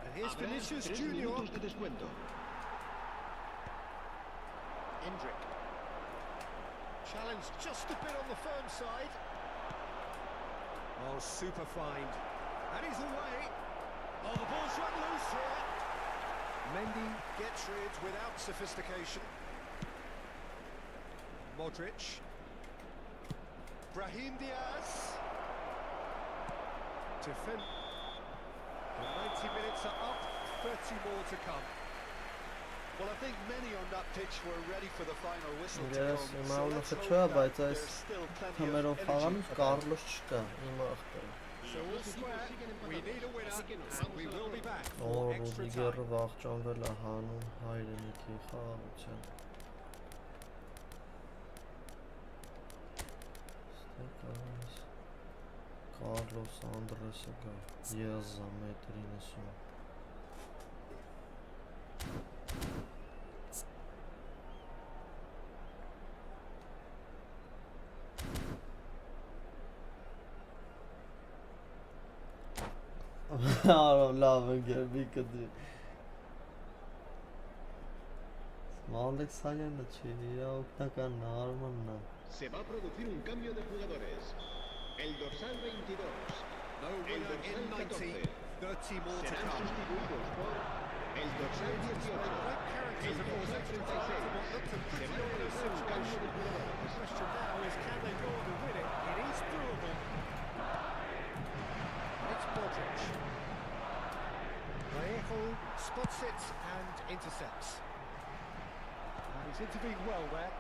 And here's Vinicius Junior. Hendrick. Challenge just a bit on the firm side. Oh, super find. And he's away. Oh, the ball's run loose here. Mendy gets rid without sophistication. Modric. Brahim Diaz. Defend. The 90 minutes are up, 30 more to come. Well, I think many on that pitch were ready for the final whistle to Yes, come. հիմա So ունը let's hope խչա, that բայց there's այս still plenty թմերով of խաղանում energy. Կարլոս չկա, հիմա ախտերը։ So all square, we need a winner, and we will be back Օ, for extra Ռուդիգերը time. վախճանվել է հանուն հայրենիքի խաղաղության։ Ստեկանս Կարլոս Անդրեսը գա, Եզա մետր 90։ Արամ լավ ընկեր կդի Ալեքսայանը չի, իրա օգնական նարմանն է Se va a producir un cambio de jugadores. El dorsal 22. No El winner dorsal in 90, 14. 30 more to Serán come. sustituidos por el dorsal 18. Great characters, El of course, dorsal extra time to what looked a 36. Se pretty va a ominous producir un cambio de situation. The jugadores. question now is, can they go on to win it? It is doable. And it's Modric. Vallejo spots it and intercepts. And he's intervened well there.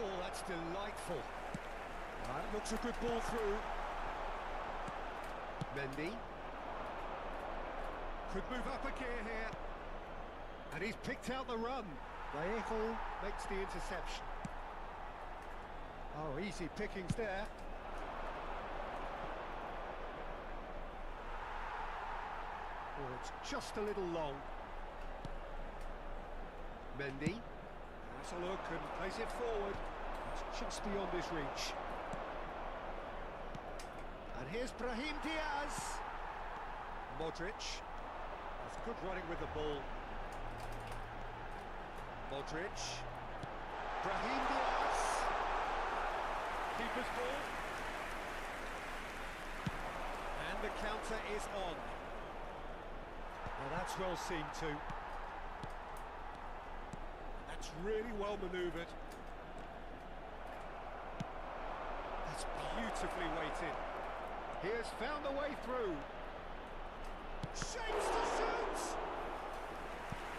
Oh, that's delightful. That looks a good ball through. Mendy. Could move up a gear here. And he's picked out the run. Vallejo makes the interception. Oh, easy pickings there. Oh, it's just a little long. Mendy has a look and plays it forward. It's just beyond his reach. And here's Brahim Diaz. Modric. That's good running with the ball. Modric. Brahim Diaz. Keeper's ball. And the counter is on. Well, that's well seen too. That's really well manoeuvred. That's beautifully weighted. He has found a way through. Shapes to shoot!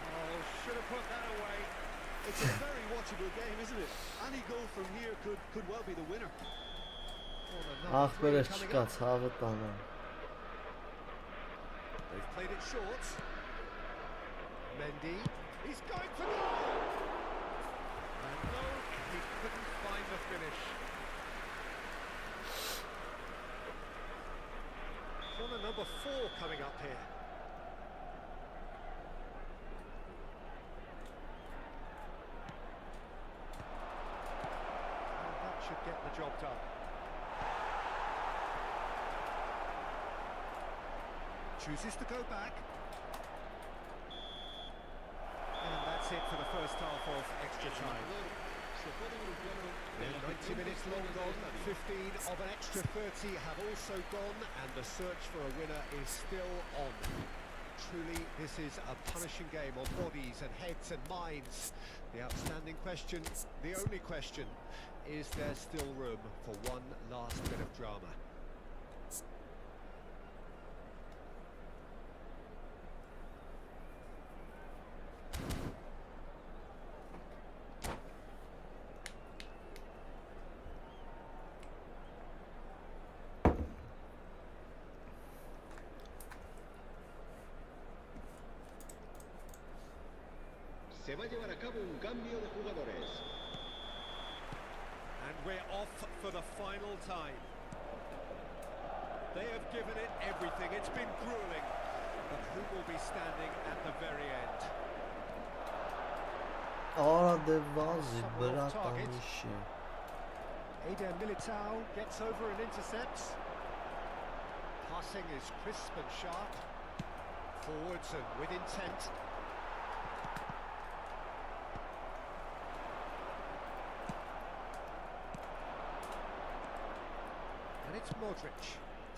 Oh, should have put that away. It's a very watchable game, isn't it? Any goal from here could well be the winner. Oh, the number three Ախպերը coming չկա, up. ցավը տանը They've played it short. Mendy, he's going for goal! And no, he couldn't find the finish. Corner number 4 coming up here. And that should get the job done. Chooses to go back. And that's it for the first half of extra time. Then 90 minutes long gone, 15 of an extra 30 have also gone, and the search for a winner is still on. Truly, this is a punishing game on bodies and heads and minds. The outstanding question, the only question, is there still room for one last bit of drama? Se va a llevar a cabo un cambio de jugadores. And we're off for the final time. They have given it everything. It's been grueling. But who will be standing at the very end? Արա դե վազի բրատանիշի Eder Militao gets over and intercepts. Passing is crisp and sharp. Forwards and with intent. And it's Modric.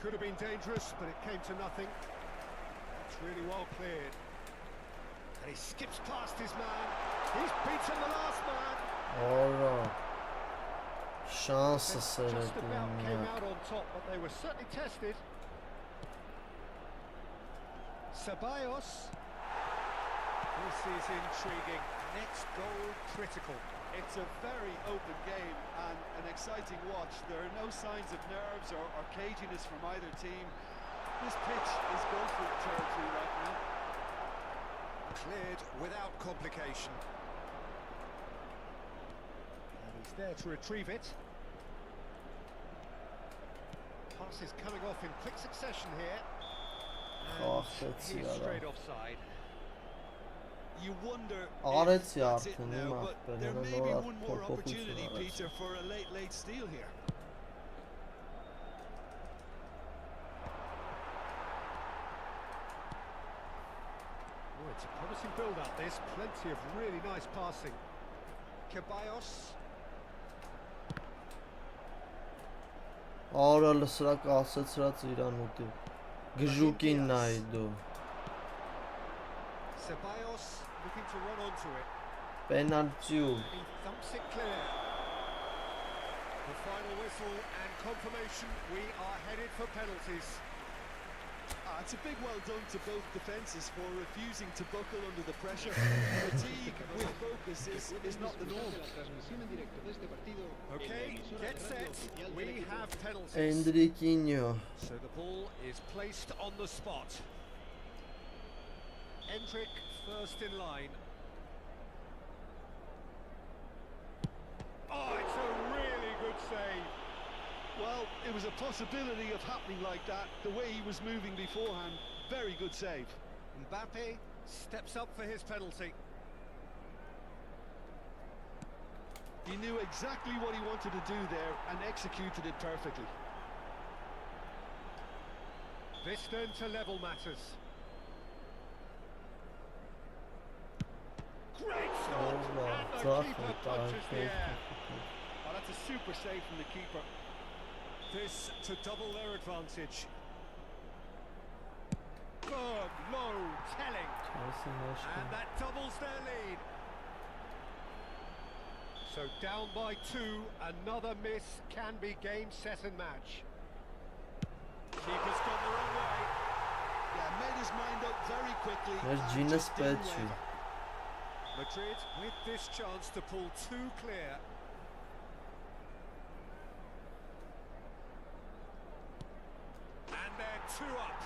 Could have been dangerous, but it came to nothing. It's really well cleared. And he skips past his man. He's beaten the last man. Արա շանսը Just սերետ about came միակ out on top, but they were certainly tested. Ceballos. This is intriguing. Next goal critical. It's a very open game and an exciting watch. There are no signs of nerves or caginess from either team. This pitch is goal-foot territory right now. Cleared without complication. And he's there to retrieve it. Pass is coming off in quick succession here. Oh, And that's he's yellow. straight offside. You wonder Arets if that's it yardım, now, değil mi? but there Benim may be olarak one more topu opportunity, kurtarır. Peter, for a late steal here. Oh, it's a promising build-up. There's plenty of really nice passing. Ceballos. Արա լսրակ ասեցրած իրան ուտի գժուկին նայ դու Ceballos looking to run onto it. Պենալտի ու He thumps it clear. The final whistle and confirmation we are headed for penalties. It's a big well done to both defences for refusing to buckle under the pressure. Fatigue with focus is not the norm. Okay, get set. We have penalties. Էնդրիկինյո So the ball is placed on the spot. Endrick first in line. Oh, it's a really good save. Well, it was a possibility of happening like that, the way he was moving beforehand. Very good save. Mbappe steps up for his penalty. He knew exactly what he wanted to do there and executed it perfectly. This then to level matters. Great shot! And the keeper punches the air. Oh, that's a super save from the keeper. This to double their advantage. Firm, low, telling. And that doubles their lead. So down by 2, another miss can be game, set and match. Keeper's gone the wrong way. Yeah, made his mind up very quickly. Մեր and ջինը just didn't սպետ չի waver. Madrid with this chance to pull 2 clear. And they're 2 up.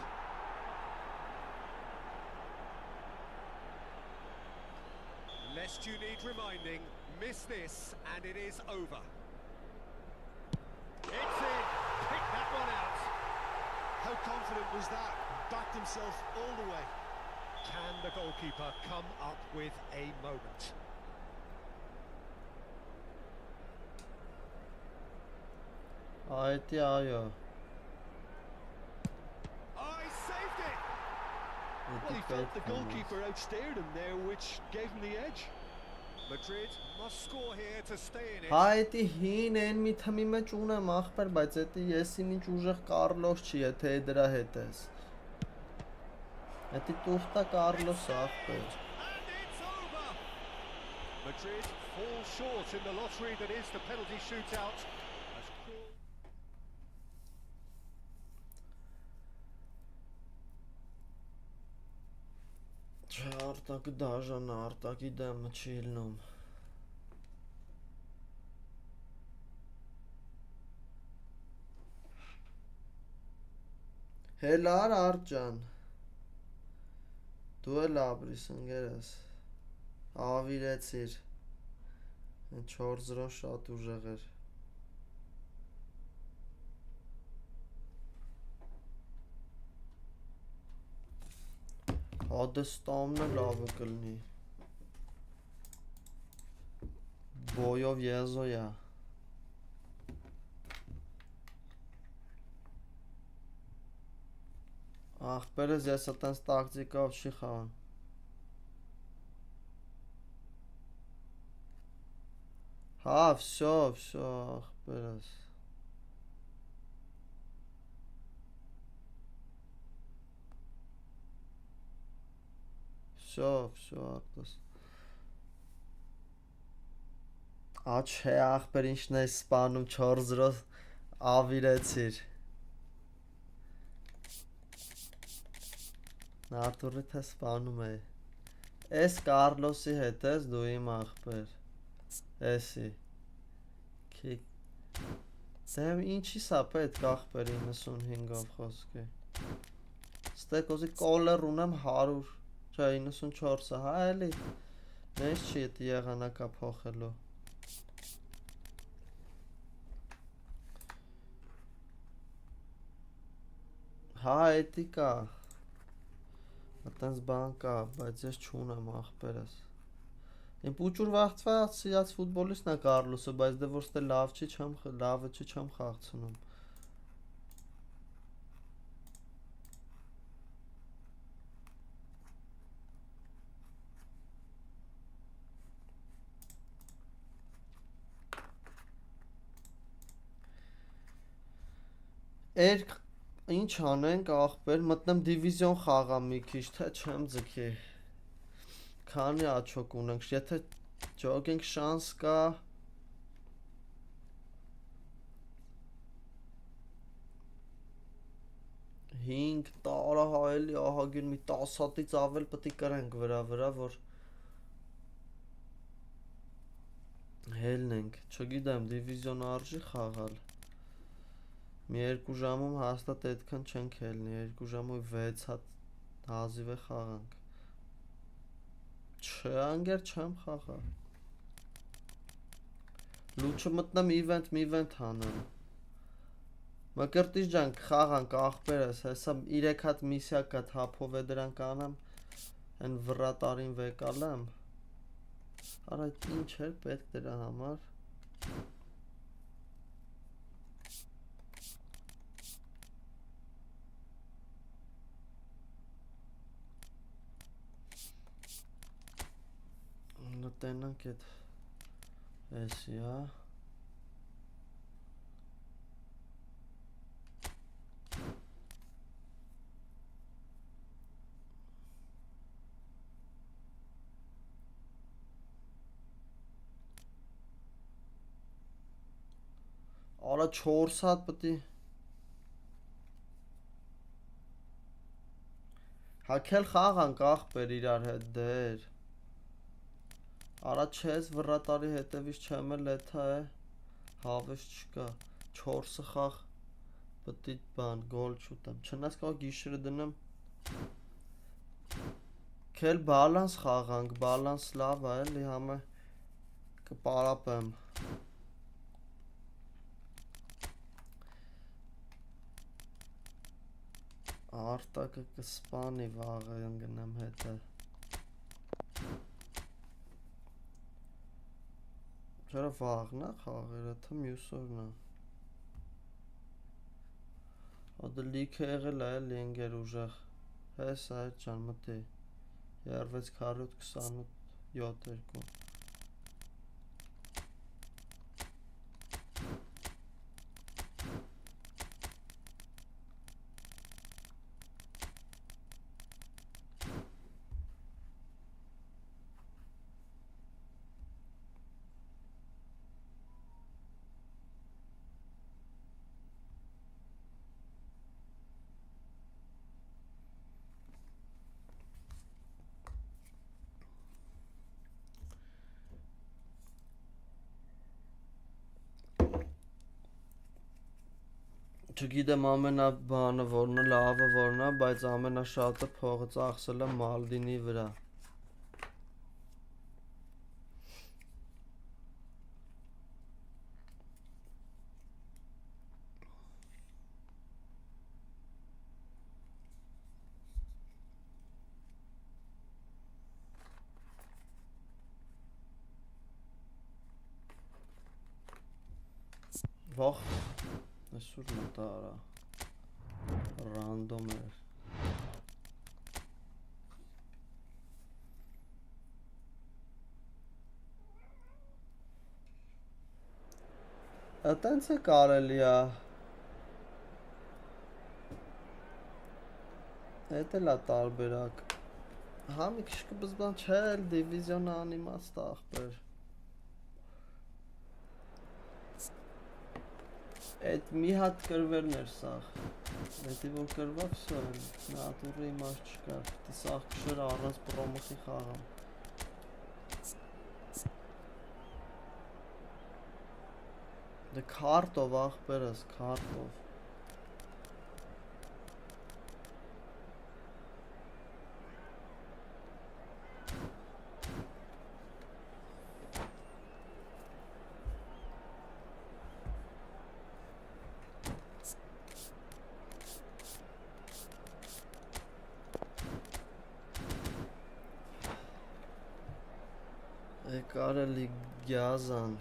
Lest you need reminding, miss this and it is over. It's in. Pick that one out. How confident was that? Backed himself all the way. Can the goalkeeper come up with a moment? Այդի այո Oh, he saved it! Well, he felt the goalkeeper outstared him there, which gave him the edge. Madrid must score here to stay in it. Այդի հին են մի թմի մեջ ունեմ ախպեր բայց էդի եսի ինչ ուժեղ Կարլոս չի եթե դրա հետ ես Էդի տուղտա Կարլոս ախպեր And it's over! Madrid fall short in the lottery that is the penalty shootout. As cruel... Չէ արտակը դաժան է արտակի դեմը չի լնում Հելար արջան Դու էլ ապրիս ընգերես Ավիրեցիր։ Այն 4-0 շատ ուժեղ էր։ Հադստամն լավը կլնի։ Բոյով եզոյա։ Ախպերս ես այտենց տակտիկով չի խաղան։ Հա, всё, ախպերս։ Всё, արտես։ Աչե ախպեր ինչն է սպանում 4-0 ավիրեցիր։ Նարտուրի թե սպանում է։ Էս Կարլոսի հետ ես դու իմ ախպեր։ Էսի։ Դեմ ինչի սա պետք ախպեր 95-ով խոսքի։ Ստեկոզի կոլեր ունեմ 100, չէ 94-ը, հա էլի։ Նես չի էտ եղանակա փոխելու։ Հա էտի կա։ Այտենց բան կա, բայց ես չունեմ ախպերս։ Իմ պուճուր վաղծված սիրած ֆուտբոլիստն է Կարլոսը, բայց դե որ ստե լավը չի չեմ խաղցնում։ Ինչ անենք ախպեր, մտնեմ դիվիզիոն խաղամ մի քիչ, թե չեմ ձգի։ Քանի աչոք ունենք, եթե ջոգենք շանս կա 5 տարահայելի ահագին մի 10 հատից ավել պետք է կրենք վրա, որ հելնենք, չգիտեմ դիվիզիոն արժի խաղալ։ Մի 2 ժամում հաստատ այդքան չենք հելնի, 2 ժամում 6 հատ հազիվ է խաղանք։ Չէ, անգեր չեմ խաղա։ Լուչը մտնեմ իվենտ հանեմ։ Մկրտիչ ջան, խաղանք ախպերս, հեսա 3 հատ միսիա կա թափով է դրանք անեմ, են վրատարին վեկալեմ։ Արա ինչ էր պետք դրա համար։ Տենանք էդ էսի, հա։ Արա 4 հատ պետք է հակել խաղանք ախպեր իրար հետ դեր։ Արա չես վրատարի հետևից չեմ էլ էթա է, հավես չկա, 4 խաղ պետք է բան, գոլ չուտեմ, չնայած կարող գիշերը դնեմ, քել բալանս խաղանք, բալանս լավ է, էլի համը կպարապեմ, արտակը կսպանի վաղը ընգնեմ հետը, Չերա վաղն է խաղերը, թե մյուսորն է։ Ադը լիք է եղել է, լինգեր ուժեղ։ Հես այդ ճան մտի։ 3627 Չգիտեմ ամենաբանը որն է, լավը որն է, բայց ամենաշատը փողը ծախսել եմ Մալդինի վրա։ Վախ այսօր մտա արա random էր Այտենց է կարելի է Էդ էլ է տարբերակ Հա մի քիչ կբզբան չէ էլ դիվիզիոնը անիմաստ ախպեր Այդ մի հատ կրվերն էր սաղ Էդի որ կրվա վսո նատուրի իմաստ չկա Պիտի սաղ կշեր առանց պրոմոխի խաղամ Դե քարտով ախպերս քարտով Կարելի գյազան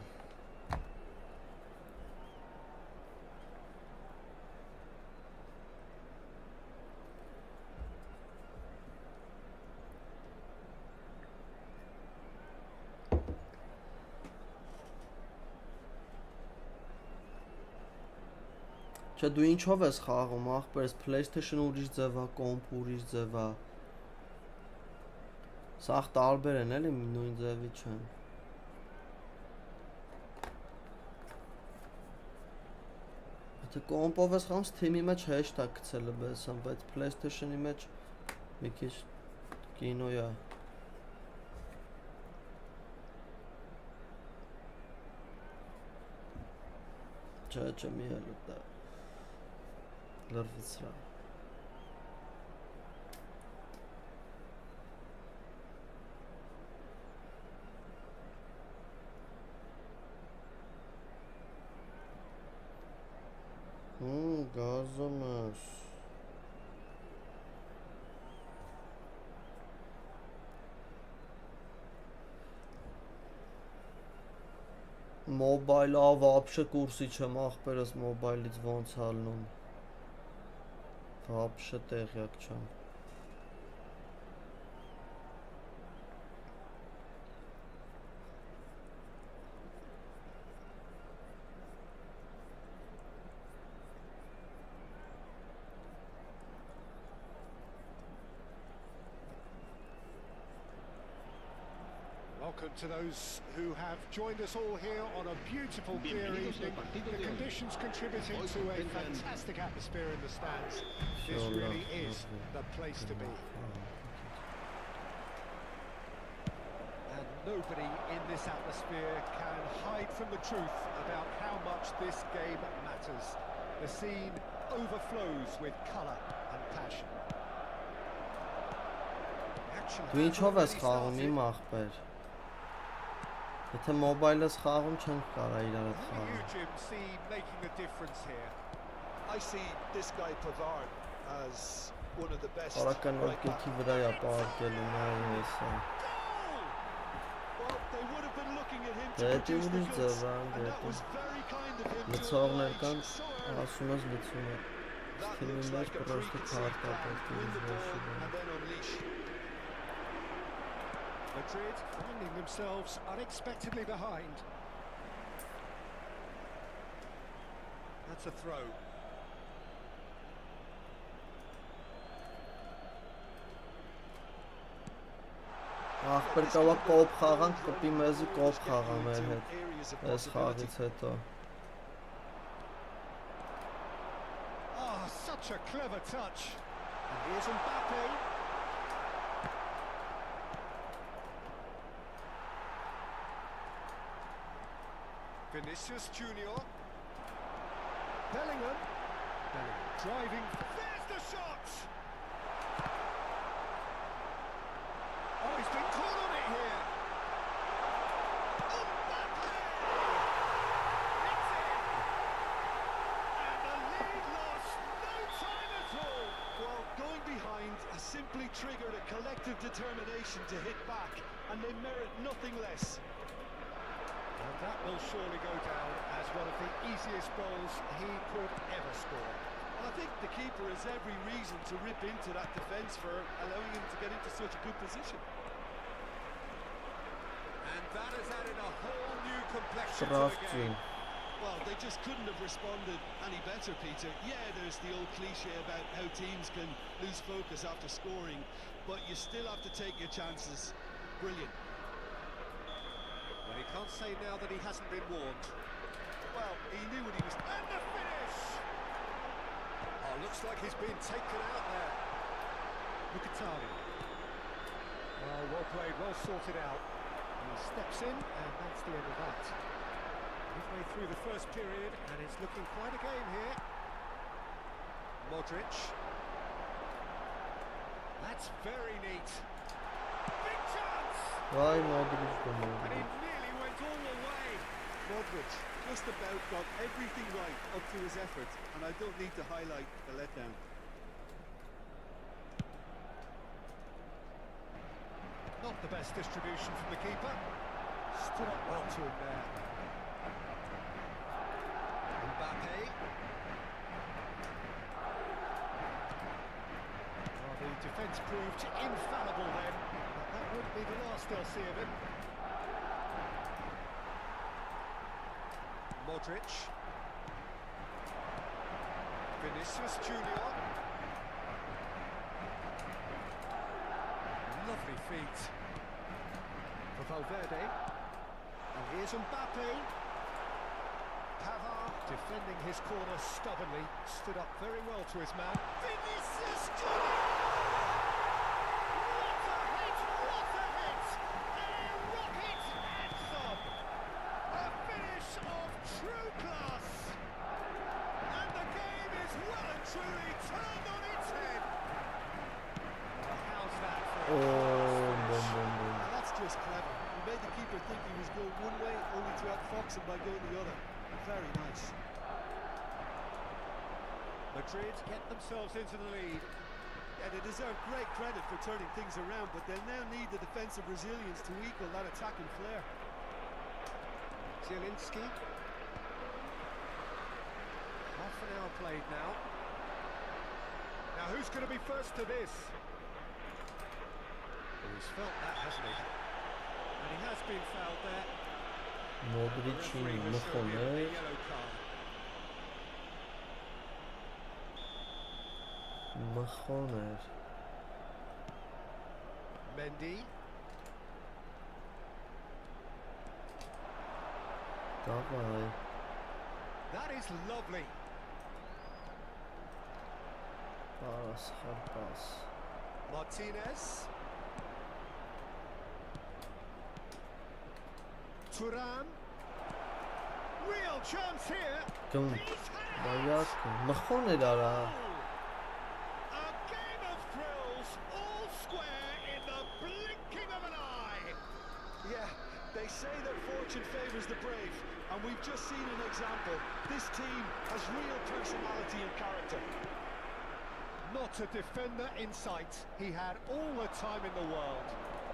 Չէ դու ինչով ես խաղում ախպերս PlayStation ուրիշ ձև է, կոմպ ուրիշ ձև է Սաղ տարբեր են էլի նույն ձևի չեն Եթե կոմպով ես խաղում Steam-ի մեջ հեշտ է գցելը բեսան, բայց PlayStation-ի մեջ մի քիչ կինո է Չէ մի էլ ուտա Լրվիցրա Գազում ես Մոբայլ вообще կուրսի չեմ ախպերս մոբայլից ոնց ալնում Вообще տեղյակ չեմ Welcome to those who have joined us all here on a beautiful clear evening. The conditions contributing to a fantastic atmosphere in the stands. This really is the place to be. And nobody in this atmosphere can hide from the truth about how much this game matters. The scene overflows with colour and passion. Դու ինչով ես խաղում իմ ախպեր Եթե մոբայլս խաղում չենք կարա իրար հետ խաղում I see this guy Pavard as one of the best Արական ոգեքի վրա է պարկել ու նայ հեսա Դետի ուրիշ ձևան դետի Լծողներ կան ասում ես լծում է Թիմի մեջ պրոստը քարտա պետք Madrid finding themselves unexpectedly behind. That's a throw. Ախպեր կավա կոպ խաղանք, կպի մեզի կոպ խաղա մեր հետ, այս խաղից հետո Oh, such a clever touch. And here's Mbappe. Vinicius Junior. Bellingham. Driving. There's the shot! Oh, he's been caught on it here. Mbappe! It's in! And the lead lost no time at all. Well, going behind has simply triggered a collective determination to hit back, and they merit nothing less. And that will surely go down as one of the easiest goals he could ever score. Well, I think the keeper has every reason to rip into that defence for allowing him to get into such a good position. And that has added a whole new complexion to the game. Well, they just couldn't have responded any better, Peter. Yeah, there's the old cliche about how teams can lose focus after scoring, but you still have to take your chances. Brilliant. Well, he can't say now that he hasn't been warned. Well, he knew what he was... And the finish! Oh, looks like he's been taken out there. Mkhitaryan. Oh, well played, well sorted out. He steps in, and that's the end of that. Midway through the first period, and it's looking quite a game here. Modric. That's very neat. Big chance! Vay Modric And he nearly went all the way. Modric just about got everything right up to his effort, and I don't need to highlight the letdown. Not the best distribution from the keeper. Stood up well to him there. Mbappe. Well, the defence proved infallible then, but that won't be the last they'll see of him. Modric. Vinicius Junior. Lovely feet for Valverde. And here's Mbappe. Pavard defending his corner stubbornly, stood up very well to his man. Vinicius Junior! What a hit! What a hit! A rocket anthem! A finish of true class! And the game is well and truly turned on its head! Well, how's that for a class finish? Now that's just clever. He made the keeper think he was going one way, only to outfox him by going the other. Very nice. Madrid get themselves into the lead. Yeah, they deserve great credit for turning things around, but they'll now need the defensive resilience to equal that attacking flair. Zielinski. Half an hour played now. Now who's going to be first to this? Oh, he's felt that, hasn't he? And he has been fouled there. Modric'in mıxoner. Mıxoner. Mendy. Davay. That is lovely. Paras, harpas. Martinez. Thuram. Real chance here. Gım. He's had it. Bayat. Mıxoner ara. A game of thrills, all square in the blinking of an eye. Yeah, they say that fortune favours the brave, and we've just seen an example. This team has real personality and character. Not a defender in sight. He had all the time in the world.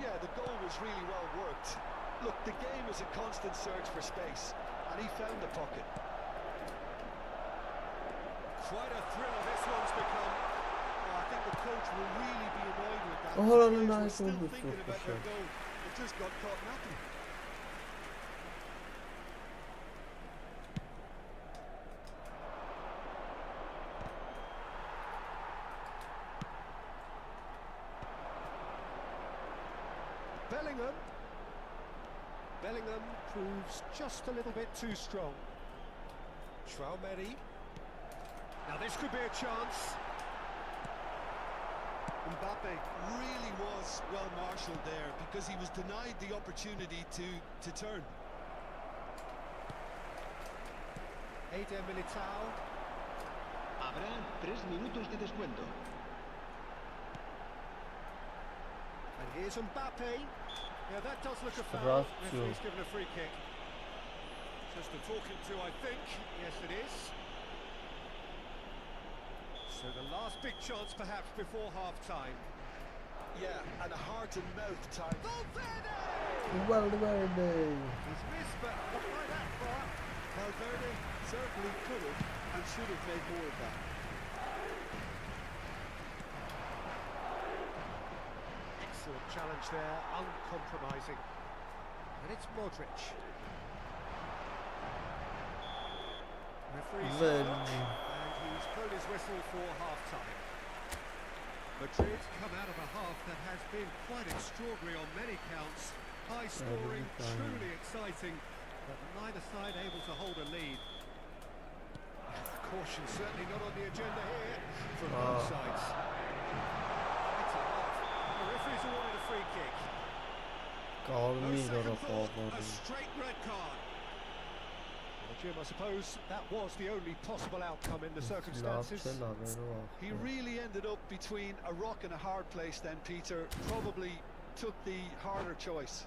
Yeah, the goal was really well worked. Look, the game is a constant search for space, and he found the pocket. Quite a thriller this one's become. Oh, I think the coach will really be annoyed with that. Oh, The no, players no, were it's still not good thinking for about their sure. goal. They just got caught napping. Bellingham proves just a little bit too strong. Traumeri. Now this could be a chance. Mbappe really was well marshalled there because he was denied the opportunity to turn. Eder Militao. Habrá 3 minutos de descuento. And here's Mbappe. Yeah, that does look a foul. Right, Referee's given a free kick. Just a talking to, I think. Yes, it is. So the last big chance, perhaps, before half-time. Yeah, and a heart-and-mouth time. Valverde! Valverde. He's missed, but not by that far. Valverde certainly could have and should have made more of that. Excellent challenge there, uncompromising. And it's Modric. Referee's Veg. and he's blown his whistle for half-time. Madrid come out of a half that has been quite extraordinary on many counts. High scoring, truly exciting, but neither side able to hold a lead. Caution certainly not on the agenda here from both sides. It's a half. The referee's awarded a free kick. No second thought, a straight red card. Well, Jim, I suppose that was the only possible outcome in the circumstances. He really ended up between a rock and a hard place then, Peter. Probably took the harder choice.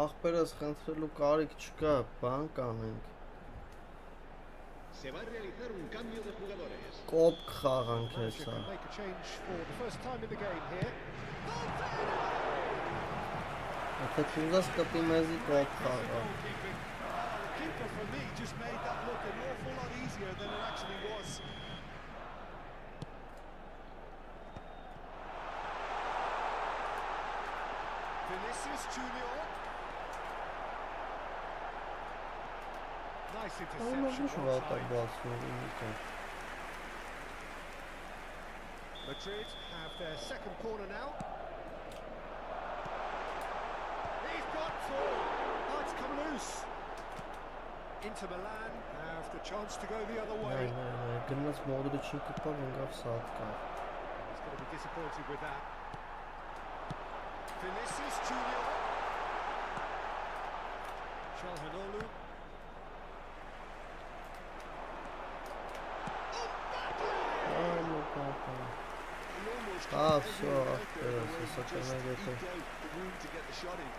Ախպերս խնդրելու կարիք չկա, բան կանենք։ Se va a realizar un cambio de jugadores. Կոպ խաղանք Manager հեսա։ can make a change for the first time in the game here. Եթե քուզած կպի մեզի կոպ խաղա։ The keeper for me just made that look an awful lot easier than it actually was. Vinicius Junior. Nice Ահա interception. ոչ վատակ բացվում։ Madrid have their second corner now. He's got four. Oh, it's come loose. Inter Milan have the chance to go the other way. Նայ, գնաց Մոդրիչին կպավ ընկավ սատ կա։ He's going to be disappointed with that. Vinicius Junior. Çalhanoğlu. He almost Ah, got so, everywhere out there, yes, where he it's okay, just I get eked it. out the room to get the shot in.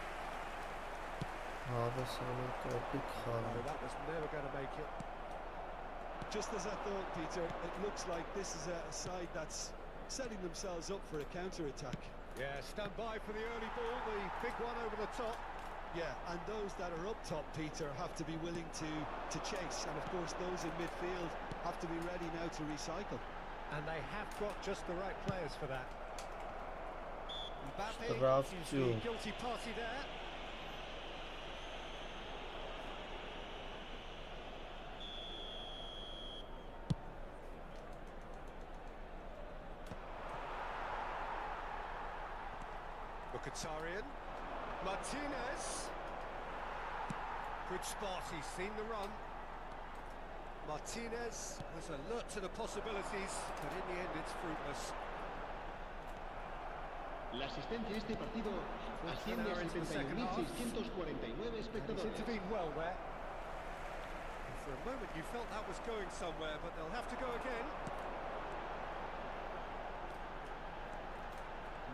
Հավեսանը կոպիկ No, խաղա։ that was never going to make it. Just as I thought, Peter, it looks like this is a side that's setting themselves up for a counter-attack. Yeah, stand by for the early ball, the big one over the top. Yeah, and those that are up top, Peter, have to be willing to chase. And of course, those in midfield have to be ready now to recycle. And they have got just the right players for that. Mbappe Straf is too. the guilty party there. Mkhitaryan. Martinez. Good spot, he's seen the run. Martinez was alert to the possibilities, but in the end it's fruitless. La asistencia a este partido asciende An hour a into the second half. 71.649 And he's espectadores. intervened well there. And for a moment you felt that was going somewhere, but they'll have to go again.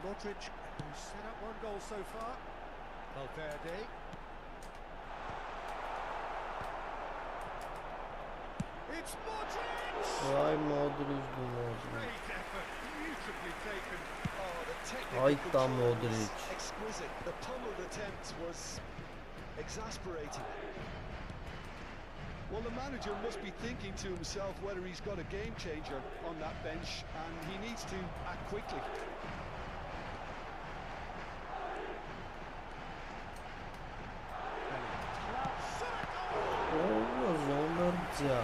Modric, who's set up one goal so far. Valverde. It's Modric! Այ Մոդրիչ դու Great effort, beautifully taken. Oh, the technical Ay, control was Modric. exquisite. The pummeled attempt was exasperating. Well, the manager must be thinking to himself whether he's got a game changer on that bench, and he needs to act quickly. Ո՞վ զոմերձյա։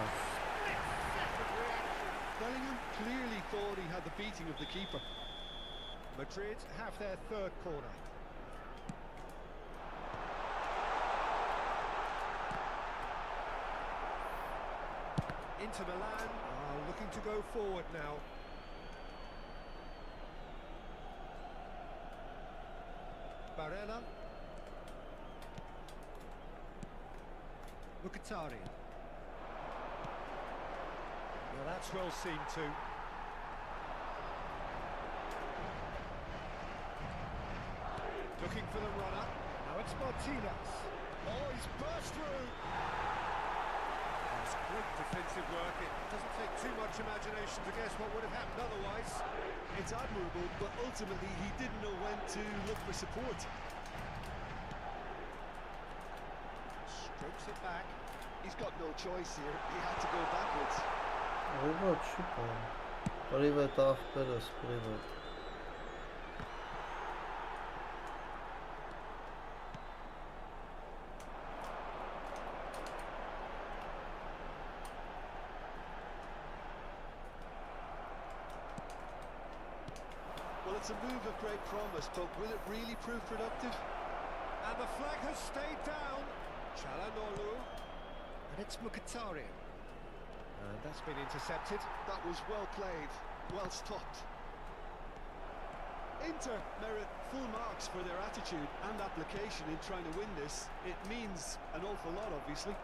Bellingham clearly thought he had the beating of the keeper. Madrid have their third corner. Inter Milan are looking to go forward now. Barella. Mkhitaryan. Well, that's well seen too. looking for the runner. Now it's Martinez. Oh, he's burst through. That's great defensive work. It doesn't take too much imagination to guess what would have happened otherwise. It's admirable, but ultimately he didn't know when to look for support. Strokes it back. He's got no choice here. He had to go backwards. What shoot on? Privet after us, privet. Well, it's a move of great promise, but will it really prove productive? And the flag has stayed down. Çalhanoğlu. And it's Mkhitaryan. That's been intercepted. That was well played, well stopped. Inter merit full marks for their attitude and application in trying to win this. It means an awful lot, obviously.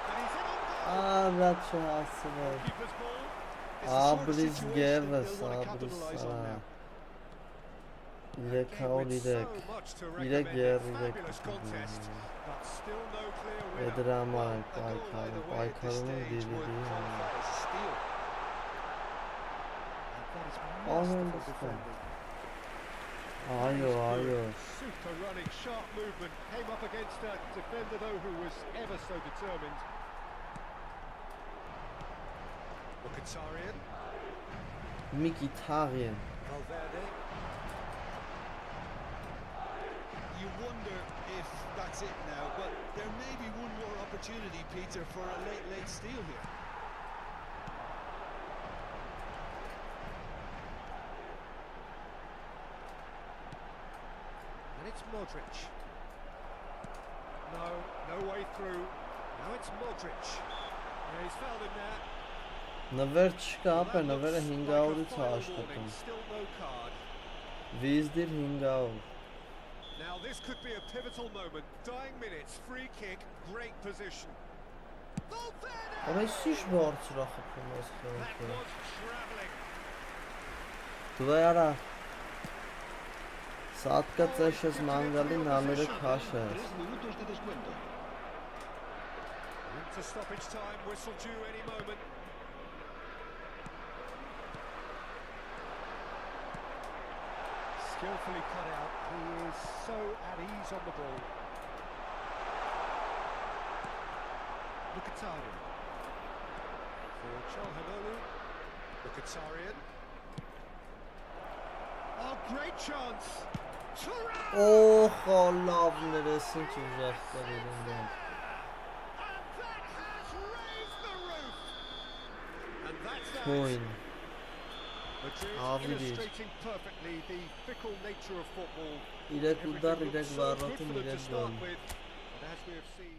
And he's in on goal. Ah, that's possible. Keeper's ball. It's the sort of Abris situation gave they'll us, want to Abris. capitalise on now. İrek Game havur with irek. so much to İrek recommend. yer, irek. Fabulous contest, but still no clear winner. Edrama, A goal either way at this Baykar'ın stage would dili qualify as a steal. That is Aynen masterful işte. defending. Ayo, ayo. Super running, sharp movement. Came up against a defender though who was ever so determined. Mkhitaryan, Mkhitaryan. Valverde. You wonder if that's it now, but there may be one more opportunity, Peter, for a late steal here. And it's Modric. No way through. Now it's Modric. Yeah, he's fouled him there. Նվեր չկա, ապե Well, that նվերը looks 500-ից like a final աշխատում։ warning, still no card. Վիզդիր 500։ Now this could be a pivotal moment. Dying minutes, free kick, great position. Valverde! Ապե սիշ բարձր ախփում ես That խելքը։ was travelling. Դու արա։ Սատկա ծեշես մանգալի նալերը քաշես։ 3 minutos de descuento. Into stoppage time, whistle due any moment. Skillfully cut out. He is so at ease on the ball. Mkhitaryan. For Çalhanoğlu. Mkhitaryan. Oh, great chance. Thuram! Օհ, լավներս ինչ ուժախտեր իրեն։ And that has raised the roof. And that's that. Coin. Madrid Avdi. illustrating perfectly the fickle nature of football. Իրեք Everything ուդար, looked իրեք so good վառոթում, for them to իրեք start գոլ։ with, but as we have seen,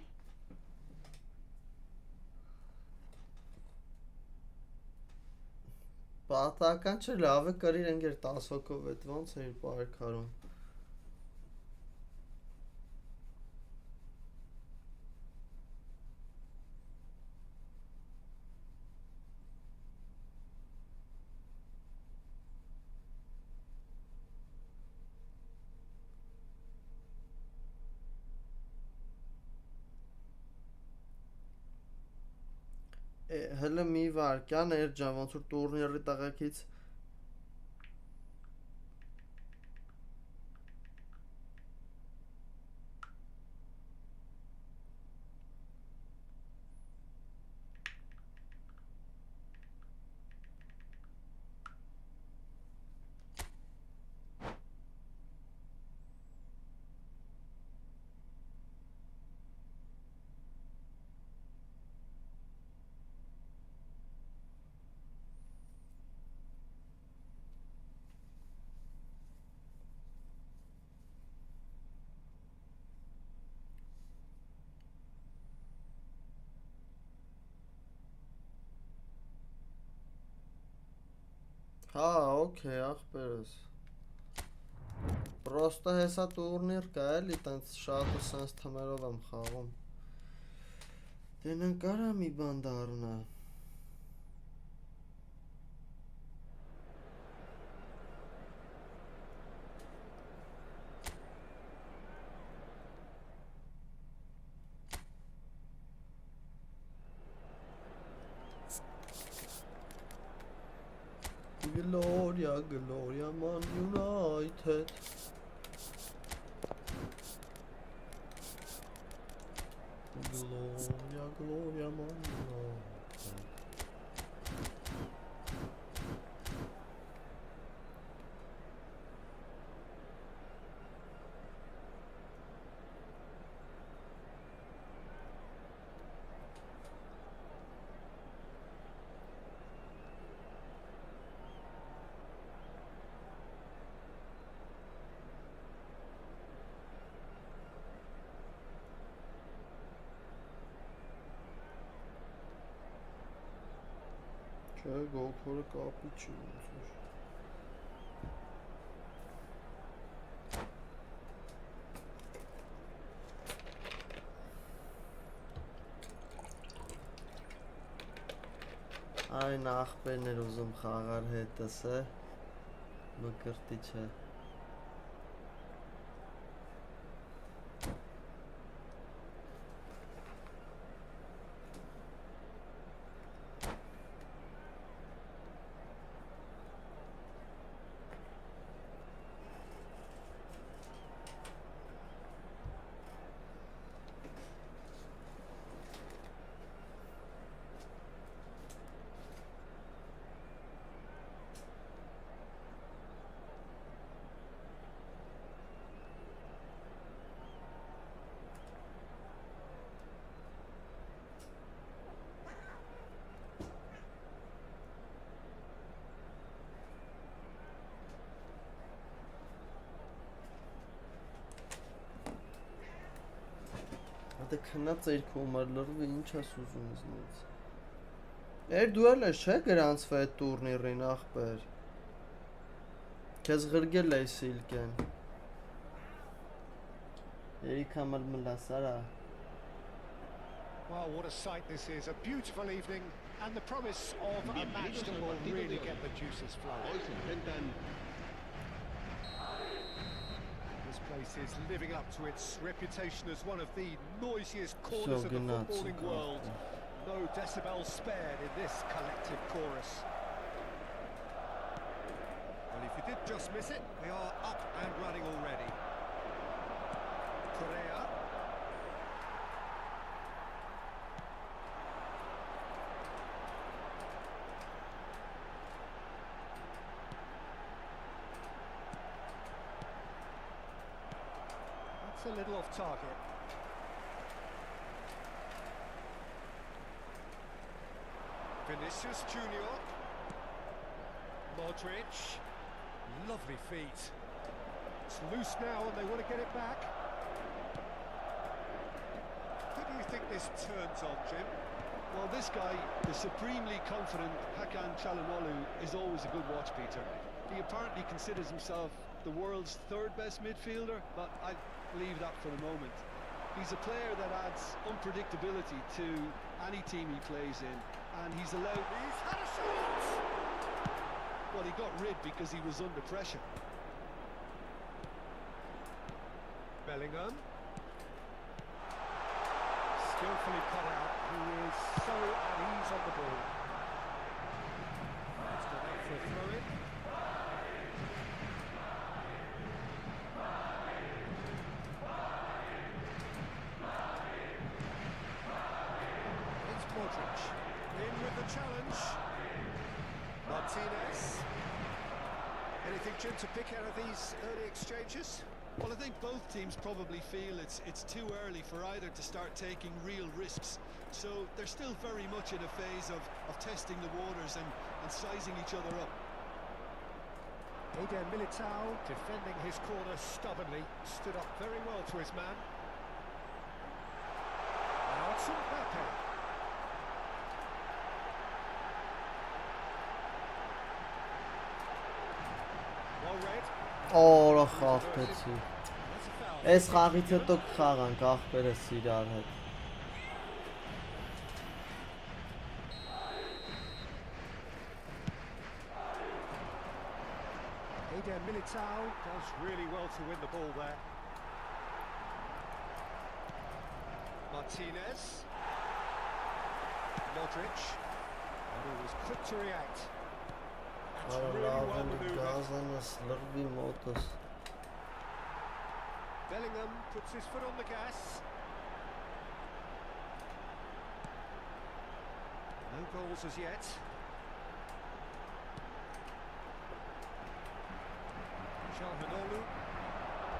Պատահական չէ, լավ է կրիր ընկեր 10 հոգով այդ ոնց էր պայքարում։ Հələ մի վարկյան էրջան, ոնց որ տուրնիրի տղեկից Հա, օքեյ, ախպերս։ Պրոստը հեսա տուրնիր կա էլի, տենց շատ ու սենց թմերով եմ խաղում։ Դենն կարա մի բան դառնա։ Gloria, Gloria, Man United. Gloria, Gloria, Man United. Չէ, գոլքորը կապի չի ոնց որ։ Այն ախպերներ ուզում խաղար հետս է, մկրտի չէ։ Դե քնած երկում էր լրվի ինչ ես ուզում իզնից։ Էր դու էլ ես չէ գրանցվե այդ տուրնիրին ախպեր։ Քեզ գրգել էի սիլկեն։ Երիք համար մլասարա։ Well, what a sight this is. A beautiful evening and the promise of a match that will really get the juices flowing. Hoy se enfrentan This place is living up to its reputation as one of the noisiest corners of the footballing world. No decibels spared in this collective chorus. Well, if you did just miss it, we are up and running already. Correa. That's a little off target. Vinicius Junior. Modric. Lovely feet. It's loose now and they want to get it back. Who do you think this turns on, Jim? Well, this guy, the supremely confident Hakan Çalhanoğlu, is always a good watch, Peter. He apparently considers himself the world's third best midfielder, but I leave that for the moment. He's a player that adds unpredictability to any team he plays in, and he's allowed... He's had a shot! Well, he got rid because he was under pressure. Bellingham. Skillfully cut out. He is so at ease on the ball. It's gone out for a throw-in. It's Modric. In with the challenge. Martinez. Anything, Jim, to pick out of these early exchanges? Well, I think both teams probably feel it's too early for either to start taking real risks. So they're still very much in a phase of testing the waters and sizing each other up. Eder Militao defending his corner stubbornly, stood up very well to his man. Now it's Mbappe. Well read. Օրը խախտեցի։ That's a foul. Այս խաղից հետո կխաղանք ախպերս իրար հետ։ Eder Militao does really well to win the ball there. Martinez. Modric. And he was quick to react. That's really well manoeuvred. Gazanız lırvi motos. Bellingham puts his foot on the gas. No goals as yet. Çalhanoğlu.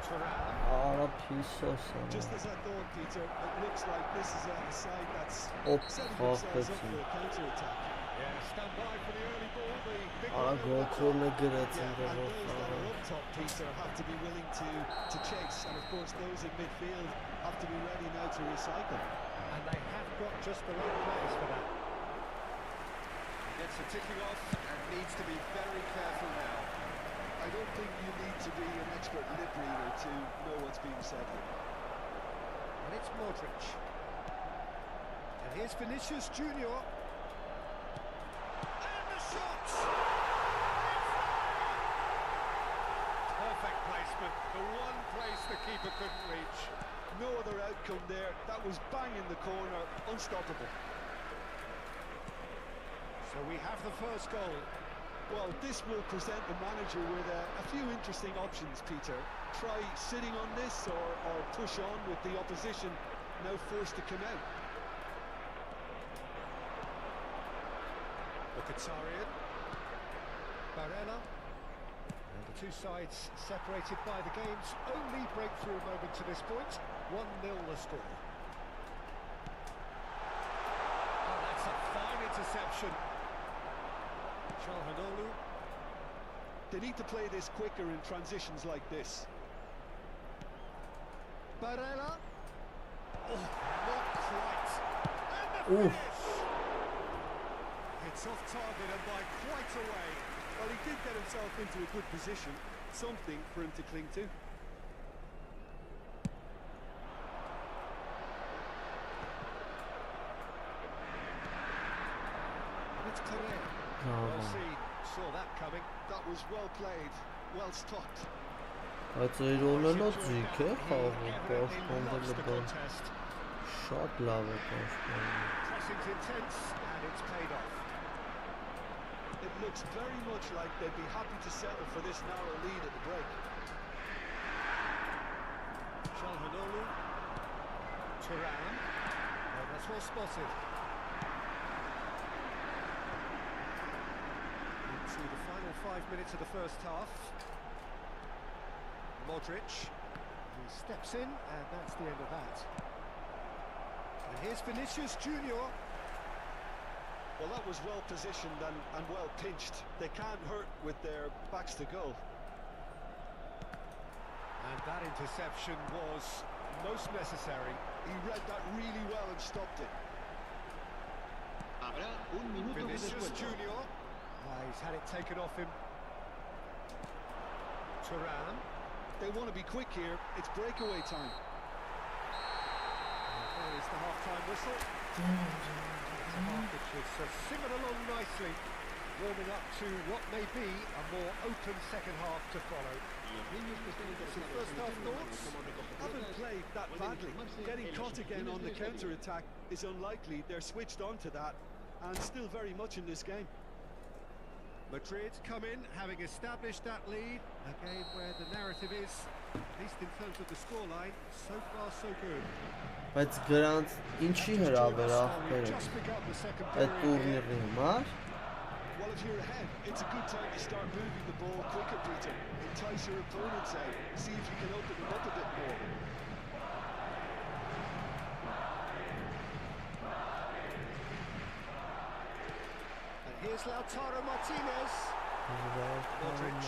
Thuram. Ara piso sana. Just as I thought, Peter, it looks like this is a side that's Hop, setting themselves up kahretsin. for a counter-attack. Yeah, stand by for the early ball. The big Ara one gol kuruna Yeah, giretin de and those that bu. are up top, Peter, have to be willing to chase, and of course those in midfield have to be ready now to recycle. And they have got just the right players for that. He gets a ticking off and needs to be very careful now. I don't think you need to be an expert lip reader to know what's being said here. And it's Modric. And here's Vinicius Junior. And the shot! Perfect placement. The one place the keeper couldn't reach. No other outcome there. That was bang in the corner, unstoppable. So we have the first goal. Well, this will present the manager with a few interesting options, Peter. Try sitting on this or push on with the opposition now forced to come out. Mkhitaryan. Barella. And the two sides separated by the game's only breakthrough moment to this point. 1-0 the score. Oh, that's a fine interception. Çalhanoğlu. They need to play this quicker in transitions like this. Barella. Oh, not quite. And the Oof. finish. It's off target and by quite a way. Well, he did get himself into a good position, something for him to cling to. And it's Correa. Bravo. Well seen. Saw that coming. That was well played, well stopped. Բայց իր ունենոց է խաղում He evidently պաշտպանվելը loves the բան contest. շատ լավ է պաշտպանում։ Pressing's intense and it's paid off. It looks very much like they'd be happy to settle for this narrow lead at the break. Çalhanoğlu. Thuram. Oh, that's well spotted. Into the final 5 minutes of the first half. Modric. He steps in and that's the end of that. And here's Vinicius Junior. Well, that was well positioned and well pinched. They can't hurt with their backs to goal. And that interception was most necessary. He read that really well and stopped it. Habrá un minuto de Vinicius descuento. Junior. He's had it taken off him. Thuram. They want to be quick here. It's breakaway time. There is the half-time whistle. It's a half which has simmered along nicely, warming up to what may be a more open second half to follow. Some first half thoughts? Haven't played that badly. Getting caught again on the counter-attack is unlikely. They're switched on to that and still very much in this game. Madrid come in, having established that lead. A game where the narrative is, at least in terms of the scoreline, so far so good. Բայց գրանց ինչի հրավեր We've ախպերը just begun the second այդ period here. տուրնիրի համար Well, if you're ahead, it's a good time to start moving the ball quicker, Peter. Entice your opponents out. See if you can open them up a bit more. And here's Lautaro Martinez. Modric.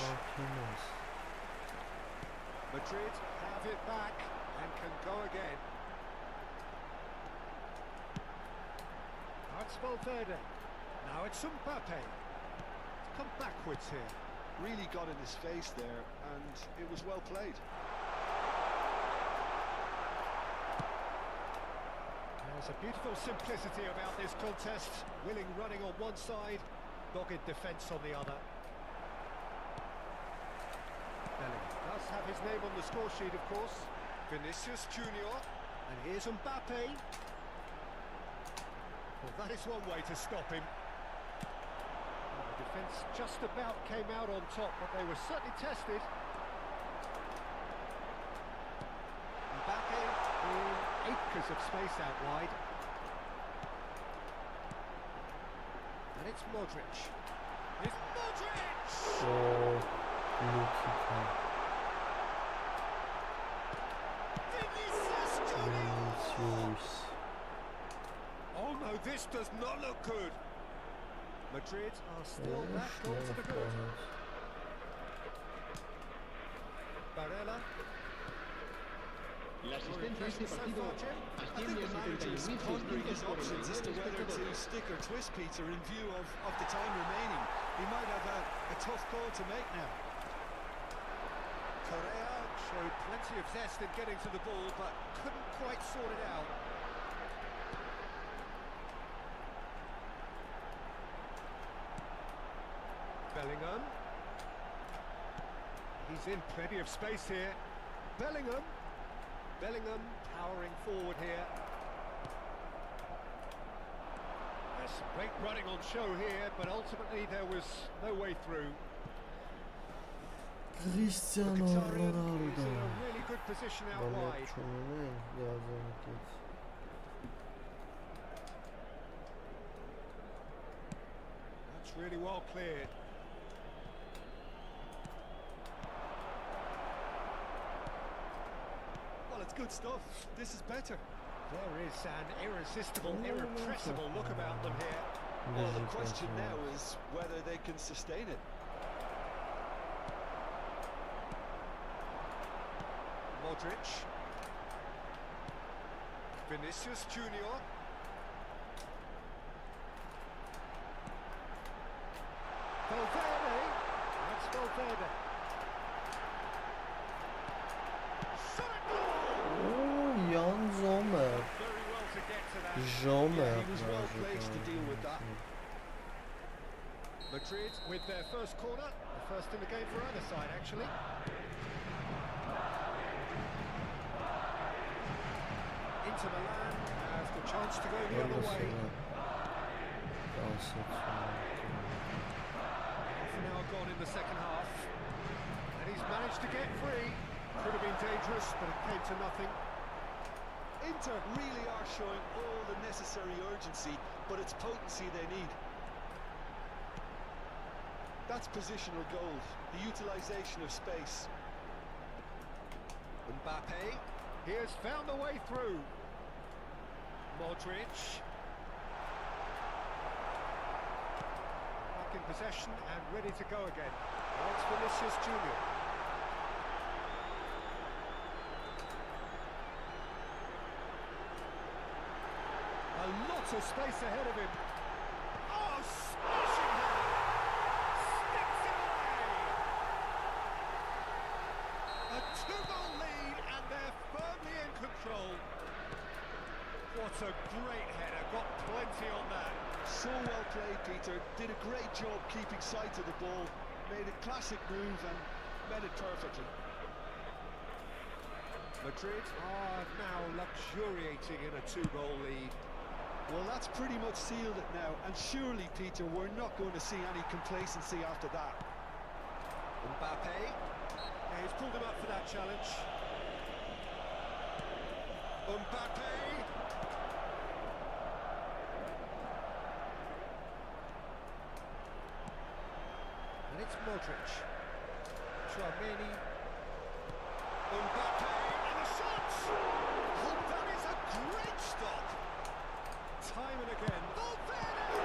Madrid have it back and can go again. Now it's Valverde. Now it's Mbappe. Come backwards here. Really got in his face there, and it was well played. There's a beautiful simplicity about this contest. Willing running on one side, dogged defence on the other. Bellingham does have his name on the score sheet, of course. Vinicius Junior. And here's Mbappe. Well, that is one way to stop him. The defence just about came out on top, but they were certainly tested. Mbappe in acres of space out wide. And it's Modric. It's Modric! Oh, Vinicius Junior! Vinicius. Oh no, this does not look good. Madrid are still that goal to the good. Barella. La asistencia a este So partido far, Jim. I think asciende the a manager's 71.000 pondering his por el options as to nivel whether to espectadores. stick or twist Peter in view of the time remaining. He might have a tough call to make now. Correa showed plenty of zest in getting to the ball, but couldn't quite sort it out. Bellingham. He's in plenty of space here. Bellingham. Bellingham powering forward here. There's some great running on show here, but ultimately there was no way through. Cristiano Mkhitaryan is Ronaldo. in a really good position out wide. That's really well cleared. Well, it's good stuff. This is better. There is an irresistible, irrepressible look about them here. Well, the question now is whether they can sustain it. Modric. Vinicius Junior. Valverde. That's Valverde. Shot at goal! Oh, Jan Sommer. Very well to get to that. Sommer. He was well placed to deal with that. Madrid with their first corner. The first in the game for either side, actually. Inter Milan has the chance to go the other way. Half an hour gone in the second half. And he's managed to get free. Could have been dangerous, but it came to nothing. Inter really are showing all the necessary urgency, but it's potency they need. That's positional gold, the utilisation of space. Mbappe, he has found a way through. Modric. Back in possession and ready to go again. Now it's Vinicius Junior. A lot of space ahead of him. Oh, smashing header! Sticks it away! A two-goal lead and they're firmly in control. What a great header, got plenty on that. So well played, Peter. Did a great job keeping sight of the ball. Made a classic move and met it perfectly. Madrid are now luxuriating in a two-goal lead. Well, that's pretty much sealed it now. And surely, Peter, we're not going to see any complacency after that. Mbappe. Yeah, he's pulled him up for that challenge. Mbappe. And it's Modric. Tchouameni. Mbappe. And a shot! Oh, that is a great stop. Time and again. Valverde!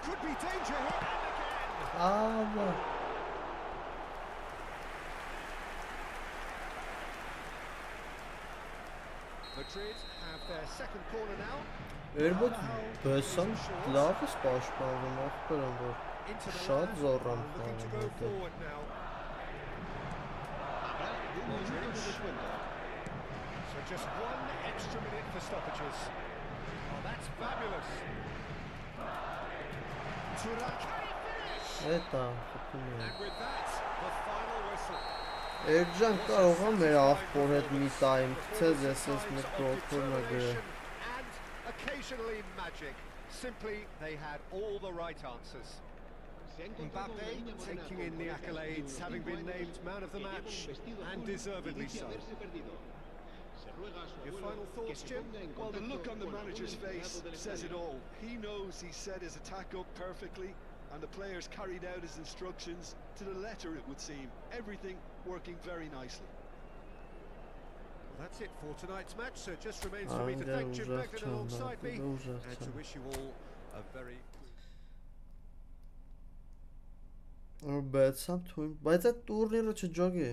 Could be danger here and again. Ama. Madrid have their second corner now. Երբոք բեսան լավ է պաշտպանվում ախպերն որ Into the շատ line, զորամ looking to go խաղում forward now. Habrá un minuto de descuento. So just one extra minute for stoppages. Oh, that's fabulous. Turan, can he finish? Էտա խփում է And with that, the final whistle. Էրջան կարող է մեր ախպոր հետ մի տայմ գցես ես ես մեր պրոթորնը գրե And occasionally magic. Simply, they had all the right answers. Mbappe taking in the accolades, having been named man of the match, and deservedly so. Your final thoughts, Jim? Well, the look on the manager's face says it all. He knows he set his attack up perfectly, and the players carried out his instructions to the letter, it would seem. Everything working very nicely. Well, that's it for tonight's match, so it just remains for me to thank Jim Beglin alongside me, and to wish you all a very... Բայց թույն, բայց այդ տուրնիրը չջոգի։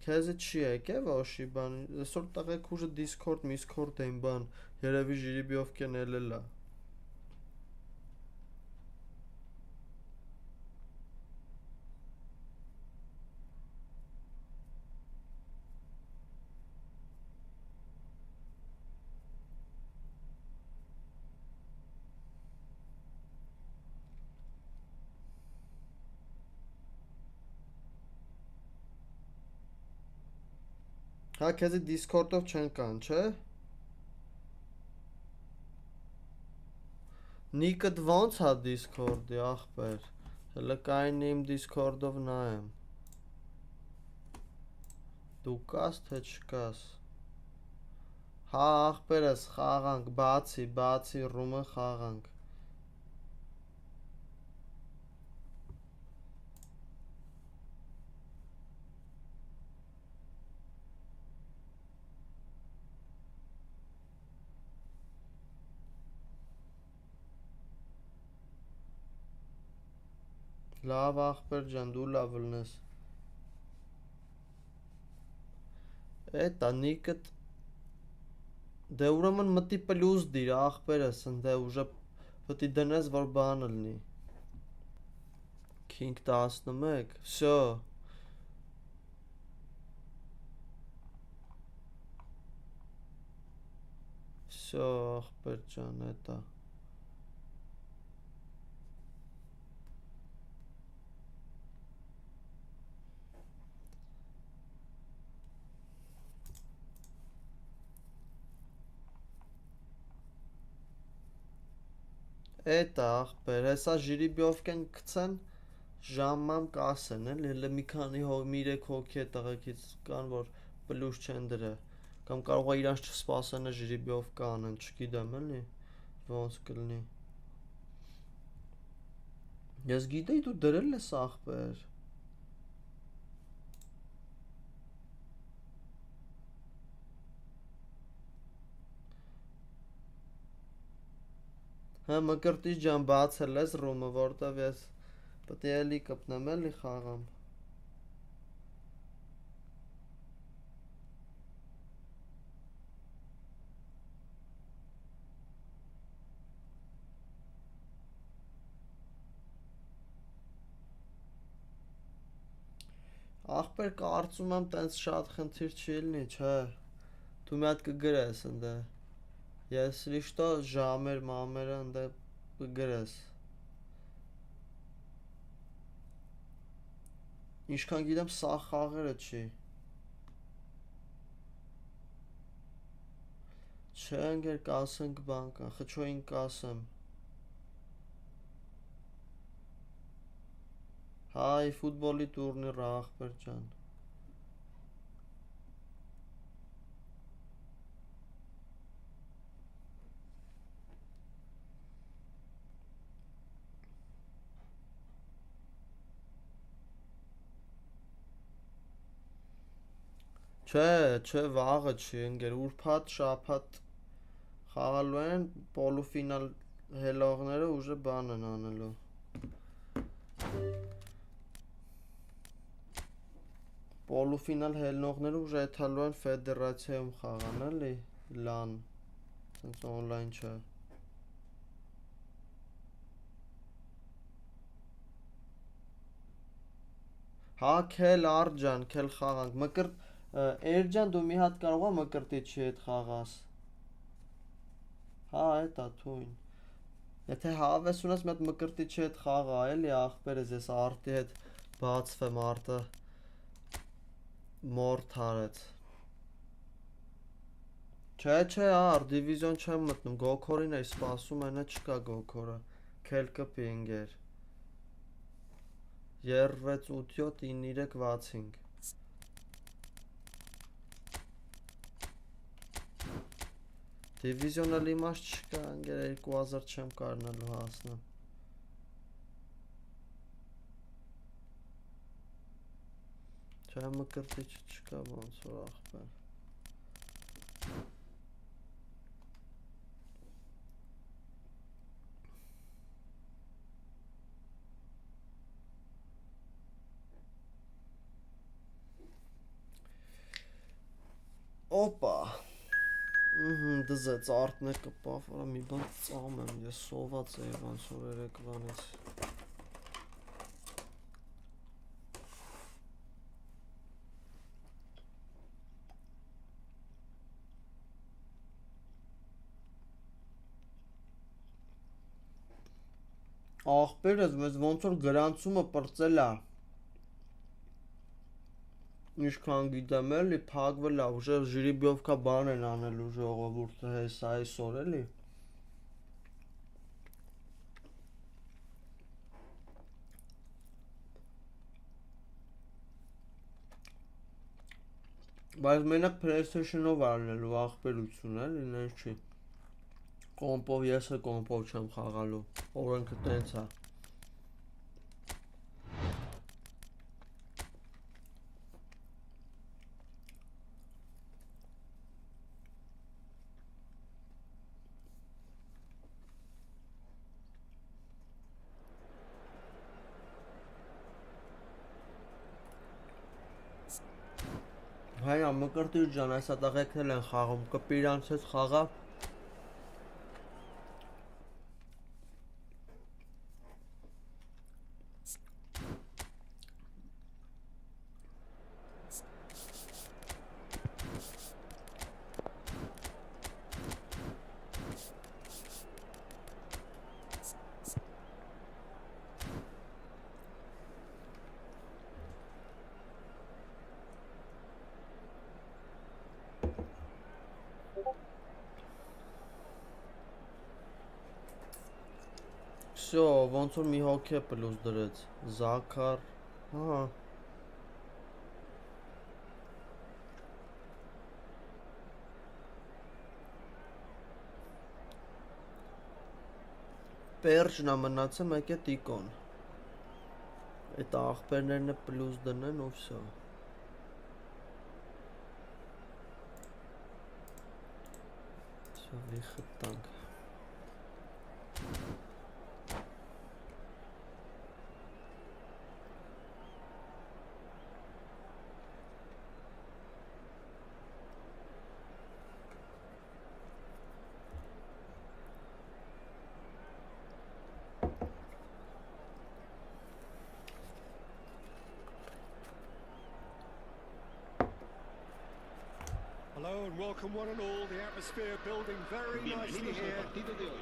Քեզի չի եկե ոშի բան, այսօր տղեկ ուժը Discord, Discord էին բան, երևի ժիրիբիով կենելելա։ Հա քեզի Discord-ով չեն կան, չէ։ Նիկդ ոնց հա Discord-ի ախպեր։ Հələ կային իմ Discord-ով նայեմ։ Դու կաս թե չկաս։ Հա ախպերս խաղանք, բացի ռումը խաղանք։ Լավ ախպեր ջան, դու լավ լնես։ Էտա նիկդ դե ուրեմն մտի պլյուս դիր ախպերս, դե ուժը պետք է դնես, որ բանը լինի։ King 11, всё։ Всё ախպեր ջան, էտա։ Էտա ախպեր, հեսա ժիրիբիով կեն կցեն, ժամամ կասեն, էլ մի քանի 3 հոգի է տղեկից կան, որ պլուս չեն դրը, կամ կարող է իրանց չսպասենը ժիրիբիով կանեն, չգիտեմ էլի, ոնց կլնի։ Ես գիտեի դու դրել ես ախպեր։ Հա մկրտիչ ջան բացել ես ռումը, որտև ես պետք է էլի կպնեմ էլի խաղամ։ Ախպեր կարծում եմ տենց շատ խնդիր չի լինի, չէ։ Դու մի հատ կգրես ընդ։ Если что, ժամեր մամերը ընդ կգրես։ Ինչքան գիտեմ, սա խաղերը չի։ Չէ, ընկեր կասենք բան կան, խչոյին կասեմ։ Հա, eFootball-ի տուրնիրը ախպեր ջան։ Չէ, վաղը չի, ընկեր, ուրբաթ, շաբաթ խաղալու են, պոլուֆինալ հելողները ուժը բան են անելու։ Պոլուֆինալ հելնողները ուժը եթալու են ֆեդերացիայում խաղան, էլի, լան, սենց օնլայն չէ։ Հա, քել արջան, քել խաղանք, մկրտ Էրջան դու մի հատ կարող է մկրտիչի հետ խաղաս։ Հա, էտա թույն։ Եթե հավես ունես մի հատ մկրտիչի հետ խաղա, էլի ախպերս ես արտի հետ բացվեմ արտը մորթ արեց։ Չէ, ար, դիվիզիոն չեմ մտնում, գոքորին էի սպասում, այնա չկա գոքորը, քելկը պինգեր, 3687-9365, դիվիզիոնալ իմաց չկա, անգեր 2000 չեմ կարնալու հասնեմ, չէ մկրտիչ չկա ոնց որ ախպեր, Օպա, դզեց արտն է կպավ, վրա մի բան ծամ եմ, ես սոված էի ոնց որ երեկվանից, աղբերս մեզ ոնց որ գրանցումը պրծել է, Ինչքան գիտեմ էլի, փակվել է, ուժը ժիրիբյովկա բան են անելու ժողովուրդը հեսա այսօր էլի Բայց մենակ PlayStation-ով արնելու աղբերություն էլի, նենց չի Կոմպով, ես է կոմպով չեմ խաղալու, օրենքը տենց է Հայա մկրտիչ ջան, այսա տղեկնել են խաղում, կպիրանց հետ խաղա Всё, ոնց որ մի հոգի է պլյուս դրեց, Զաքար, հա Պերջնա մնացը մեկ է տիկոն Էտ աղբերներն է պլյուս դնեն ու всё Всё, վի խտանք Hello and welcome one and all. The atmosphere building very nicely here.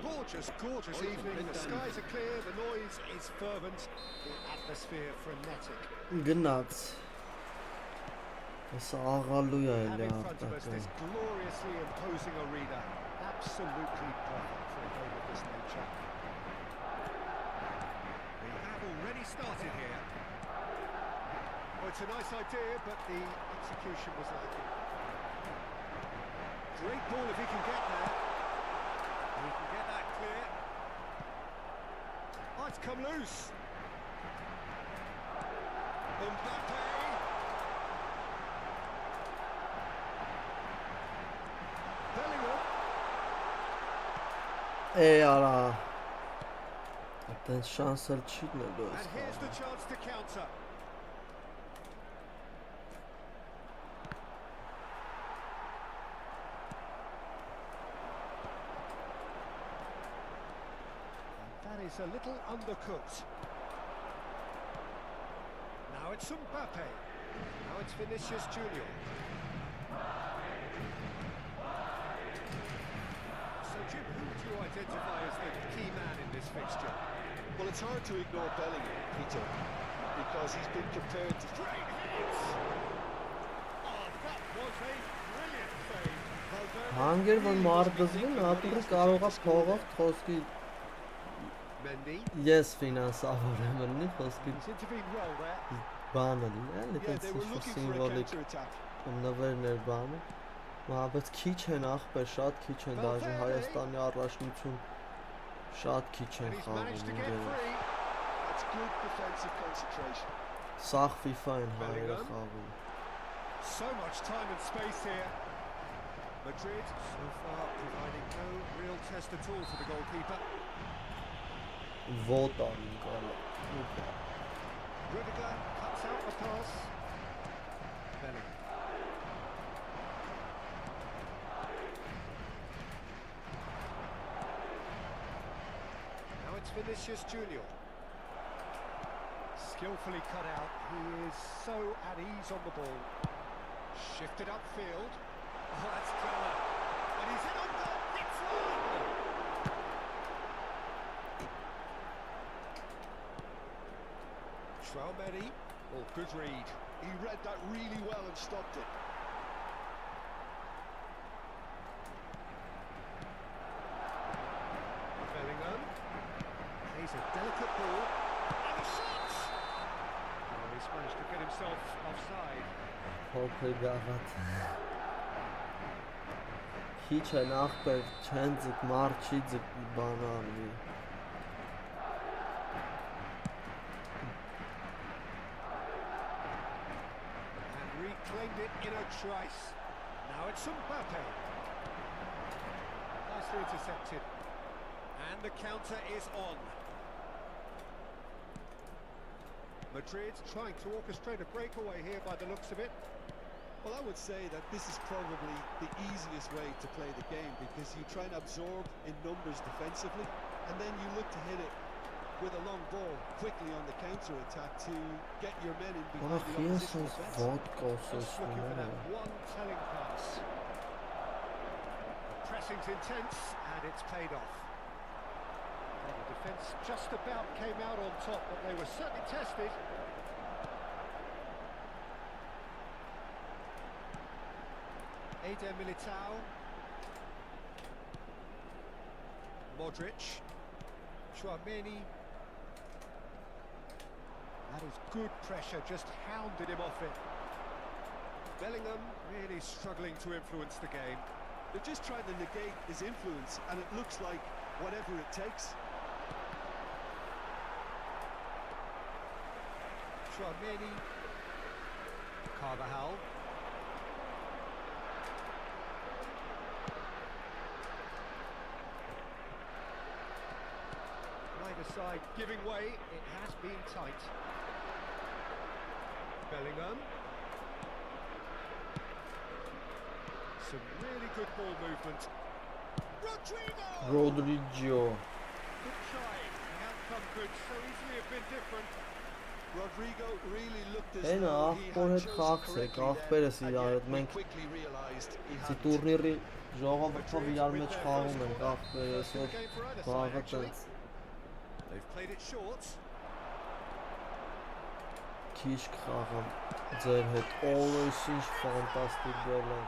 Gorgeous, gorgeous evening. The skies are clear, the noise is fervent, the atmosphere frenetic. Գնաց Հեսա աղալու է Have էլի in front of us this աղտակը gloriously imposing arena. Absolutely perfect for a game of this nature. We have already started here. Well, it's a nice idea, but the execution was lacking. Great ball if he can get there. He can get that clear. Oh, it's come loose. Mbappe. Bellingham. արա Այդտենց շանս էլ չի դնելու And here's the chance to counter. That is a little undercooked. Now it's Mbappe. Now it's Vinicius Junior. So Jim, who would you identify as the key man in this fixture? Well, it's hard to ignore Bellingham, Peter, because he's been compared to... Great hits! Oh, that was a brilliant save. Valverde Հանգեր որ մարդզվին ատուրը կարող է փողով խոսքի Mendy. ես ֆինանսավոր եմ լինի խոսքի He's intervened well there. բանը լինի Yeah, they were այլ looking for a սիմվոլիկ counter-attack. նվերներ բանը մահաբեց քիչ են ախպեր շատ քիչ են դաժե Հայաստանի առաջնություն շատ քիչ են And he's managed to get խաղում free. That's good defensive concentration. սաղ FIFA-ն հայերը խաղում So much time and space here. Madrid so far providing no real test at all for the goalkeeper. Vot անում կարա Rudiger cuts out the pass. Bellingham. Now it's Vinicius Junior. Skillfully cut out. He is so at ease on the ball. Shifted upfield. Oh, that's clever. And he's in on goal. It's one. Traumeri. Oh, good read. He read that really well and stopped it. Bellingham. He's a delicate ball. And a shot! Oh, he's managed to get himself offside. փոքր գաղաթ քիչ են ախպեր չեն ձգ մարդ չի ձգ բան արվի And reclaimed it in a trice. Now it's Mbappe. Nicely intercepted. And the counter is on. Madrid trying to orchestrate a breakaway here by the looks of it. Well, I would say that this is probably the easiest way to play the game because you try and absorb in numbers defensively and then you look to hit it with a long ball quickly on the counter-attack to get your men in behind the opposition defence. Just looking for that one telling pass. The pressing's intense and it's paid off. Well, the defence just about came out on top, but they were certainly tested. Eder Militao. Modric. Chouameni. That is good pressure, just hounded him off it. Bellingham really struggling to influence the game. They're just trying to negate his influence and it looks like whatever it takes. Chouameni. Carvajal. Neither side giving way, it has been tight. Bellingham. Some really good ball movement. Rodrigo Good try. The outcome could so easily have been different. Rodrigo really looked as Այն though he ախպոր had հետ chosen խաղցեք, correctly ախպերս there, and իրար yet հետ we մենք quickly realised he Սի hadn't. տուրնիրի ժողովրդով իրար մեջ խաղում ենք ախպերս որ բաղը տենց They've played it short. քիչ կխաղամ ձեր հետ Always ինչ ֆանտաստիկ գոլ է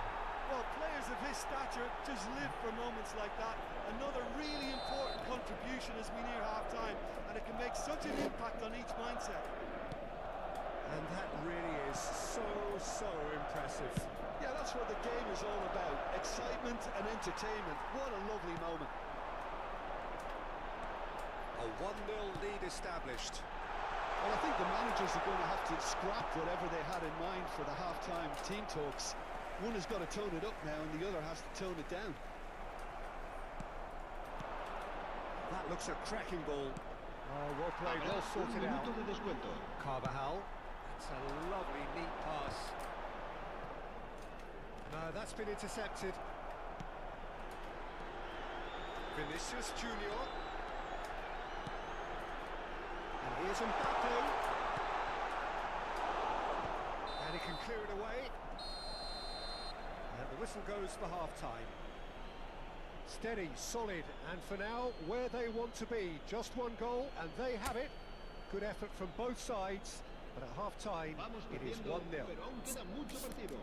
Well, players of his stature just live for moments like that. Another really important contribution as we near half-time, and it can make such an impact on each mindset. And that really is so impressive. Yeah, that's what the game is all about. Excitement and entertainment. What a lovely moment. A 1-0 lead established. Well, I think the managers are going to have to scrap whatever they had in mind for the half-time team talks. One has got to tone it up now and the other has to tone it down. That looks a cracking ball. Oh, well played, well sorted out. Carvajal. That's a lovely, neat pass. No, that's been intercepted. Vinicius Junior. And here's Mbappe. And he can clear it away. And the whistle goes for half-time. Steady, solid, and for now, where they want to be. Just one goal, and they have it. Good effort from both sides, but at half-time, it is 1-0.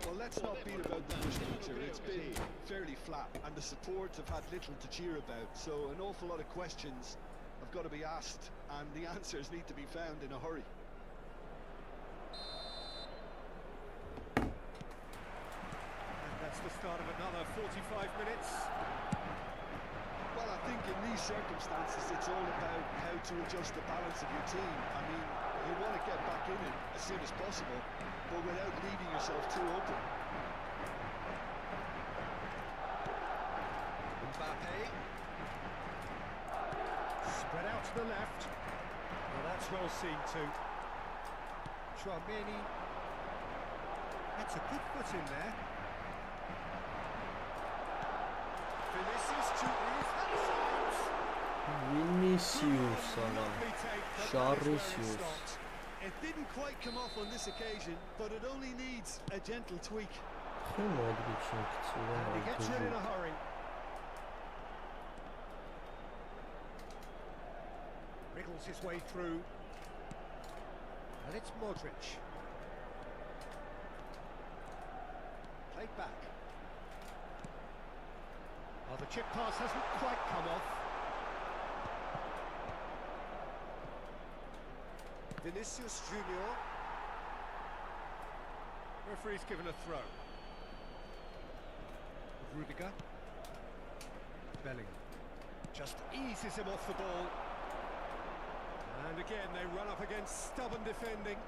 Well, let's not beat about the bush, teacher. It's been fairly flat, and the support have had little to cheer about. So an awful lot of questions have got to be asked, and the answers need to be found in a hurry. And that's the start of another 45 minutes. Well, I think in these circumstances, it's all about how to adjust the balance of your team. I mean, you want to get back in it as soon as possible, but without leaving yourself too open. Mbappe. Spread out to the left. Well, that's well seen too. Chouameni. That's a good foot in there. Vinicius to his hands. Vinicius, Lovely take, but that is where it Vinicius. stopped. It didn't quite come off on this occasion, but it only needs a gentle tweak. And he gets it in a hurry. Wriggles his way through. And it's Modric. Played back. Oh, the chip pass hasn't quite come off. Vinicius Junior. Referee's given a throw. Rudiger. Bellingham. Just eases him off the ball. And again, they run up against stubborn defending.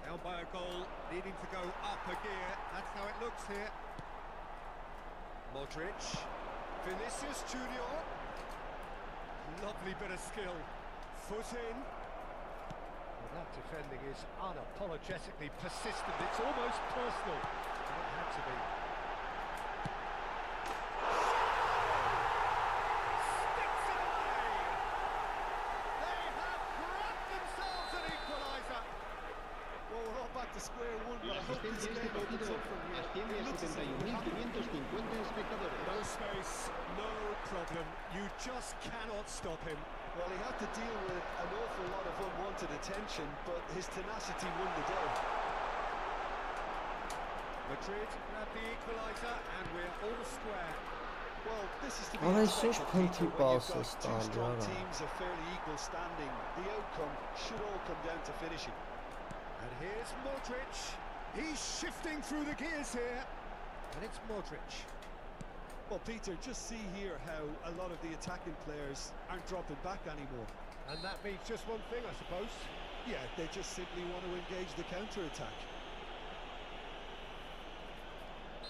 Down by a goal, needing to go up a gear. That's how it looks here. Modric. Vinicius Junior. Lovely bit of skill. Foot in. Well, that defending is unapologetically persistent. It's almost personal. And it had to be. Sticks it away. They have grabbed themselves an equaliser. Well, we're all back to square one, but La I hope this asistencia a game este opens partido up from here. asciende It a looks as if we have 71.550 espectadores. No space, no problem. You just cannot stop him. Well, he had to deal with an awful lot of unwanted attention, but his tenacity won the day. Madrid grab the equaliser, and we're all square. Well, this is to be Ay, expected, sus Peter, punti when you've passes got two strong también. teams of fairly equal standing. The outcome should all come down to finishing. And here's Modric. He's shifting through the gears here. And it's Modric. Well, Peter, just see here how a lot of the attacking players aren't dropping back anymore. And that means just one thing, I suppose. Yeah, they just simply want to engage the counter-attack.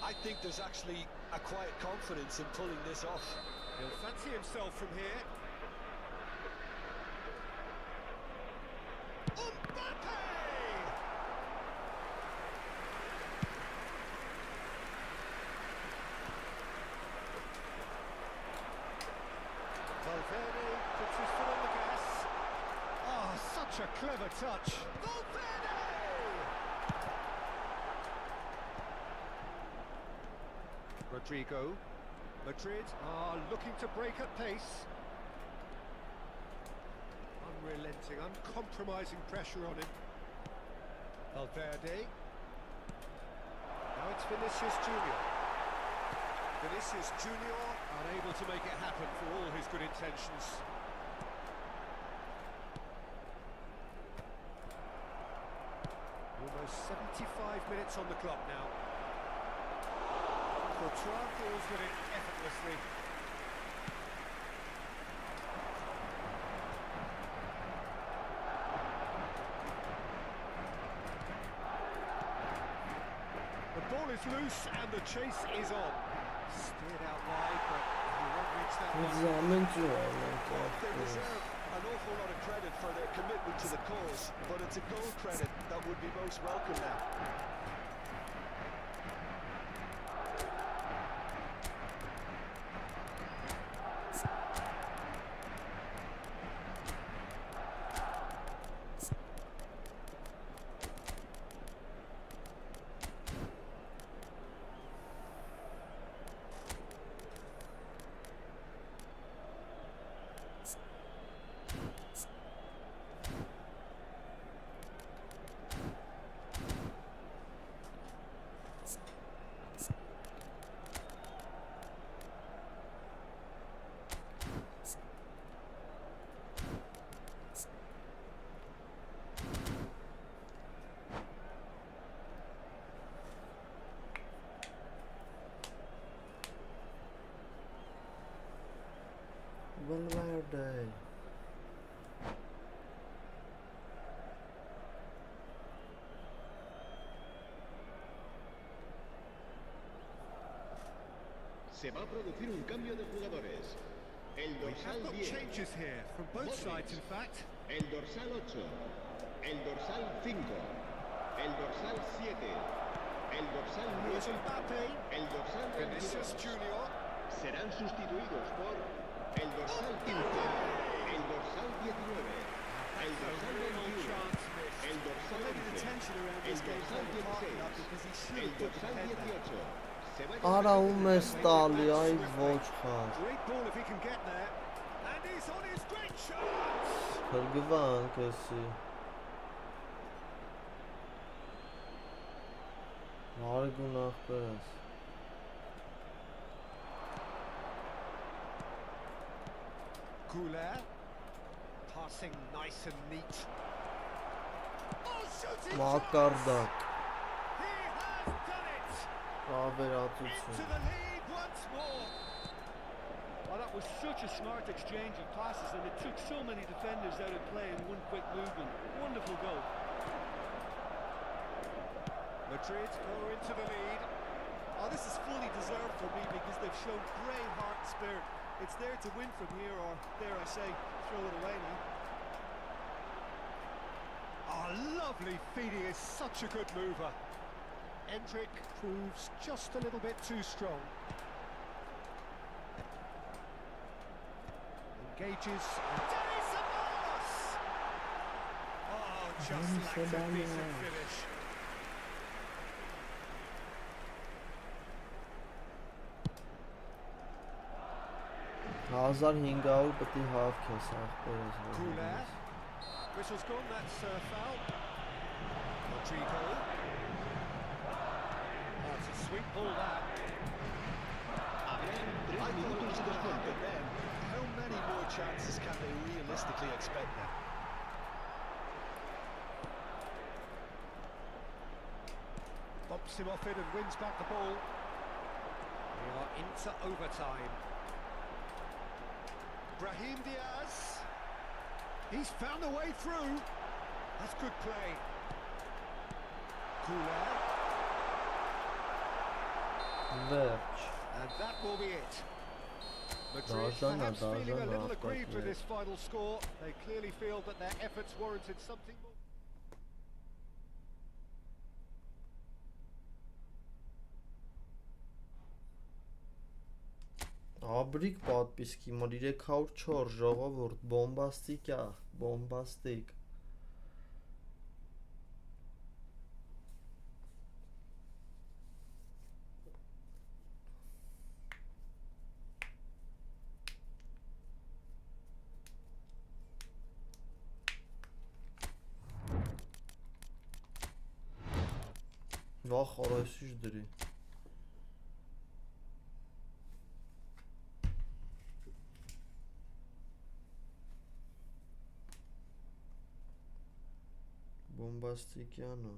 I think there's actually a quiet confidence in pulling this off. He'll fancy himself from here. Mbappe! Valverde puts his foot on the gas. Oh, such a clever touch. Valverde! Rodrigo. Madrid are looking to break at pace. Unrelenting, uncompromising pressure on him. Valverde. Now it's Vinicius Junior. Vinicius Junior unable to make it happen for all his good intentions. Almost 75 minutes on the clock now. Courtois deals with it effortlessly. The ball is loose and the chase is on. Steered out wide, but he won't reach that one. Well, they deserve an awful lot of credit for their commitment to the cause, but it's a goal credit that would be most welcome now. Valverde. Se va a producir un cambio de jugadores. El We have dorsal got 10. changes here from both sides, in fact. El dorsal 8. El dorsal 5. El dorsal 7. El dorsal 9. Here's Mbappe. El dorsal 22. Vinicius Junior. Serán sustituidos por el dorsal 15. El dorsal 19. El dorsal 21. El dorsal 11. El dorsal 16. El dorsal 18. Se va a Ara umestali ay vochkhar. Great ball if he can get there. And he's on his great shot. Hırgıvan kesi. Var günah biraz. Goulet. Passing nice and neat. Oh, shooting Makardak. He has done it. Haber Into atılsın. the lead once more. Well, that was such a smart exchange of passes, and it took so many defenders out of play in one quick movement. Wonderful goal. Madrid go into the lead. Oh, this is fully deserved for me because they've shown great heart and spirit. It's there to win from here, or dare I say, throw it away now. Oh, lovely feed. He is such a good mover. Endrick proves just a little bit too strong. Engages. Dennis Ceballos! Oh, just lacked a decent finish. Hazar 500 պետք է հավքես ախպերս։ Goulet. Whistle's gone, that's foul. Rodrigo. That's a sweet ball, that. Habrán 3 I thought it minutos was de going to happen descuento. then. How many more chances can they realistically expect now? Bumps him off it and wins back the ball. We are into overtime. Brahim Diaz. He's found a way through. That's good play. Goulet. Վերջ։ And that will be it. Madrid Dazan, perhaps feeling a Dazan little after aggrieved with play. this final score. They clearly feel that their efforts warranted something more. Աբրիկ պատպիսքի մոտ 304 ժողովուրդ բոմբաստիկ է, բոմբաստիկ։ Վախ օրեսուչ դրի։ Բոմբաստիկյանը։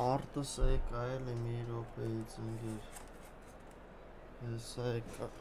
Արտս եկա էլի մի րոպեից ընկեր։ Հեսա եկա։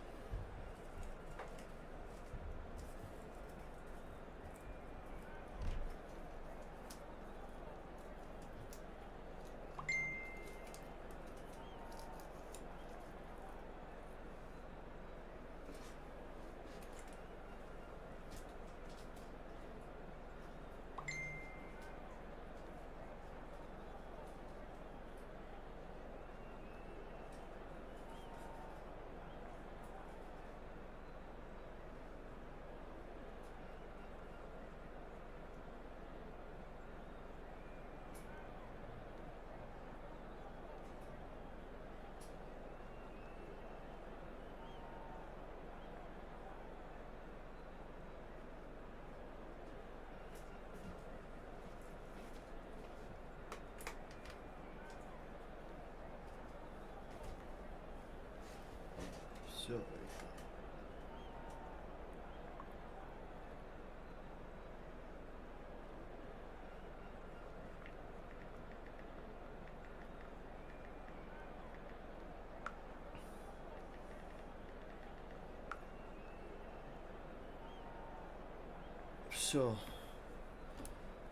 Всё.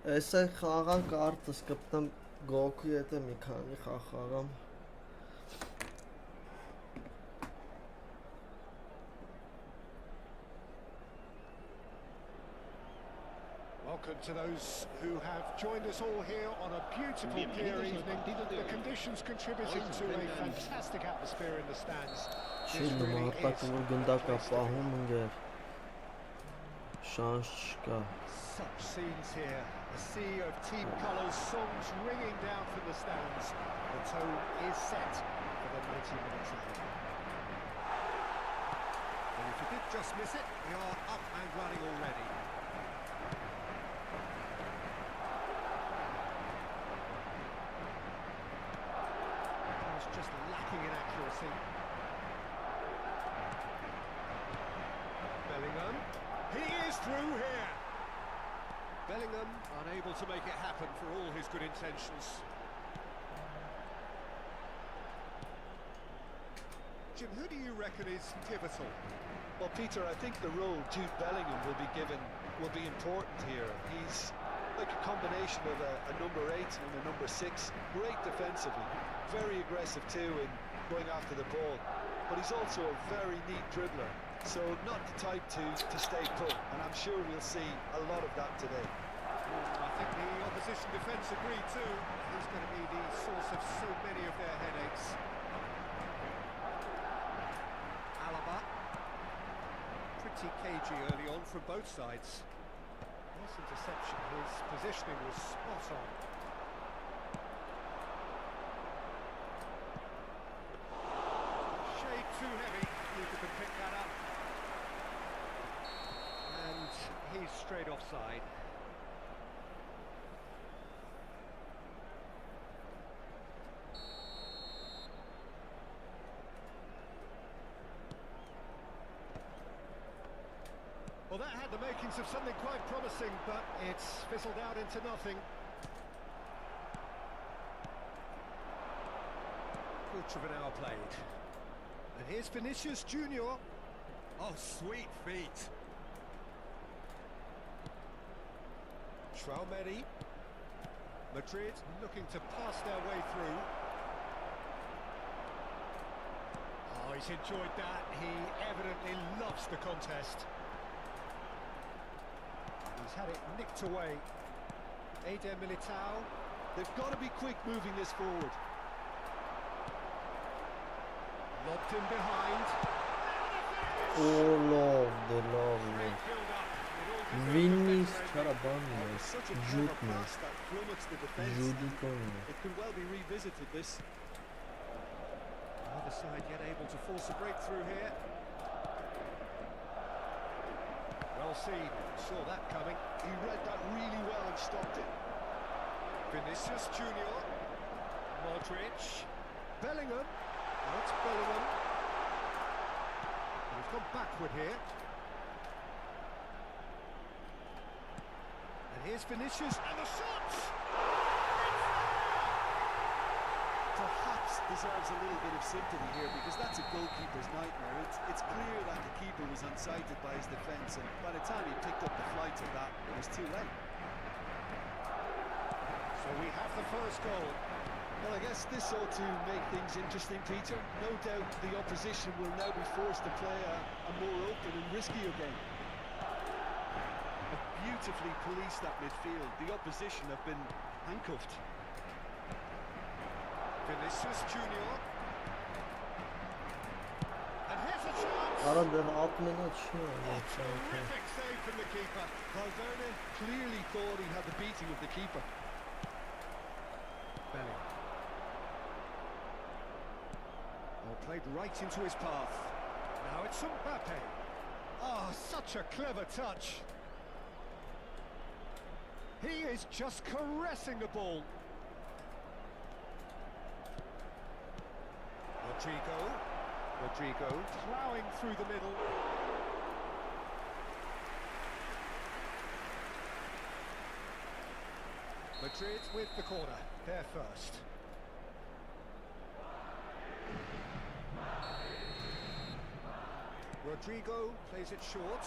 Էսա խաղան կարտս կպտամ Գոկուի հետ մի քանի խաղամ։ Welcome to those who have joined us all here on a beautiful clear evening. The conditions contributing to a fantastic atmosphere in the stands. This really is such scenes here. A sea of team colours, songs ringing down from the stands. The tone is set for the 90 minutes ahead. And if you did just miss it, we are up and running already. Just lacking in accuracy. Bellingham. He is through here. Bellingham unable to make it happen for all his good intentions. Jim, who do you reckon is pivotal? Well, Peter, I think the role Jude Bellingham will be given will be important here. He's like a combination of a number 8 and a number 6. Great defensively, very aggressive too in going after the ball. But he's also a very neat dribbler, so not the type to stay put. And I'm sure we'll see a lot of that today. I think the opposition defence agree too. He's going to be the source of so many of their headaches. Alaba. Pretty cagey early on from both sides. Nice interception, his positioning was spot on. Shade too heavy, Luka can pick that up. And he's straight offside. Well, that had the makings of something quite promising, but it's fizzled out into nothing. Quarter of an hour played. And here's Vinicius Junior. Oh, sweet feet. Traumeri. Madrid looking to pass their way through. Oh, he's enjoyed that. He evidently loves the contest. He's had it nicked away. Eder Militao. They've got to be quick moving this forward. Lobbed in behind. Oh, lovely. Vinny's Carabano. Such a Jude clever pass that flummoxed the defence. It could well be revisited, this. Either side yet able to force a breakthrough here. Well seen, saw that coming. He read that really well and stopped it. Vinicius Junior. Modric. Bellingham. Oh, it's Bellingham. And he's gone backward here. And here's Vinicius, and the shot! Perhaps deserves a little bit of sympathy here, because that's a goalkeeper's nightmare. It's clear that the keeper was unsighted by his defence, and by the time he picked up the flight of that, it was too late. So we have the first goal. Well, I guess this ought to make things interesting, Peter. No doubt the opposition will now be forced to play a more open and riskier game. Beautifully policed that midfield. The opposition have been handcuffed. Vinicius Junior. And here's a chance! Terrific save from the keeper. Valverde clearly thought he had the beating of the keeper. Bellingham. Well, played right into his path. Now it's Mbappe. Oh, such a clever touch. He is just caressing the ball. Rodrigo ploughing through the middle. Madrid with the corner, there first. Rodrigo plays it short.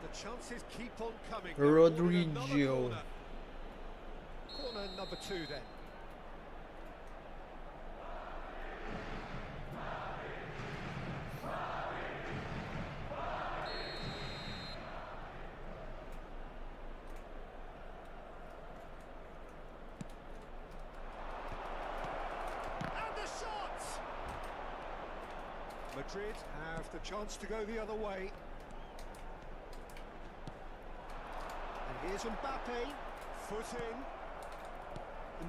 the chances keep on coming. Rodrigo. Corner number 2 then. Madrid have the chance to go the other way. And here's Mbappe, foot in.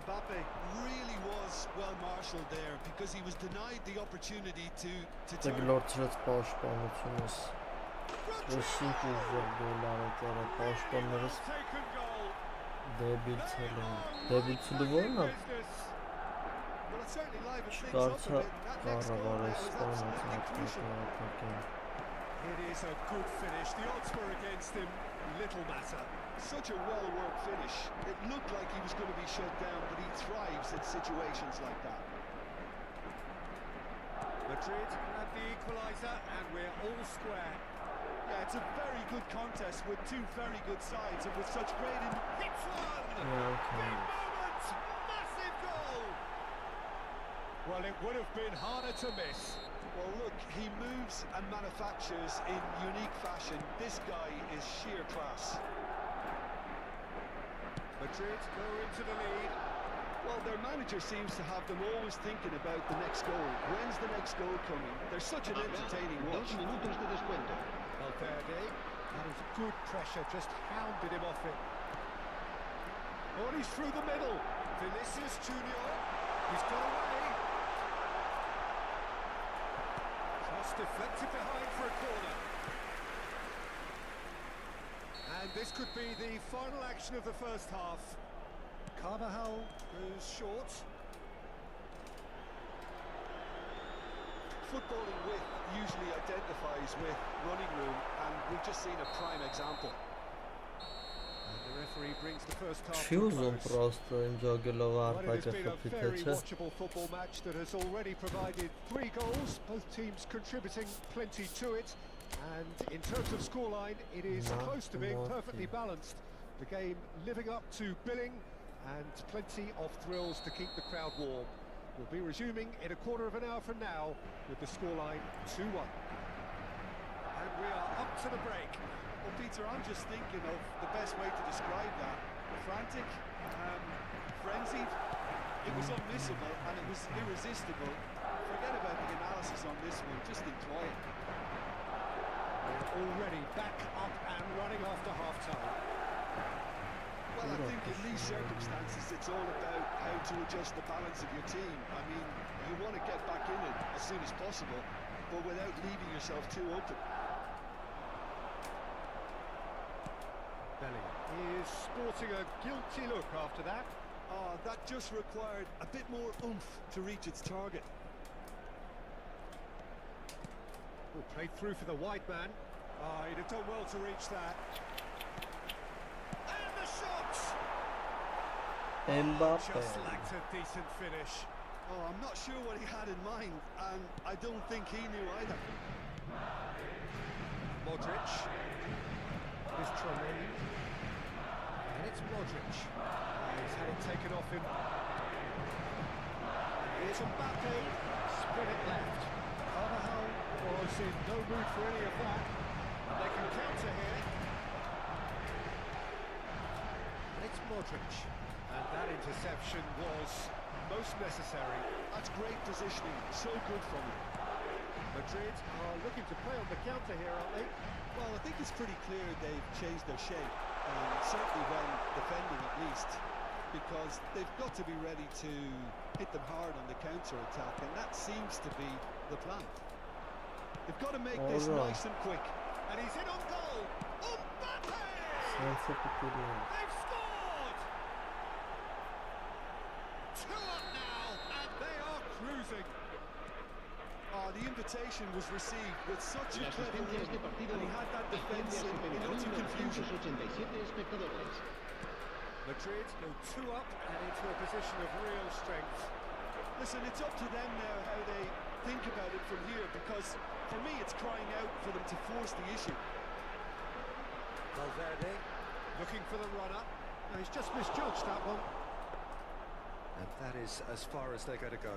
Mbappe really was well marshalled there because he was denied the opportunity to turn. Գլորցրեց պաշտպանությունս։ Ոսինք ուժեղ դոլարը ծառա պաշտպաններս դեբիլցել են։ Դեբիլցելու որն է։ Չկարծա կառավարեստան It is a good finish. The odds were against him. Little matter. Such a well-worked finish. It looked like he was going to be shut down, but he thrives in situations like that. Madrid had the equaliser, and we're all square. Yeah, it's a very good contest with two very good sides, and with such great... Hits one! Big moment! Massive goal! Well, it would have been harder to miss. Well, look, he moves and manufactures in unique fashion. This guy is sheer class. Madrid go into the lead. Well, their manager seems to have them always thinking about the next goal. When's the next goal coming? They're such an entertaining watch. Valverde, that is good pressure, just hounded him off it. Oh, he's through the middle. Vinicius Junior, he's got away. Just deflected behind for a corner. And this could be the final action of the first half. Carvajal goes short. Footballing width usually identifies with running room, and we've just seen a prime example. And the referee brings the first half to Չի a ուզում close. պրոստը ինջագելով Well, it has արտակը been a խփի թե very չէ։ watchable football match that has already provided 3 goals, both teams contributing plenty to it. And in terms of scoreline, it is close to being perfectly balanced. The game living up to billing and plenty of thrills to keep the crowd warm. We'll be resuming in a quarter of an hour from now with the scoreline 2-1. And we are up to the break. Well, Peter, I'm just thinking of the best way to describe that. Frantic, frenzied. It was unmissable and it was irresistible. Forget about the analysis on this one, just enjoy it. We're already back up and running after half-time. Well, I think in these circumstances it's all about how to adjust the balance of your team. I mean, you want to get back in it as soon as possible, but without leaving yourself too open. Bellingham is sporting a guilty look after that. That just required a bit more oomph to reach its target. Well, played through for the wide man. He'd have done well to reach that. And the shot! Mbappe. Just lacked a decent finish. Oh, I'm not sure what he had in mind, and I don't think he knew either. Modric. Here's Tremaine. And it's Modric. He's had it taken off him. Here's Mbappe. Spin it left. Carvajal was in no mood for any of that. And they can counter here. And it's Modric. And that interception was most necessary. That's great positioning, so good from him. Madrid are looking to play on the counter here, aren't they? Well, I think it's pretty clear they've changed their shape, certainly when defending at least, because they've got to be ready to hit them hard on the counter-attack, and that seems to be the plan. They've got to make this nice and quick. And he's in on goal! Mbappe! They've scored! 2 up now, and they are cruising. The invitation was received with such a clever run, and he had that defence in utter confusion. Madrid go 2 up and into a position of real strength. Listen, it's up to them now how they think about it from here, because for me it's crying out for them to force the issue. Valverde looking for the runner. No, he's just misjudged that one. And that is as far as they're going to go.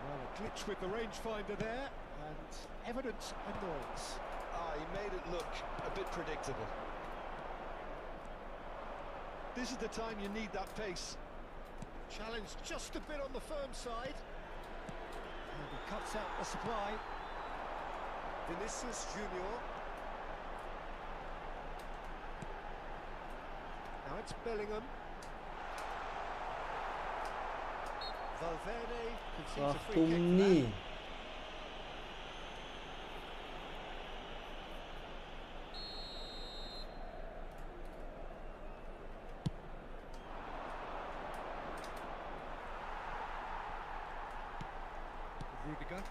Well, a glitch with the rangefinder there, and evident annoyance. He made it look a bit predictable. This is the time you need that pace. Challenge just a bit on the firm side. And he cuts out the supply. Vinicius Junior. Now it's Bellingham. Valverde concedes a free kick for that. Rudiger.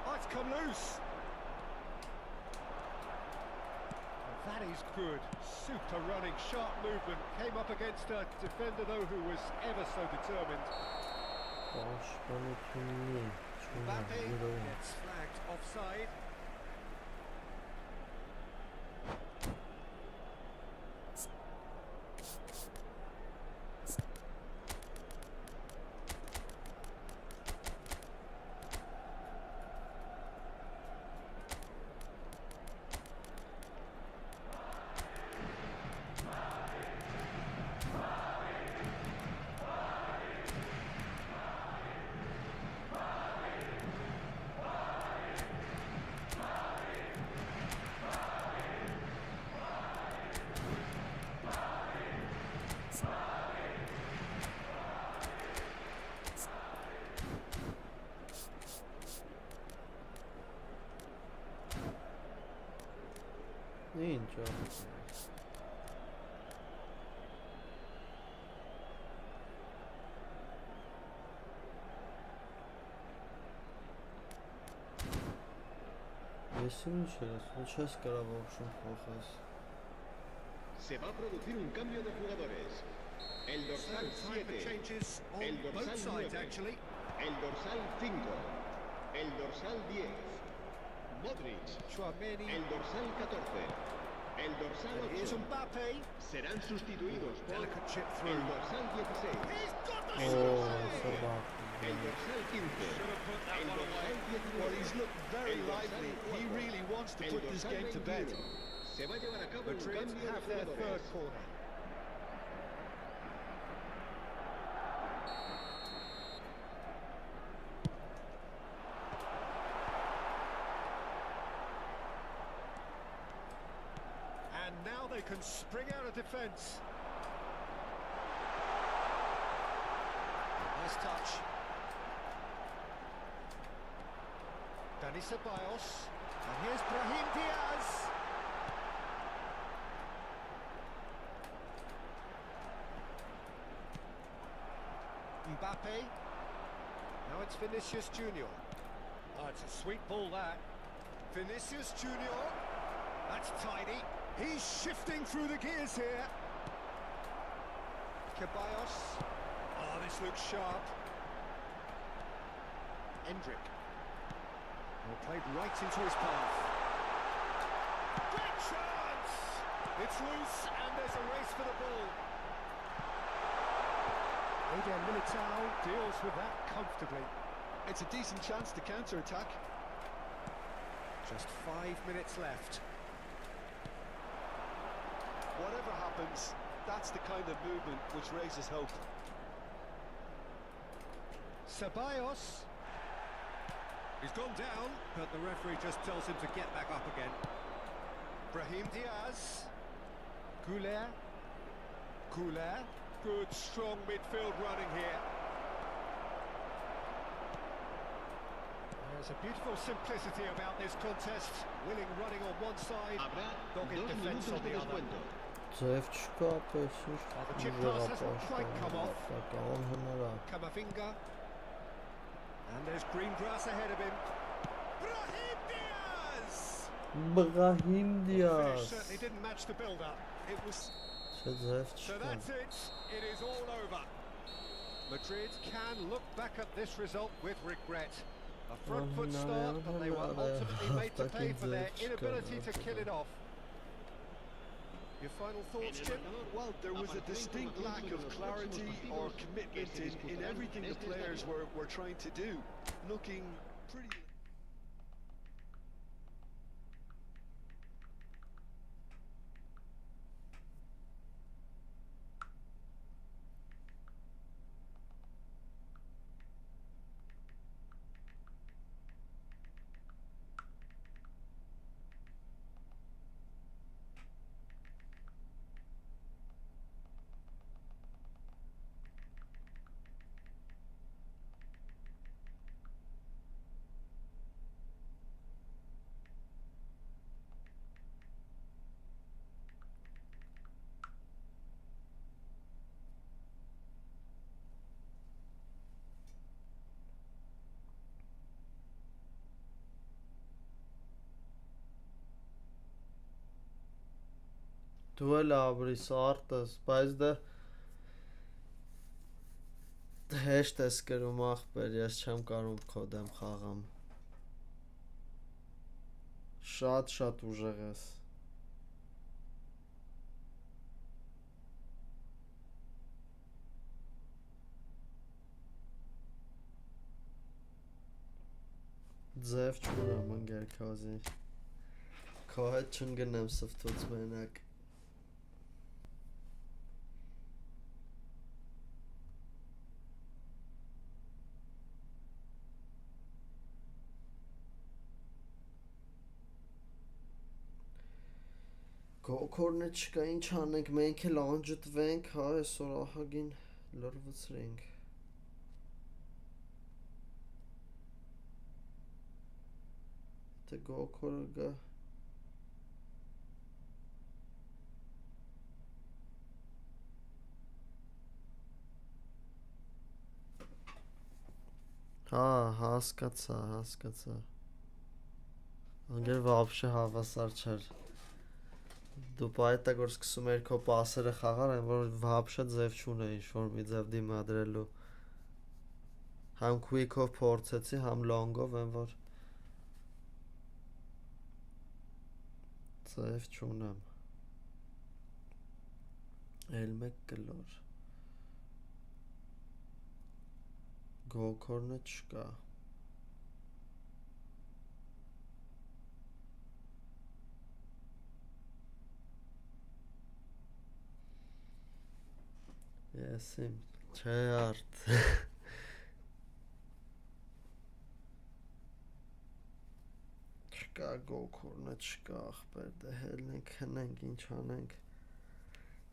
Oh, it's come loose. Oh, that is good. Super running, sharp movement. Came up against a defender, though, who was ever so determined. Mbappe gets flagged offside. Ninja. Se va a producir un cambio de jugadores. El dorsal 7, el dorsal 9, el dorsal 5, el dorsal 10, Modric, el dorsal 14, el dorsal 8, Mbappe. serán sustituidos por el Delicate chip through. dorsal 16, He's got the el dorsal 15, el dorsal 19. Well, he's looked very lively. He really wants to put this game to bed. Se va a llevar a cabo un Madrid cambio de have their third jugadores. corner. And now they can spring out of defence. Nice touch. Dani Ceballos. And here's Brahim Diaz. Mbappe. Now it's Vinicius Junior. Oh, it's a sweet ball, that. Vinicius Junior. That's tidy. He's shifting through the gears here. Ceballos. Oh, this looks sharp. Endrick. Well, played right into his path. Great chance! It's loose and there's a race for the ball. Eder Militao deals with that comfortably. It's a decent chance to counter-attack. Just 5 minutes left. Whatever happens, that's the kind of movement which raises hope. Ceballos. He's gone down, but the referee just tells him to get back up again. Brahim Diaz. Goulet. Good, strong midfield running here. There's a beautiful simplicity about this contest. Willing running on one side, Habrá dogged 2 defence minutos on de the other. descuento. The chip pass hasn't quite come off. Camavinga. And there's green grass ahead of him. Brahim Diaz! Brahim The Diaz. finish certainly didn't match the build-up. It was. So that's it. It is all over. Madrid can look back at this result with regret. A front foot start, but they were ultimately made to pay for their inability to kill it off. Your final thoughts, Jim? Well, there was a distinct lack of clarity or commitment in everything the players were trying to do. Looking pretty... Դու էլ ապրիս արտս, բայց դա հեշտ ես կրում ախպեր, ես չեմ կարում քո դեմ խաղամ։ Շատ ուժեղ ես։ Ձև չունեմ ընկերքոզի։ Քո հետ չընկնեմ սվթուց մենակ։ Գոքորնը չկա, ինչ անենք, մենք էլ անջտվենք, հա, այսօր ահագին լրվցրենք։ Թե գոքորը գա։ Հա, հասկացա։ Անգեր վաբշե հավասար չեր։ Դու պայտագոր սկսում էր քո պասերը խաղալ են, որ վաբշե ձև չունե ինչ-որ մի ձև դիմադրելու։ Համ քուիկով փորձեցի, համ լոնգով են, որ ձև չունեմ։ Էլ մեկ կլոր։ Գոքորնը չկա։ Ես իմ չէ արդ։ Չկա գոքորնը չկա ախպեր, դե հելնենք հնենք, ինչ անենք։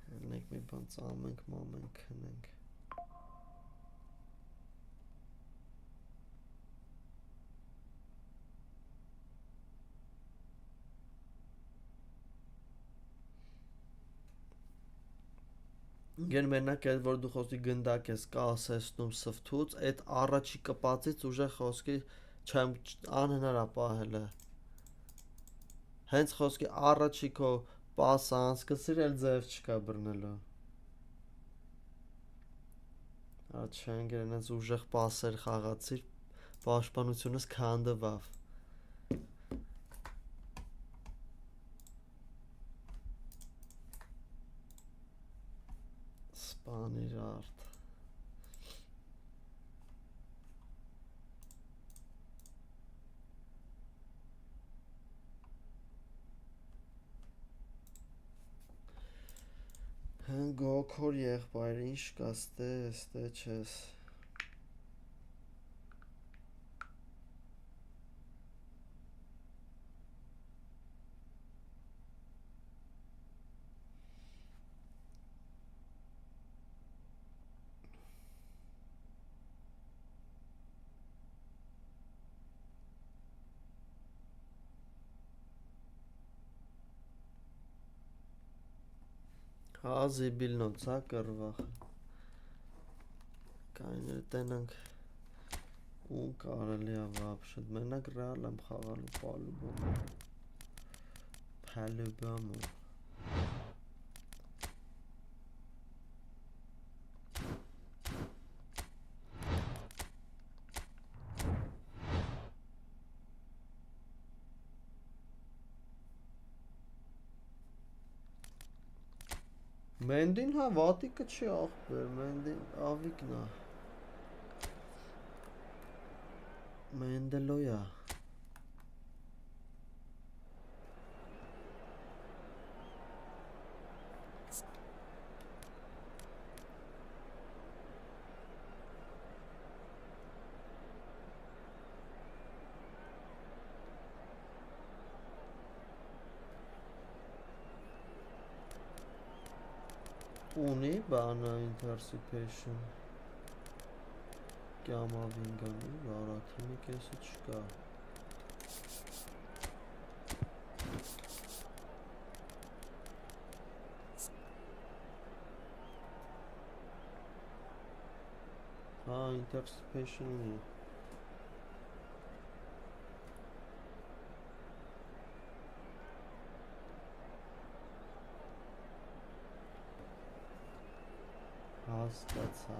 Հելնենք մի բան ծամենք, մամենք, հնենք։ Գեն մենակ այդ որ դու խոսքի գնդակ ես կասեցնում սվթուց, այդ առաջի կպածից ուժեղ խոսքի չեմ անհնար է պահելը։ Հենց խոսքի առաջի քո պասը անցկացիր, էլ ձև չկա բռնելու։ Աչ չանգեր այնց ուժեղ պասեր խաղացիր, պաշտպանությունս քանդվավ։ Սպանիր արդ։ Հեն գոքոր եղբայր, ինչ կաս, ստե չես։ Հա զիբիլնոց, հա կրվախ։ Կայներ տենանք ուն կարելի է վապշտ, մենակ ռեալ եմ խաղալու պալուբում։ Alabama. Mendin ha վատիկը չի ախպեր, Mendin ավիկն է։ Mendeloya. Ունի բանը interception կյամավինգանի վարաթինի կեսը չկա հա interception ունի Հասկացա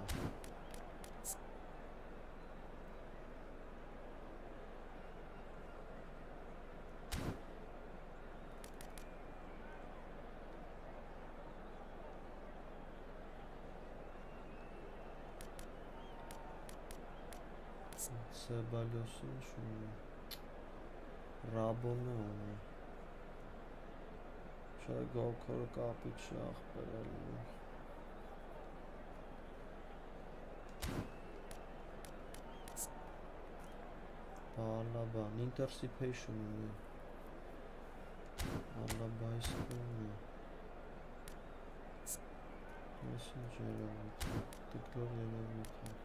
Սեբալյոսին շունի Ռաբոնը ունի Չէ գոքորը կապիչ ախպերել ունի Alabama interception ունի Alabama ունի Messenger-ը տիկլոր երևույթ է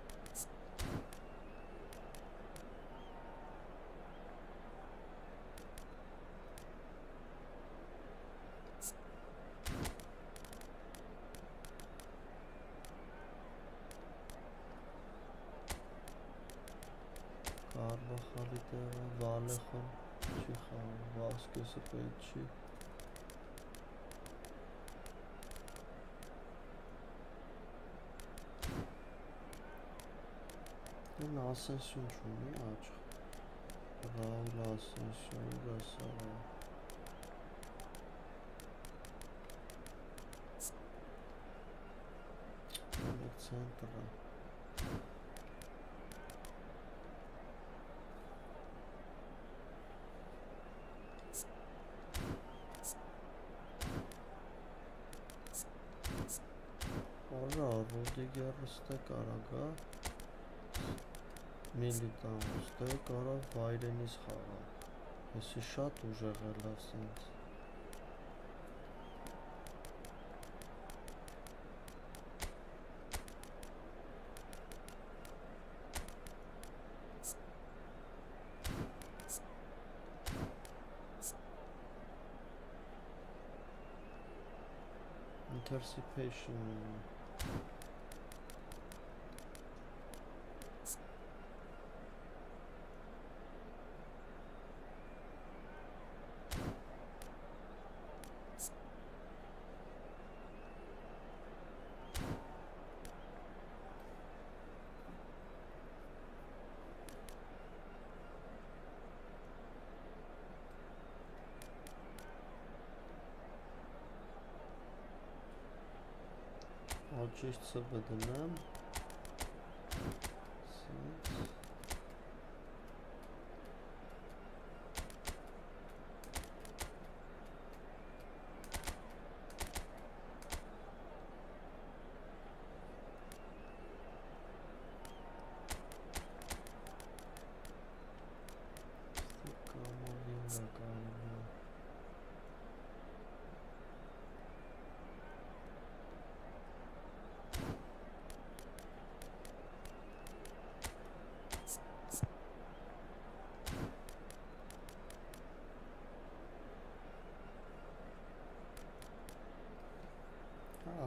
Կարվախալի տեղը, վալեխոն չի խաղում, վասկեսը պետ չի Են ասենսյուն չունի աչխ Ռաուլ ասենսյուն, ուրասարա Ունեք ցենտրը Ռոդիգերը ստե կարագա Միլիտան ստե կարավ վայրենից խաղա Հեսի շատ ուժեղել ասենց Interception Ալջեշցը բդնեմ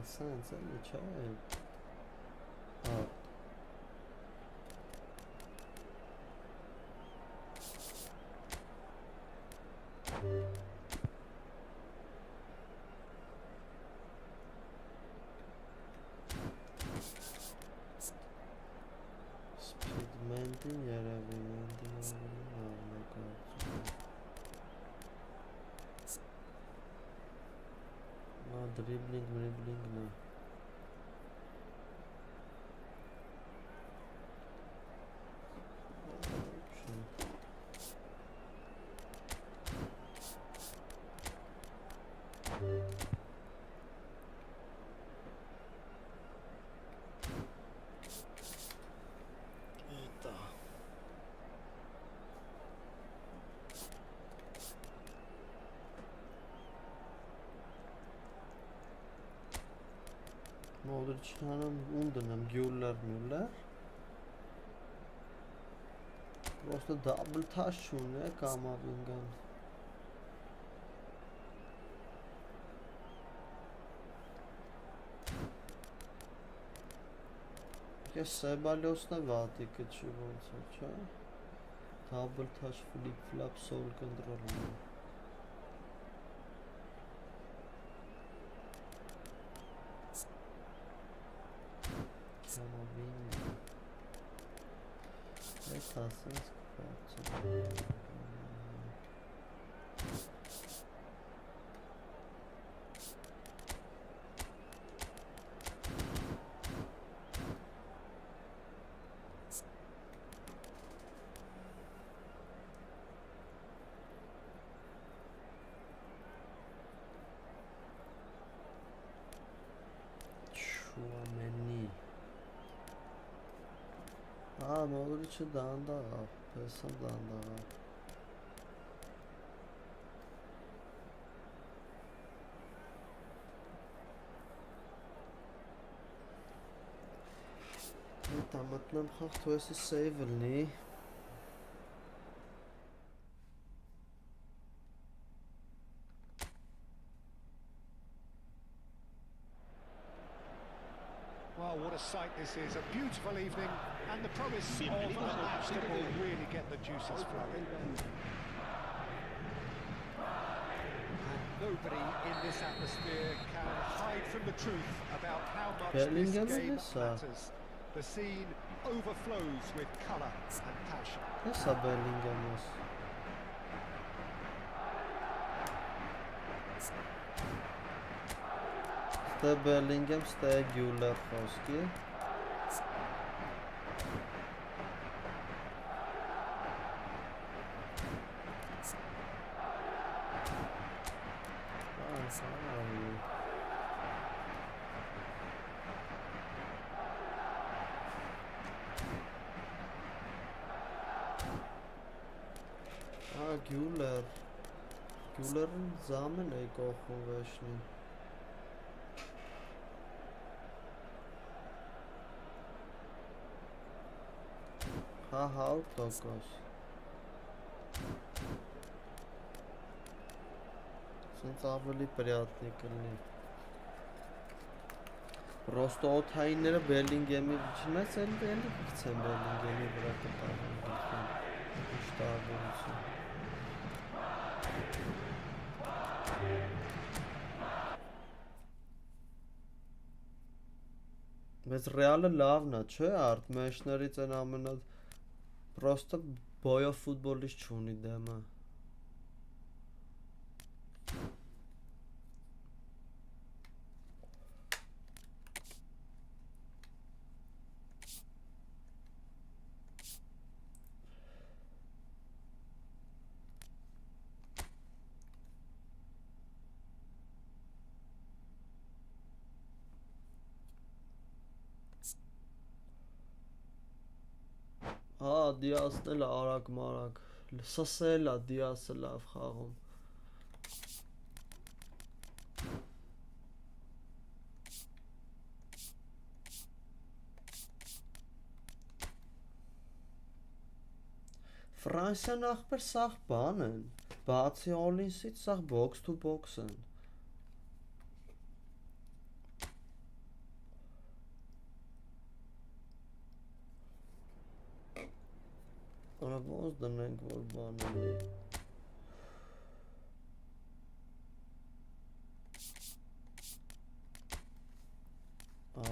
Sense in the child. dribbling no. Modric'in undanam Müller. Просто double touch şunu Kamavingan. Я Sebalyos'na vati keçi ոնց է, double touch flip flop soul control. Modric'e danda pesam danda. Tamam xaxtu esi save-լնի. Well, what a sight this is. A beautiful evening, and the promise of a match that will really get the juices flowing. And nobody in this atmosphere can hide from the truth about how much this game matters. The scene overflows with colour and passion. Essa Bellingham. Ste Bellingham, ste Güler Foski. Güler'in zaman koxun veşni. Ha, tokos. Սենց ավելի պրյատնի կլնի. Պրոստո օթայինները Բելինգեմի չնայց էլ կգցեն Բելինգեմի վրա կտաղեն գլխին. Ինչ տարբերություն. Մեզ ռեալը լավն է, չէ, արդ մեշներից են ամենա պրոստը բոյով ֆուտբոլիստ չունի դեմը. Դիասն էլ արագ մարագ, սսել է դիասը լավ խաղում. Ֆրանսիան ախպեր սաղ բան են, բացի Օլինսից սաղ box to box են. Ոնց դնենք որ բան ունի.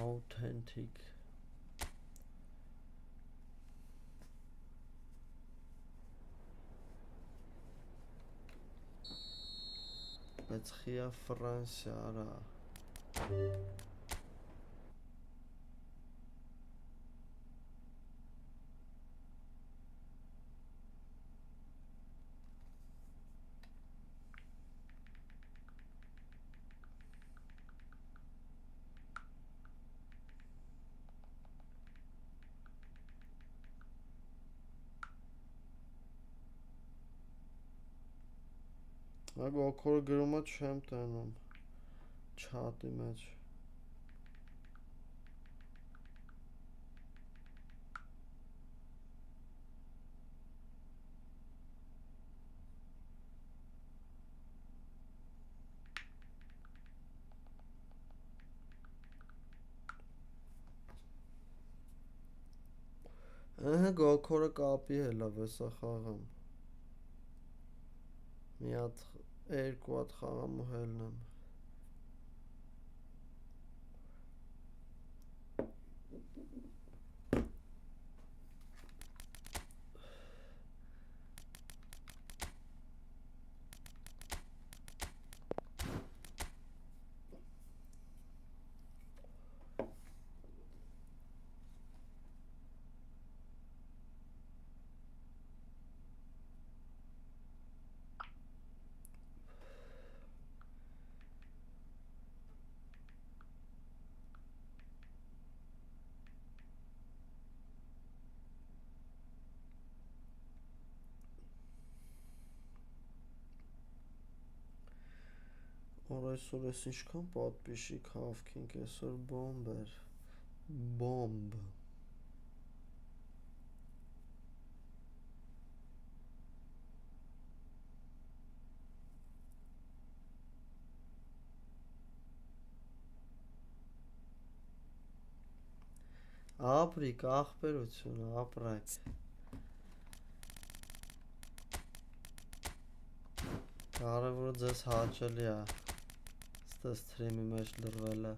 Authentic. Բայց խիա Ֆրանսիա արա. Գոքորը գրում է չեմ տենում չատի մեջ Գոքորը կապի հելավ էսա խաղամ մի հատ երկու հատ խաղամ ու հելնեմ Այսօր ես ինչքան պատպիշիկ հավքինք այսօր բոմբ էր բոմբ ապրիկ աղբերություն ապրակ կարևորը ձեզ հաճելի է Ստե սթրիմի մեջ լրվել է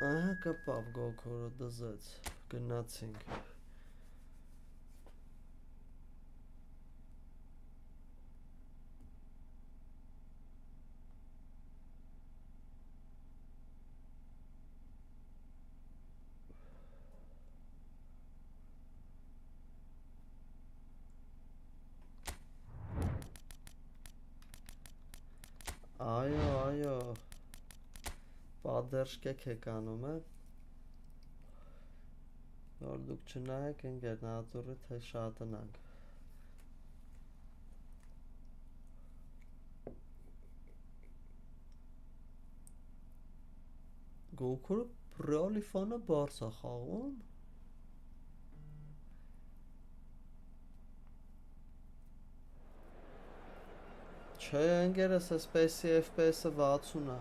Ահա կպավ գոքորը դզեց գնացինք Այո, պատերժկեք եք անում է, որ դուք չնայեք ընգեր նատուրի թե շատնանք Գոքորը պրալիֆանը բարս է խաղում Չէ ընգերս այսպեսի FPS-ը 60 է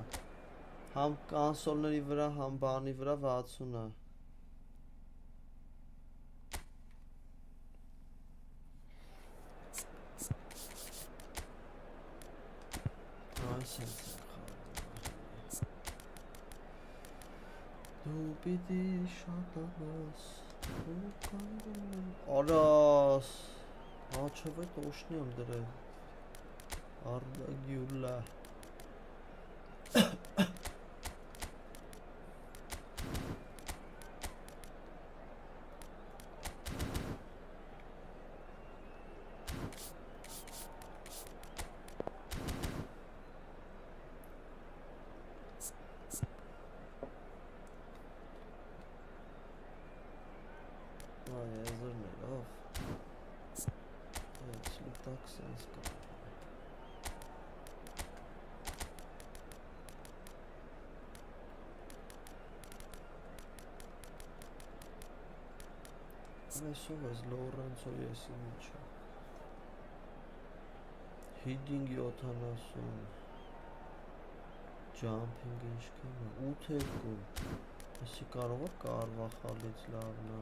Համ կանսոլների վրա, համ բանի վրա 60 է Այս ենք Դու պիտի շատանաս Արաս Աչևը տոշնի եմ դրել Ardagula Vay hazır ne of Evet şimdi taksiniz Այսով ես լորանցո եսի միջը Հիդինգ 70 Ջամփինգ ինչքան է 8-2 Եսի կարող է կարվախալից լավն է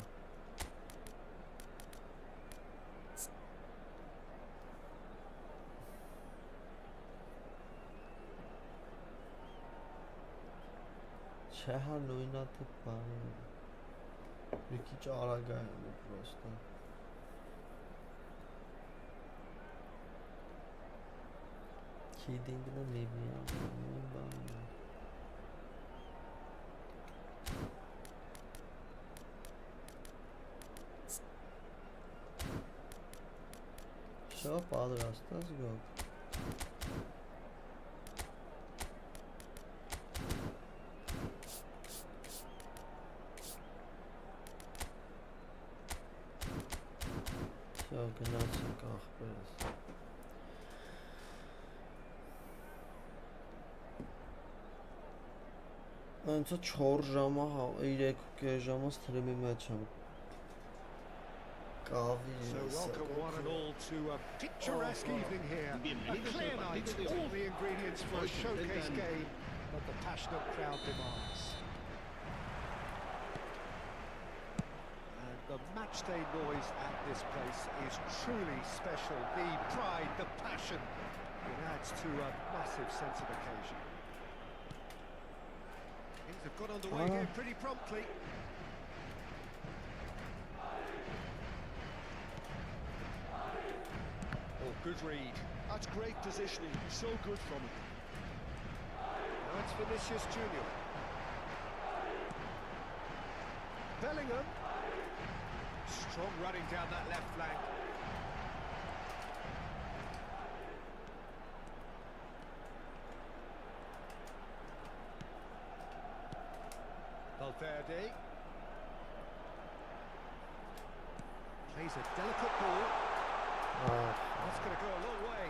Չէ հա նույնա թե բանը Bir քիչ արագ է պրոստը։ Kidding'de mi bir Все, подраст, let's go. Все, гнаться как раз. Անցա 4 ժամը, 3.5 ժամը սթրիմի մեջ եմ։ Կավի։ So welcome one and all to a picturesque evening here. A clear night, all the ingredients for a showcase game that the passionate crowd demands. And the matchday noise at this place is truly special. The pride, the passion, it adds to a massive sense of occasion. Things have got underway here pretty promptly. Oh, good read. That's great positioning, so good from him. Now it's Vinicius Junior. Bellingham. Strong running down that left flank. Valverde plays a delicate ball. That's going to go a long way.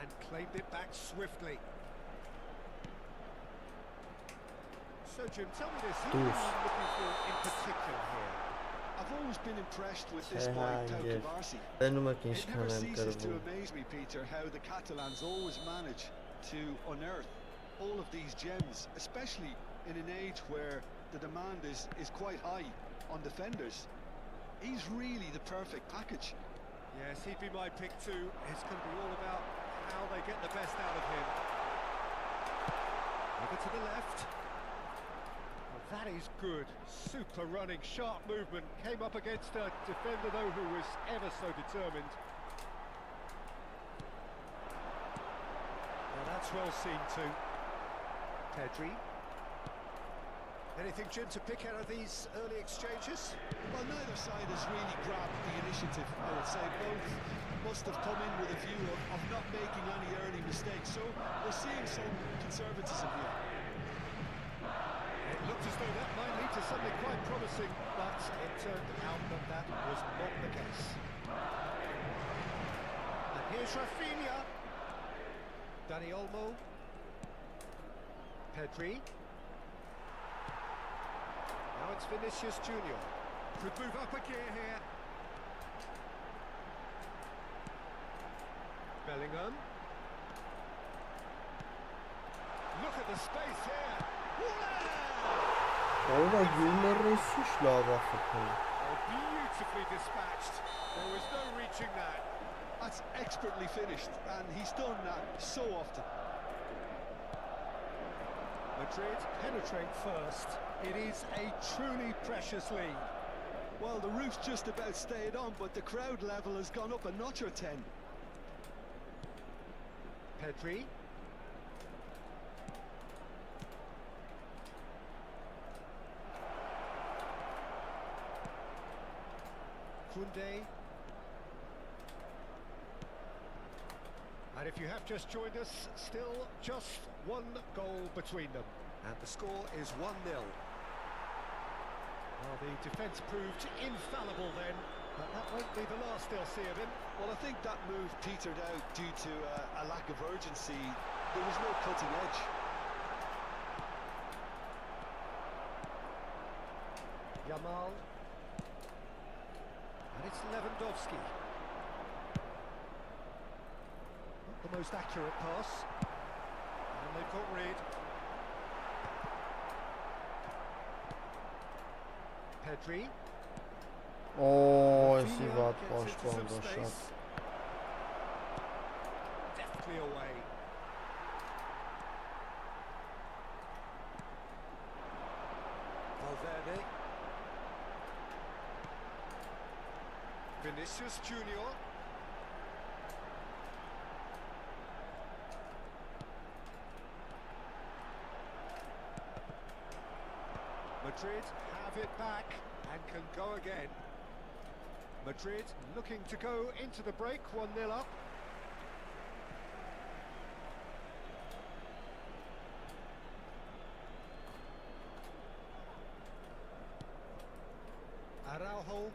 And claimed it back swiftly. So Jim, tell me this, who are you looking for in particular here? I've always been impressed with this boy, Pau Cubarsí. It never ceases to amaze me, Peter, how the Catalans always manage to unearth all of these gems, especially in an age where the demand is quite high on defenders. He's really the perfect package. Yes, he'd be my pick too. It's going to be all about how they get the best out of him. Over to the left. Well, that is good. Super running, sharp movement. Came up against a defender though who was ever so determined. Now that's well seen too. Pedri. Anything, Jim, to pick out of these early exchanges? Well, neither side has really grabbed the initiative, I would say. Both must have come in with a view of not making any early mistakes. So we're seeing some conservatism here. It looked as though that might lead to something quite promising, but it turned out that that was not the case. And here's Rafinha. Dani Olmo. Pedri. Now it's Vinicius Junior. Could move up a gear here. Bellingham. Look at the space here. Orada gülmesi şlava futbol. Oh, beautifully dispatched. There was no reaching that. That's expertly finished, and he's done that so often. Madrid penetrate first. It is a truly precious lead. Well, the roof's just about stayed on, but the crowd level has gone up a notch or 10. Pedri. Koundé. And if you have just joined us, still just one goal between them. And the score is 1-0. Well, the defence proved infallible then, but that won't be the last they'll see of him. Well, I think that move petered out due to a lack of urgency. There was no cutting edge. Yamal. And it's Lewandowski. Not the most accurate pass. And they've got rid. Pedri. Oh, Rafinha esse vato gets pode into some bomba space. chato. Deftly away. Vinicius Junior. Madrid have it back and can go again. Madrid looking to go into the break, 1-0 up. Araujo.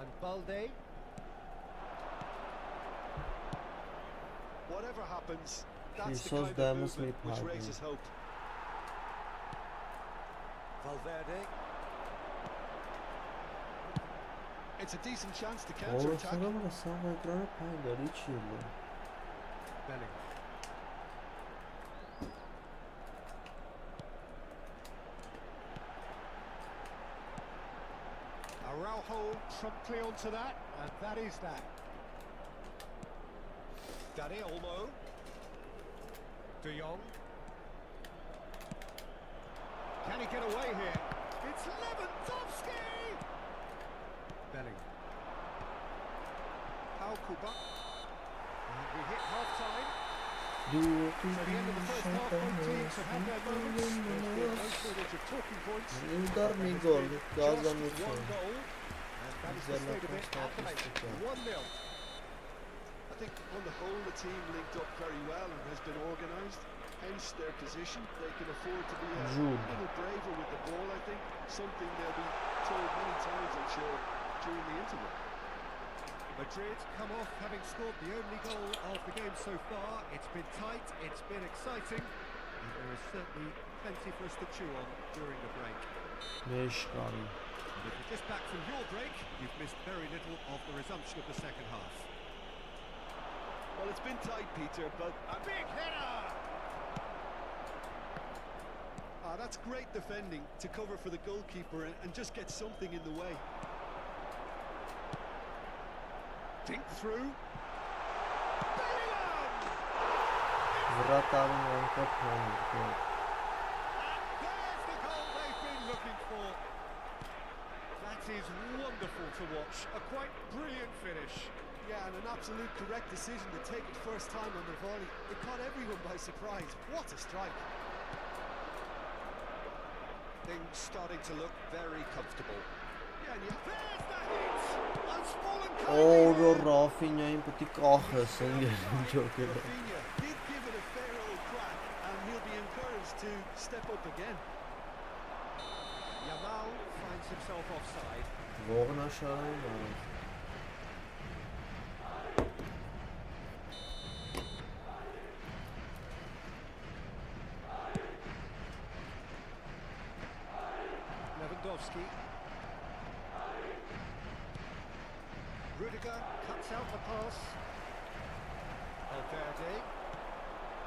And Balde. Whatever happens, that's the Jesus kind of damns movement me, which pardon. raises hope. Valverde. It's a decent chance to Որը counter-attack. սաղը սաղը էկրանը փայն գարի չի ելը։ Bellingham. Araujo promptly onto that, and that is that. Dani Olmo. De Jong. Can he get away here? It's Lewandowski! Bellingham. Paul Kuba. And we hit half-time. So the end of the first half, both teams have had their moments. There's been no shortage of talking points. Ինտերնի գոլ, Just գազանություն։ one goal, and that is the state of it at the moment. 1-0. I think on the whole the team linked up very well and has been organised. Hence their position. They can afford to be a Jude. little braver with the ball, I think. Something they'll be told many times, I'm sure, during the interval. Madrid come off having scored the only goal of the game so far. It's been tight, it's been exciting, and there is certainly plenty for us to chew on during the break. Մեշկարի։ And if you're just back from your break, you've missed very little of the resumption of the second half. Well, it's been tight, Peter, but A big header! that's great defending to cover for the goalkeeper and just get something in the way. Dink through. Bellingham! Վրատարին անկապ հանի գոլ։ There's the goal they've been looking for. That is wonderful to watch. A quite brilliant finish. Yeah, and an absolute correct decision to take it first time on the volley. It caught everyone by surprise. What a strike. Things starting to look very comfortable. Yeah, and There's the hit! Unspoilen Օրը Ռաֆինյային պետք է կախես ընկերն ջոկերը։ Rafinha did give it a fair old crack, and he'll be encouraged to step up again. Yamal finds himself offside. Ողնաշարային։ Lewandowski. Rudiger cuts out the pass. Valverde.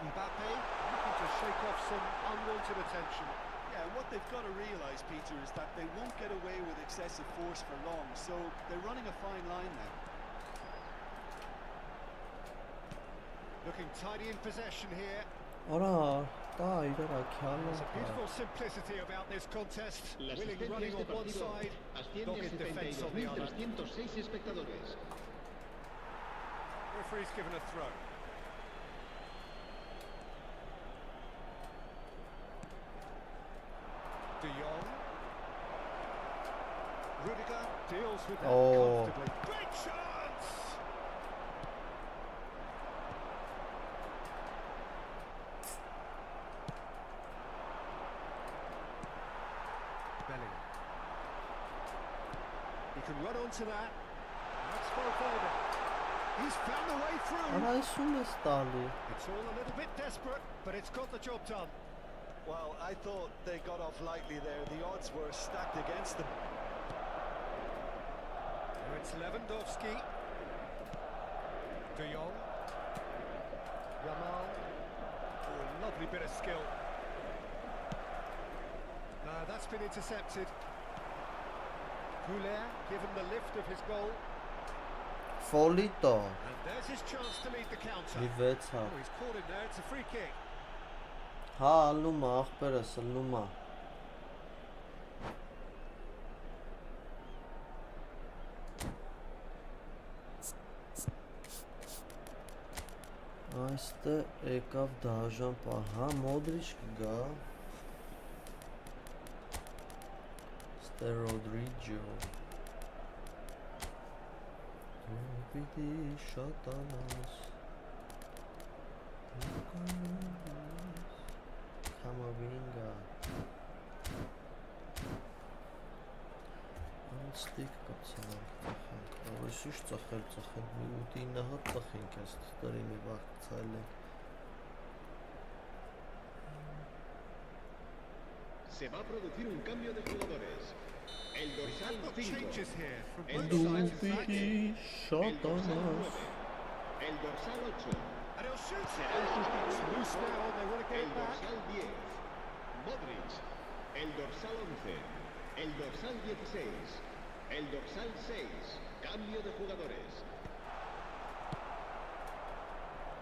Mbappe looking to shake off some unwanted attention. Yeah, and what they've got to realise, Peter, is that they won't get away with excessive force for long, so they're running a fine line now. Looking tidy in possession here. Արա, դա իրար աքյալը։ There's a beautiful simplicity about this contest. La Willing asistencia running de on este one partido side, asciende a dogged defence on the other. 72.306 espectadores. Referee's given a throw. De Jong. Rudiger deals with that comfortably. Great chance! Bellingham. He can run onto that. That's Valverde. He's found the way through. Արա այսում է ստալի։ It's all a little bit desperate, but it's got the job done. Well, I thought they got off lightly there. The odds were stacked against them. Now it's Lewandowski. De Jong. Yamal. Oh, a lovely bit of skill. That's been intercepted. Poulet given the lift of his goal. Ֆոլիտո։ And there's his chance to lead the counter. Իվեցա։ Oh, he's caught in there. It's a free kick. Հա, ալնում է, ախպերս ալնում է։ Այստեղ եկավ դաժան պահ, հա, Մոդրիչ կգա, ստե Ռոդրիջո, դու պիտի շատ անաս, Կամավինգա, անստիկ կպցանանք ծխենք, ավեսիշ ծխել, մի ուտի նահատ ծխենք ես տարի մի վաղ ծայլ ենք. Se va a producir un cambio de jugadores. El dorsal 5. Changes here from El both dorsal sides, in fact. 7. շատ El dorsal անաս, 9. El dorsal 8. And he'll shoot. Será el It's sustituto. loose now, they want to get El it back. dorsal 10. Modric. El dorsal 11. El dorsal 16. El dorsal 6. Cambio de jugadores.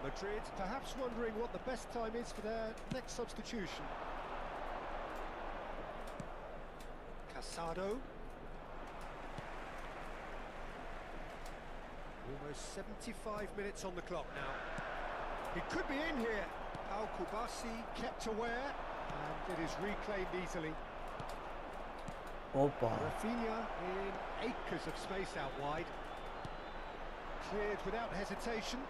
Madrid perhaps wondering what the best time is for their next substitution. Casado. Almost 75 minutes on the clock now. He could be in here. Al Kubasi kept aware and it is reclaimed easily. Opa, Rafinha in acres of space out wide. Cleared without hesitation.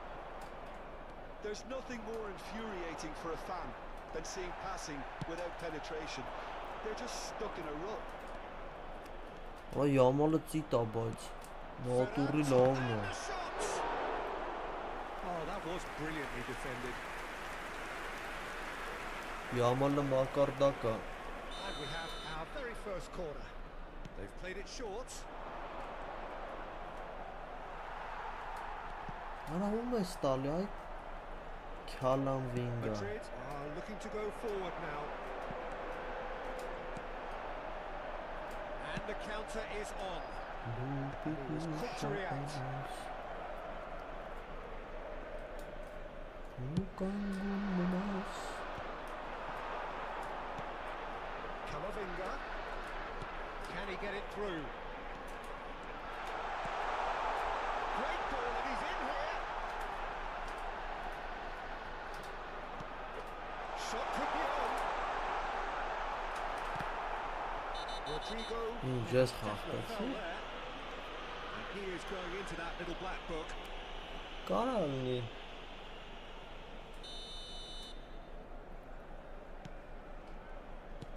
There's nothing more infuriating for a fan than seeing passing without penetration. They're just stuck in a rut. Ա Յամալը ծիտ է, բայց նատուրի լավն է, And the shots! Oh, that was brilliantly defended. Յամալը մակարդակ է, And we have our very first corner. They've played it short. Անահում է ստալի այ Կալամվինգա, Madrid are looking to go forward now. And the counter is on. դու was պիտի quick to react. շատ անաս, ու կանգուն մնաս, Camavinga. Can he get it through? Great ball and he's in here. Shot could be on. Rodrigo. ինչ ես Definitely խախտեցի, fell there. And he is going into that little black book. կարա լինի,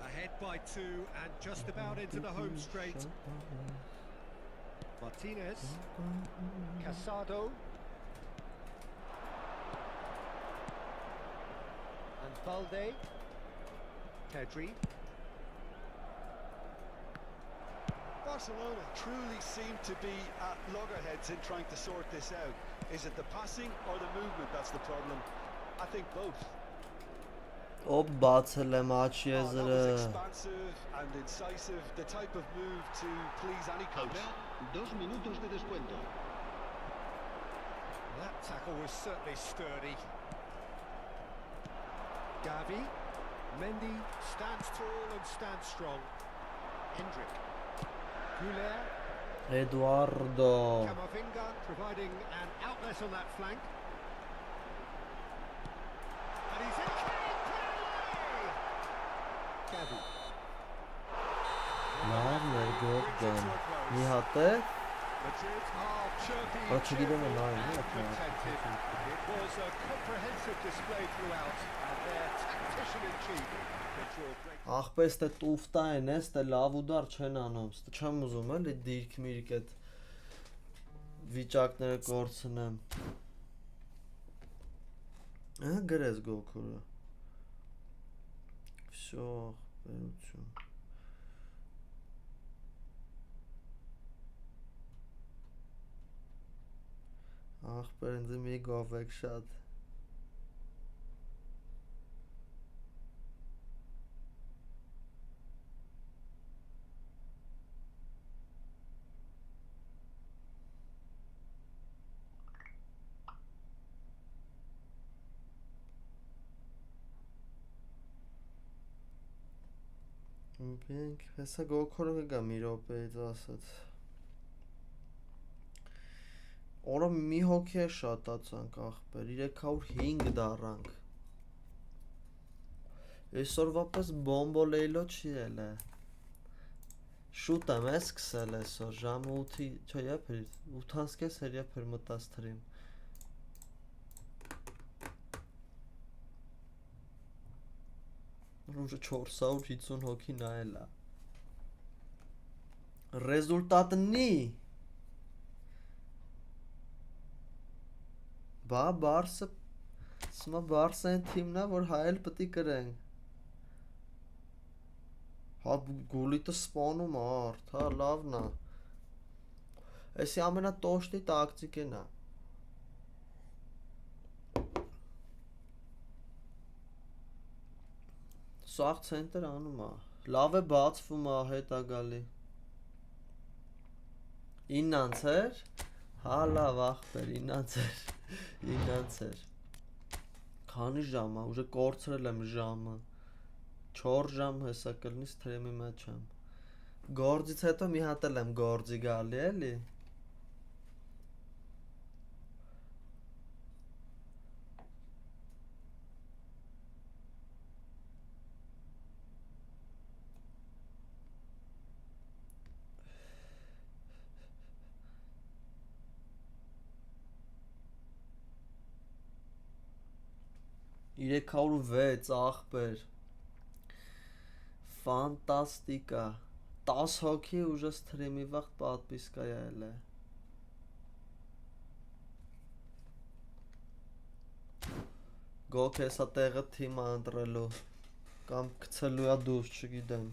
Ahead by 2 and just about into the home straight. Martinez. Casado. And Balde. Pedri. Barcelona truly seem to be at loggerheads in trying to sort this out. Is it the passing or the movement that's the problem? I think both. Օպ բացել եմ աչ Oh, that եզրը, was expansive and incisive, the type of move to please any coach. Habrá 2 minutos de descuento. That tackle was certainly sturdy. Gavi. Mendy stands tall and stands strong. Hendrick. Goulet. Էդուարդո, Camavinga providing an outlet on that flank. And he's in. Gavi. լավ ներգործն, մի հատ է, Madrid are chirpy, But you didn't cheerful know, and yeah, contented. It was a comprehensive display throughout, and their tactician in chief can draw great. աղպես թե տուֆտա են ես, թե լավ ու դար չեն անում, ստը չեմ ուզում էլի դիրք միրք էտ վիճակները կորցնեմ, գրես գոքուրը, վսյո, բերություն, աղպեր ինձ մի գովեք շատ, Մենք հեսա գոքորը կգա մի րոպեից ասած Օրը մի հոգի է շատացանք ախպեր, 305 դառանք։ Այսօրվա պես բոմբոլեյլո չի էլ է։ Շուտ եմ է սկսել այսօր, ժամը 8-ի, չէ եփ էր, 8:30 էր եփ էր մտած թրիմ։ Ուժը 450 հոգի նայել է։ Ռեզուլտատնի Բա Բարսը Սմա Բարսային թիմն է, որ հայել պտի կրենք։ Հա գոլիտը սպանում է արդ, հա լավն է։ Էսի ամենատոշտի տակտիկն է։ Սաղ ցենտր անում է։ Լավ է բացվում է, հետ է գալի։ 9-ից էր։ Հա լավ ախպեր, 9-ից էր։ 9-ից էր։ Քանի ժամ է, ուժը կորցրել եմ ժամը։ 4 ժամ հեսա կլնից թրեմի մեջ եմ։ Գործից հետո մի հատ էլ եմ գործի գալի էլի։ Իրեքավորվեց ախպեր Ֆանտաստիկա 10 հոգի ուժը սթրիմի վաղտ պատպիսկա ել է Գոք հեսա տեղը թիմը ընտրելու կամ կցելու է դուրս չգիտեմ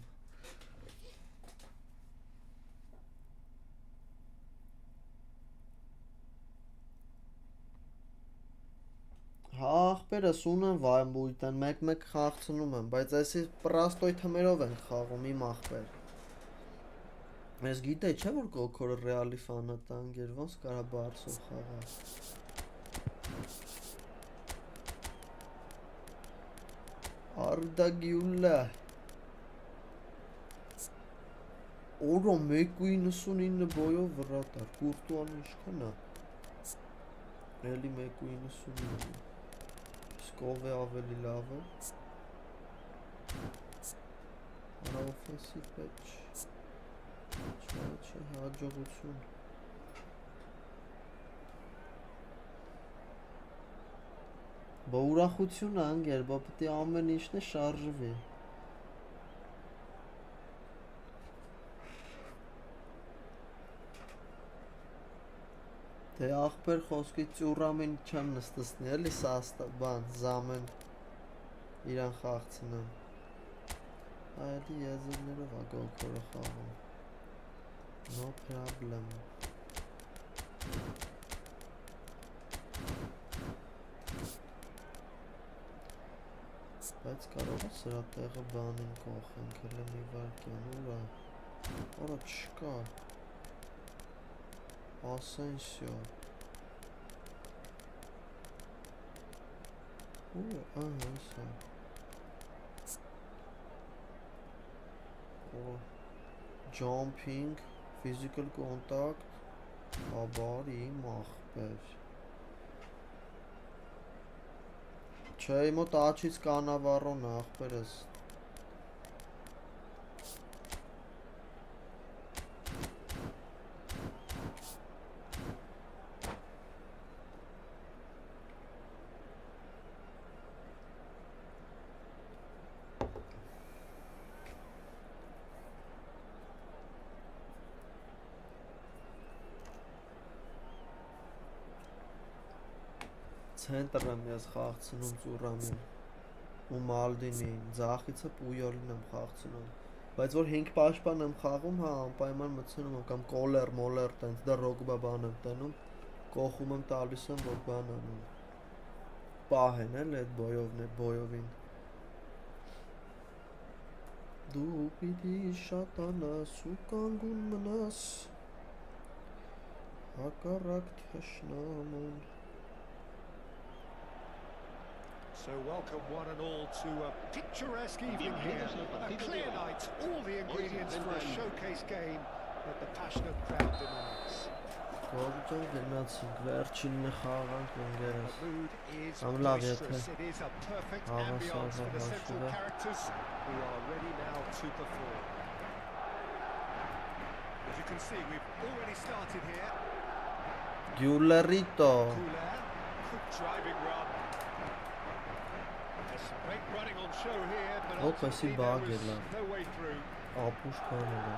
Հա ախպերս ունեն վայմբույտ են, մեկ խաղցնում եմ, բայց այսի պրաստոյ թմերով են խաղում իմ ախպեր Ես գիտեի չէ որ կոքորը ռեալի ֆանատ անգեր, ոնց կարա բարսով խաղա Արդա գյուլա Օրո 1.99 բոյով վրատար, կուրտուան ինչքան է Էլի 1.99 Սկով է ավելի լավ է Արա օֆենսիվ պետք Չէ, հաջողություն Բա ուրախություն է անգեր, բա պտի ամեն ինչն է շարժվի Դե ախպեր խոսքի ծյուրամին չեմ նստսնի, էլի սաստա, բան, զամեն իրան խաղցնեմ Այլի եզրներով է գոքորը խաղում No problem Բայց կարող է սրա տեղը բանին կողենք, էլ եմ իվարկյան, ուրա Արա չկա Ասենսիո հեսա Jumping, physical contact Աբար իմ ախպեր Չէ իմոտ աչից կանավարոն ախպերս Ցենտրը եմ ես խաղցնում ծուրամին ու Մալդինին, ձախիցը Պույոլին եմ խաղցնում Բայց որ 5 պաշտպան եմ խաղում, հա անպայման մտցնում եմ կամ կոլեր, մոլեր տենց դա ռոգբա բան եմ տենում Կողում եմ տալիս եմ, որ բան անում Պահեն էլ էդ բոյովին Դու պիտի շատանաս ու կանգուն մնաս Հակառակ թշնամուն So welcome one and all to a picturesque evening here. A clear night, all the ingredients for a showcase game that the passionate crowd demands. Գորջոն գնացինք, վերջինն է խաղանք ընկերս։ The mood is Am լավ եթե boisterous. It is a perfect ambience for the central characters who are ready now to perform. As you can see, we've already started here. Գյուլերիտո։ Couler, good driving run. There's some great running on show here, but ultimately there was no way through. Ապուշ կանել է։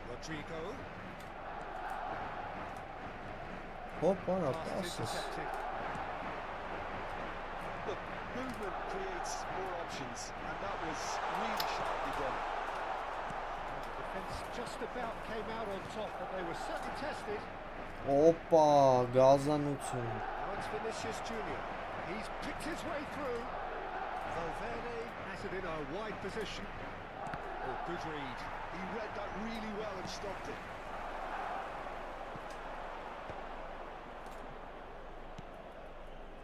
Rodrigo. Հոպ, արա, Pass is պասս։ intercepted. Look, movement creates more options, and that was really sharply done. The defence just about came out on top, but they were certainly tested. Օպա, գազանություն։ Now it's Vinicius Junior. He's picked his way through. Valverde has it in a wide position. Oh, good read. He read that really well and stopped it.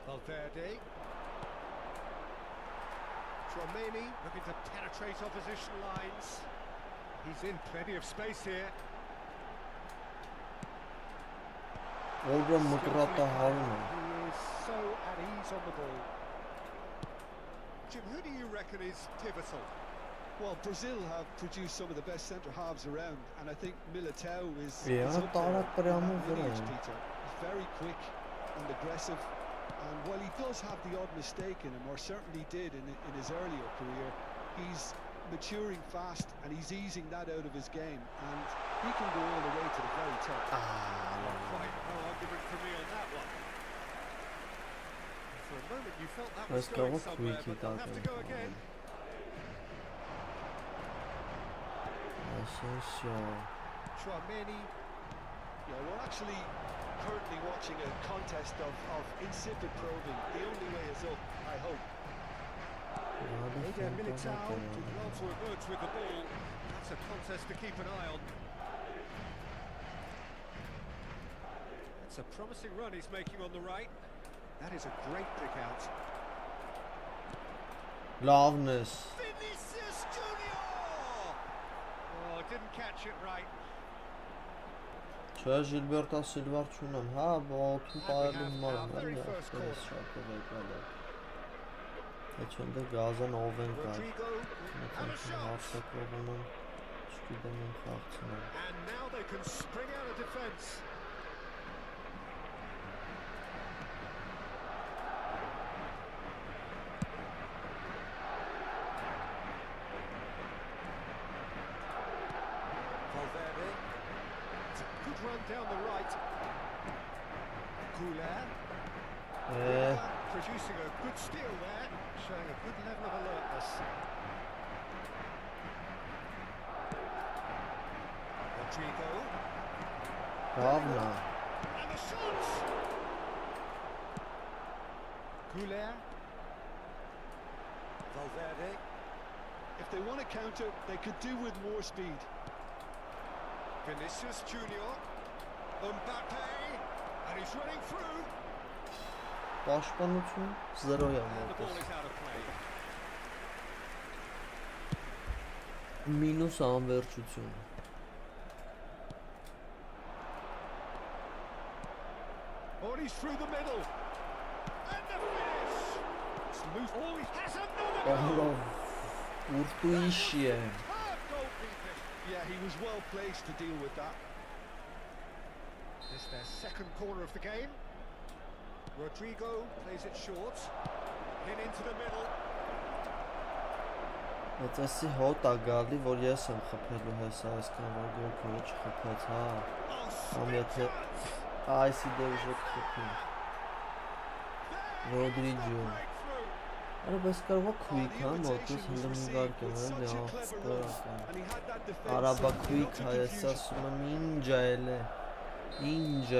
Valverde. Tchouaméni looking to penetrate opposition lines. He's in plenty of space here. Օրը մկրատահարում է։ He is so at ease on the ball. Jim, who do you reckon is pivotal? Well, Brazil have produced some of the best centre halves around, and I think Militao is Yeah, up there տարա in պրյամով that lineage, վրա։ Peter. He's very quick and aggressive, and while he does have the odd mistake in him, or certainly did in his earlier career, he's maturing fast and he's easing that out of his game, and he can go all the way to the very top. Quite no argument for me on that one. For a moment you felt that was Let's go going with somewhere, Quickie but they'll have to Dutton. go again. Tchouaméni. Yeah, we're actually currently watching a contest of insipid probing. The only way is up, I hope. Eder Militao did well to emerge with the ball. That's a contest to keep an eye on. That's a promising run he's making on the right. That is a great pick out. Լավնես։ Vinicius Junior! Oh, didn't catch it right. Չէ, Ժիլբերտա Սիլվար չունեմ, հա, բողոքին տարելու համար եմ, էլի, Rodrigo շատ է եկալ է։ Էչոնդը գազան ով են կար։ and a shot. Հարցակողում եմ, չգիտեմ եմ խաղցնում։ And now they can spring out of defence. Valverde. It's a good run down the right. Couler. Producing a good steal there, showing a good level of alertness. Rodrigo. Լավնա։ And the shot! Couler. Valverde. If they want to counter, they could do with more speed. Vinicius Junior. Mbappe. And he's running through. Պաշտպանություն 0-յա And the ball մոտս։ is out of play. Մինուս անվերջություն։ Oh, he's through the middle. And the finish. It's loose. Oh, he has another goal. Ուրտուիշի է։ Superb goalkeeping. Yeah, he was well placed to deal with that. This is their second corner of the game. Rodrigo plays it short. In into the middle. Այդտեսի հոտ է գալի, որ ես եմ խփելու հեսա, այսքան որ գոքը չխփեց, հա։ Oh, Ամ եթե այսի դեպքը խփի։ Ռոդրիջո։ Արա բես կարող է քուիկ հա մոտս հնդմիվար կենել դե ախտորական։ Արաբա քուիկ հայ ես ասում եմ ինչ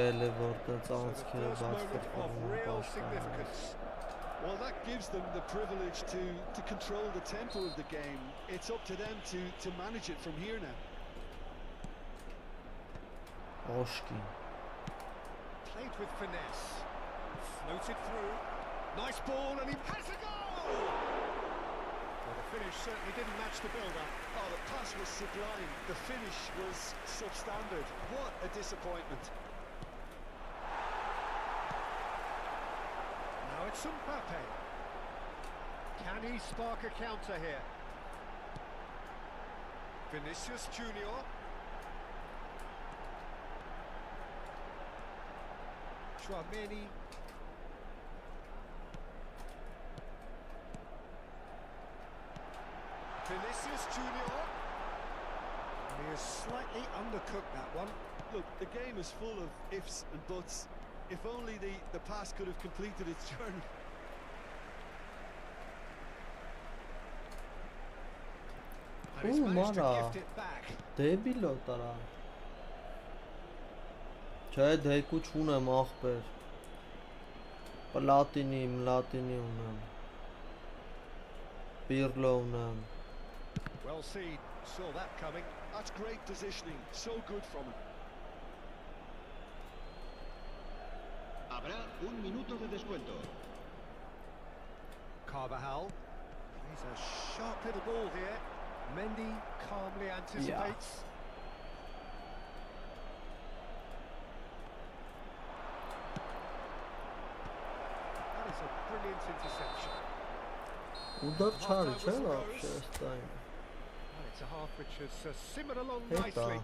էլ է որտեղ անցքերը բաց կրկնում են։ Well, that gives them the privilege to control the tempo of the game. It's up to them to manage it from here now. Օշկի։ Played with finesse. Floated through. Nice ball and he has a goal! Well, the finish certainly didn't match the build-up. Oh, the pass was sublime. The finish was substandard. What a disappointment. Now it's Mbappe. Can he spark a counter here? Vinicius Junior. Chouameni. Vinicius Junior. He has slightly undercooked that one. Look, the game is full of ifs and buts. If only the pass could have completed its journey. And he's managed to Mara. gift it back. Դեբիլ է տարա։ Չէ, դեկու չունեմ ախպեր։ Պլատինի ունեմ։ Պիրլո ունեմ։ Well seen, saw that coming. That's great positioning. So good from him. Habrá un minuto de descuento. Carvajal. He's a sharp little ball here. Mendy calmly anticipates. That is a brilliant interception. Ուդար չարի, չէ՞ Half-time вообще whistle ստայն։ Well, it's a half which has simmered along Heta. nicely,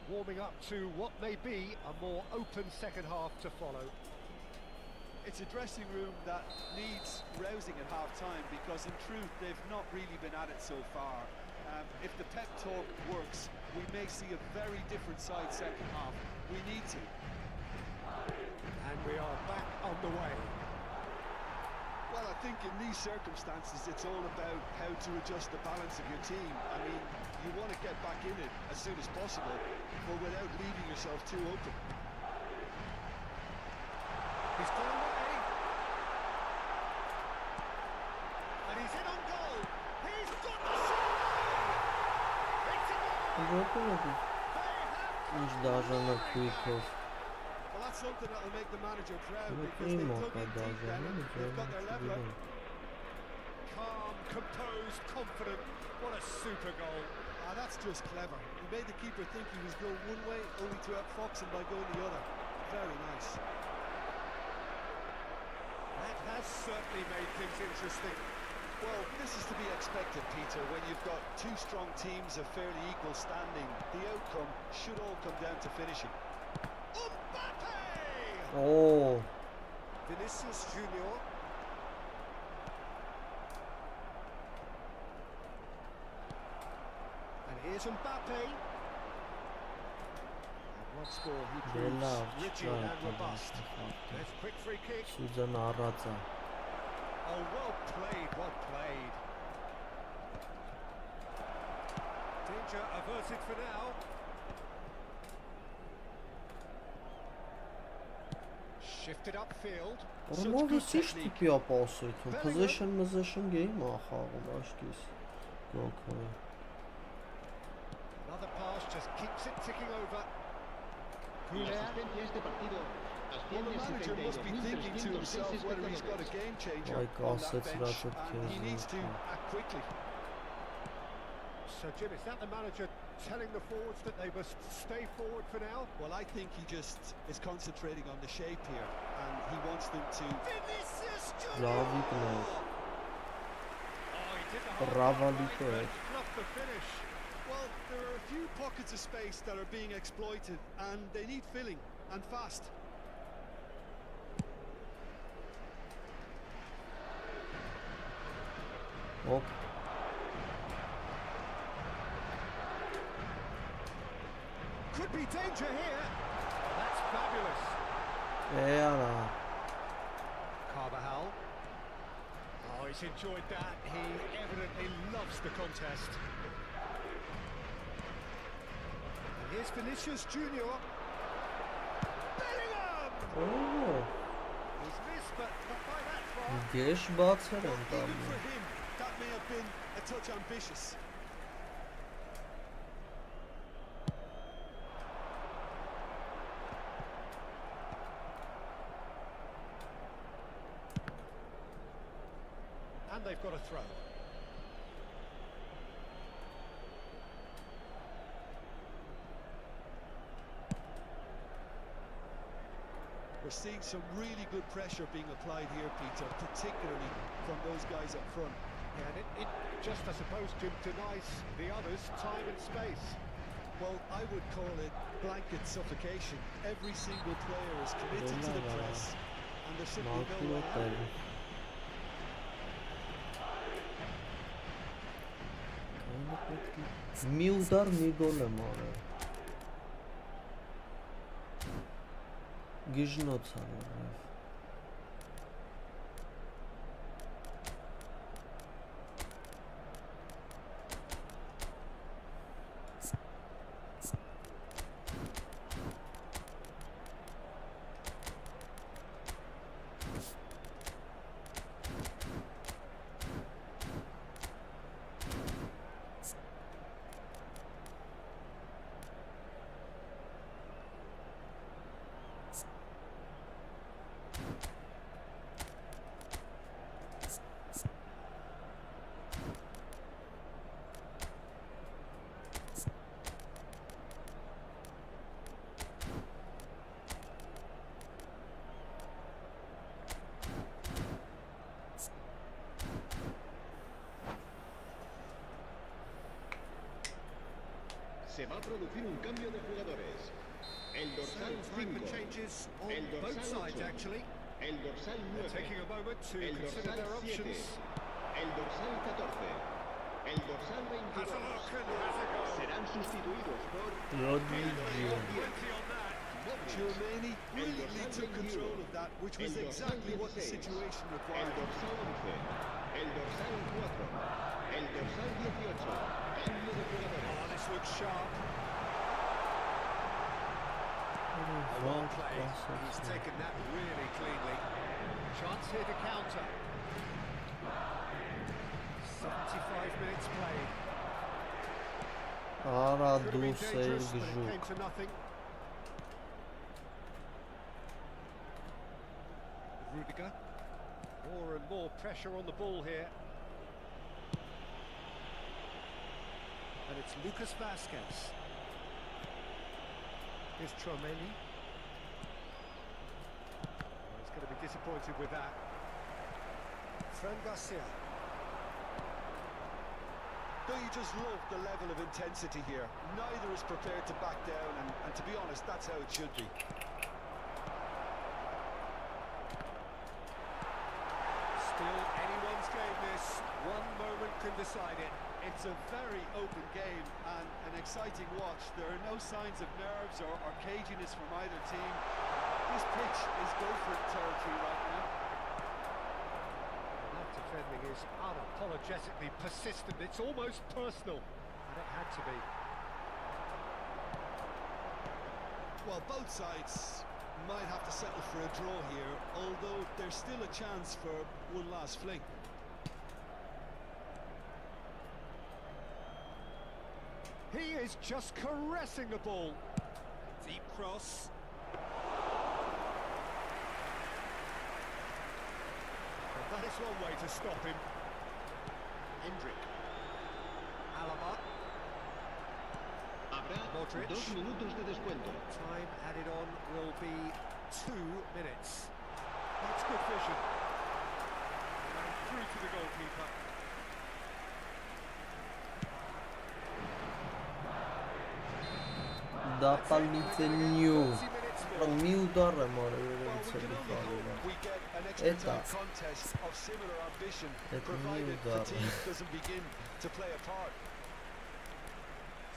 warming up to what may be a more open second half to follow. It's a dressing room that needs rousing at half-time because in truth they've not really been at it so far. If the pep talk works, we may see a very different side second half. We need to. And we are back on the way. Well, I think in these circumstances it's all about how to adjust the balance of your team. I mean, you want to get back in it as soon as possible, but without leaving yourself too open. He's gone away. And he's in on goal. He's got the shot. It's a goal. Ինչ դաժանը քույքով։ Well, that's something that will make the manager proud because they dug in deep down and they've got their leveler. Calm, composed, confident. What a super goal. That's just clever. He made the keeper think he was going one way, only to outfox him by going the other. Very nice. That has certainly made things interesting. Well, this is to be expected, Peter, when you've got two strong teams of fairly equal standing. The outcome should all come down to finishing. Mbappe! Օ, Vinicius Junior. And here's Mbappe. And once more he proves Bella, rigid right, and robust. There's a quick free kick. Սուզան առած է։ Oh, well played, well played. Danger averted for now. Shifted upfield. Որոնով ինչ տիպի է պասույթում, position game է խաղում աշկիս։ Գոքը։ Another pass just keeps it ticking over. La asistencia a este partido Well, the manager must be thinking to himself whether he's got a game changer Like on that assets, bench, lots of and he kills, needs to yeah. act quickly. So Jim, is that the manager telling the forwards that they must stay forward for now? Well, I think he just is concentrating on the shape here, and he wants them to... Vinicius Լավիկն է։ Oh, he did the whole Ռավալիկը right, է։ but fluffed the finish. Well, there are a few pockets of space that are being exploited, and they need filling, and fast. Օք, Could be danger here. That's fabulous. էարա։ Carvajal. Oh, he's enjoyed that. He evidently loves the contest. And here's Vinicius Junior. Bellingham! Օ, He's missed, but not by that far. գեշ բացեր են Even տալու։ for him, that may have been a touch ambitious. And they've got a throw. We're seeing some really good pressure being applied here, Peter, particularly from those guys up front. Yeah, and it just, I suppose, denies the others time and space. Well, I would call it blanket suffocation. Every single player is committed to the press, and there's simply no way out. մի ուդար մի գոլ եմ արել գիժնոց արել Se va a producir un cambio de jugadores. El dorsal 5. Changes on El both dorsal sides, 8. actually. El dorsal 9. Taking a moment to El consider dorsal their 7. options. El dorsal 14. El dorsal 22. Serán sustituidos por el dorsal 10. Brilliantly took control of that, which was exactly what the situation El required. dorsal 11. El dorsal 4. El dorsal 18. Cambio de jugadores. Oh, this looks sharp. Well played. He's taken that really cleanly. Chance here to counter. 75 minutes played. Արա Could have դու been սեր dangerous, but it գժուկ came to nothing. Rudiger. More and more pressure on the ball here. And it's Lucas Vasquez. Here's Tromeli. He's going to be disappointed with that. Fran Garcia. Don't you just love the level of intensity here? Neither is prepared to back down, and to be honest, that's how it should be. Still anyone's game this. One moment can decide it. It's a very open game and an exciting watch. There are no signs of nerves or caginess from either team. This pitch is go-for-it territory right now. That defending is unapologetically persistent. It's almost personal. And it had to be. Well, both sides might have to settle for a draw here, although there's still a chance for one last fling. He is just caressing the ball. Deep cross. And that is one way to stop him. Hendrick. Alaba. Habrá Modric. 2 minutos de descuento. Time added on will be 2 minutes. That's good vision. And through to the goalkeeper. դա պալիցենյու մի ուդար եմ արել երևից է We get an extra Էտա time contest of similar ambition, Էտ մի provided ուդար fatigue doesn't begin to play a part.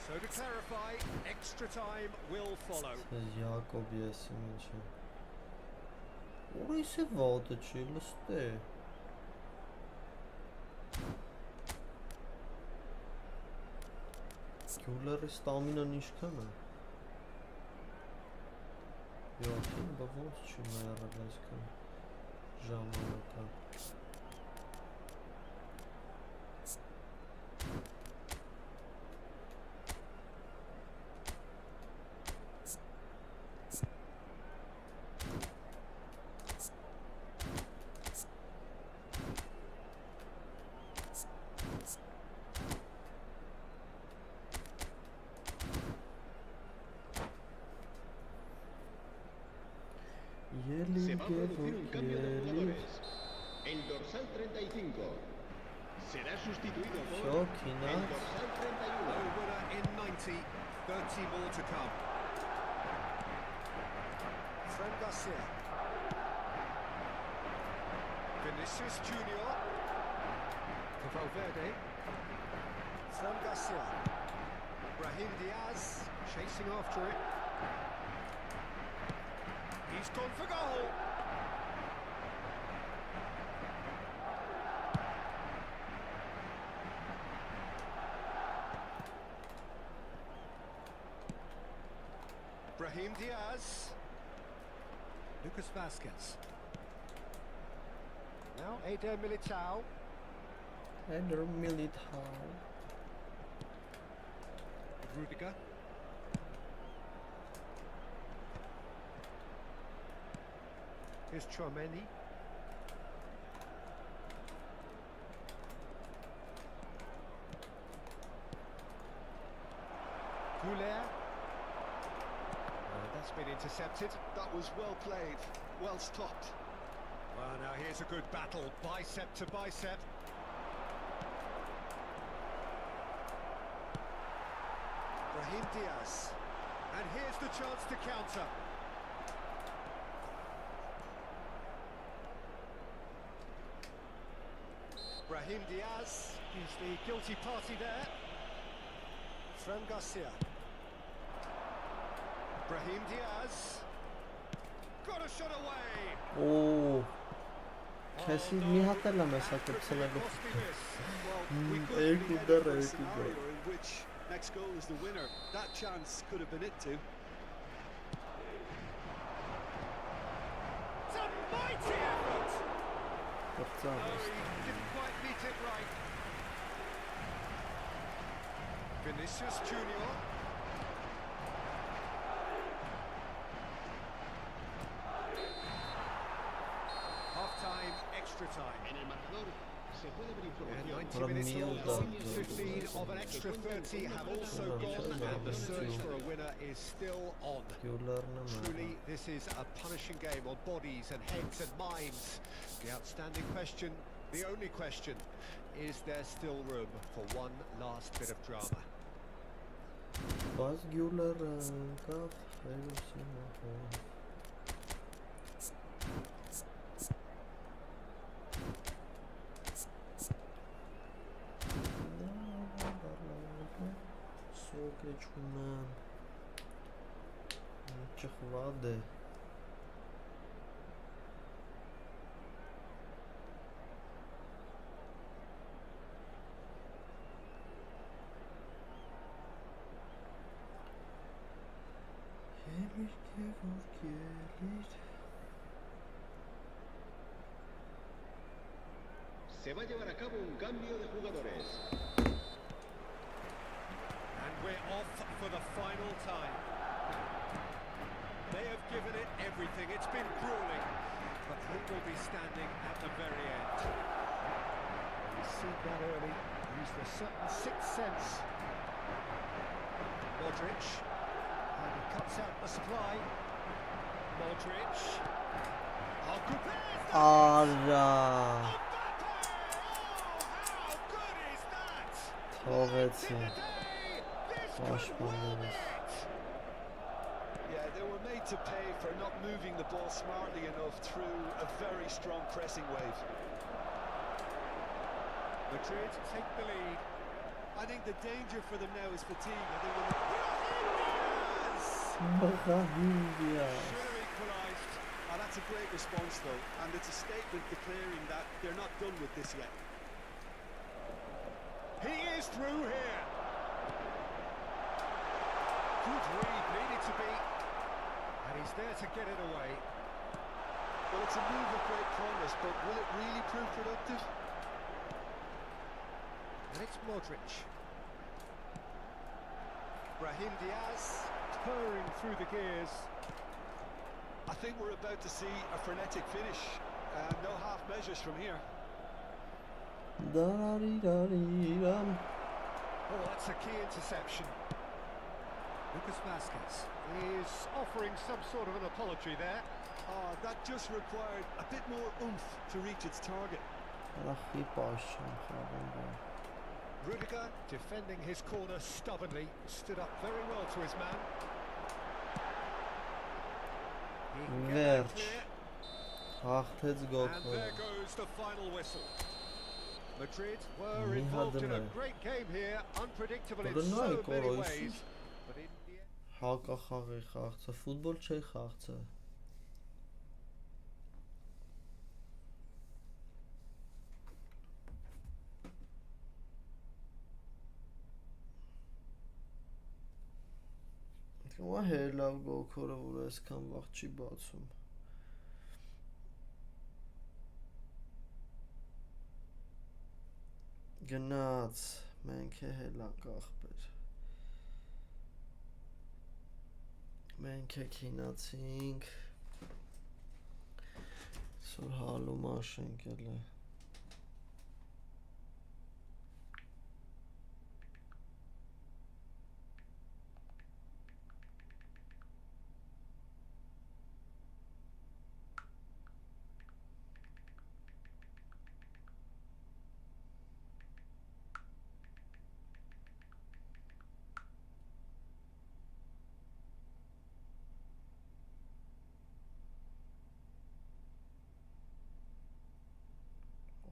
So to clarify, extra time will follow. Յակոբ եսիմ ինչ է Ուրիս է վատը չի լստ է Գյուլերի ստամինան ինչքան է Յոթին բա ոնց չի մայարել այսքան ժամանակա Se va a producir un cambio de jugadores. El dorsal 35 será sustituido por el dorsal 31. Winner in 90, 30 more to come. Fran Garcia. Vinicius Junior. Valverde. Fran Garcia. Brahim Diaz chasing after it. He's gone for goal. Brahim Diaz. Lucas Vazquez. Now Eder Militao. Eder Militao. Rudiger. Here's Chouameni. Goulet. That's been intercepted. That was well played, well stopped. Well, now here's a good battle, bicep to bicep. Brahim Diaz. And here's the chance to counter. Brahim Diaz, he's the guilty party there. Fran Garcia. Brahim Diaz. Got a shot away. Oh. Քեսի մի հատ էլ եմ հեսա կպսելելու։ Երկու դեռ երկու գոլ։ In which next goal is the winner. That chance could have been it too. It's a mighty effort. No, Կրծան։ he didn't quite meet it right. Vinicius Junior. Half-time, extra time. En el marcador se puede ver And información. 90 minutes on, Build-up. 15 of an extra 30 have also gone, and the search for a winner is still on. Truly, this is a punishing game on bodies and heads and minds. The outstanding question, the only question, is there still room for one last bit of drama? Բայց Գյուլերը կավ հայրուսին Սոկ է չունեմ Չխվադ է Se va a llevar a cabo un cambio de jugadores. And we're off for the final time. They have given it everything. It's been grueling, but who will be standing at the very end? We've seen that early. Used a certain sixth sense. Modric. And he cuts out the supply. Modric. Oh, good pass! Արա How good is that? Թողեցի This could Պաշտպաններս win it! Yeah, they were made to pay for not moving the ball smartly enough through a very strong pressing wave. Madrid take the lead. I think the danger for them now is fatigue. I think Մղահինգիա Should have equalised. that's a great response though, and it's a statement declaring that they're not done with this yet. He is through here. Good read, needed to be. And he's there to get it away. Well, it's a move of great promise, but will it really prove productive? And it's Modric. Brahim Diaz purring through the gears. I think we're about to see a frenetic finish. No half measures from here. Դարարիրարիրամ Oh, that's a key interception. Lucas Vazquez is offering some sort of an apology there. Oh, that just required a bit more oomph to reach its target. Ախի պաշտում խաղում բա։ Rudiger defending his corner stubbornly, stood up very well to his man. He can get that Վերջ։ clear. Հաղթեց And գոքը։ there goes the final whistle. Madrid were Մի involved in a հադրը։ great game here, unpredictable in Բռնա so է many կորոյսի։ ways. But in the end... Հակախաղի խաղցը, ֆուտբոլ չի խաղցը։ Ո՞ա հեր լավ գոքորը, որ այսքան վաղ չի բացում։ Գնաց, մենք է հելանք ախպեր։ Մենք է քինացինք։ Սոր հալու մաշենք էլ է։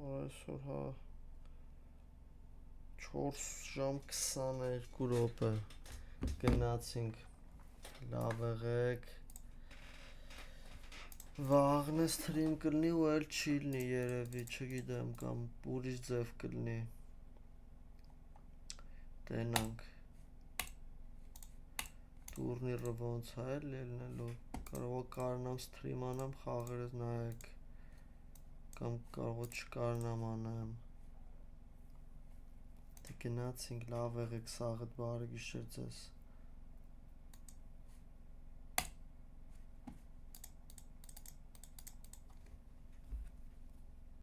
Այսօր հա 4 ժամ 22 րոպե գնացինք, լավ եղեք, վաղն է սթրիմ կլնի ու էլ չի լնի երևի, չգիտեմ, կամ ուրիշ ձև կլնի, տենանք, տուրնիրը ոնց է էլ ելնելու, կարող կարնամ սթրիմ անամ, խաղերս նայեք, կամ կարող չկարնամ անեմ, դե գնացինք, լավ եղեք, սաղդ բարի գիշեր ձեզ։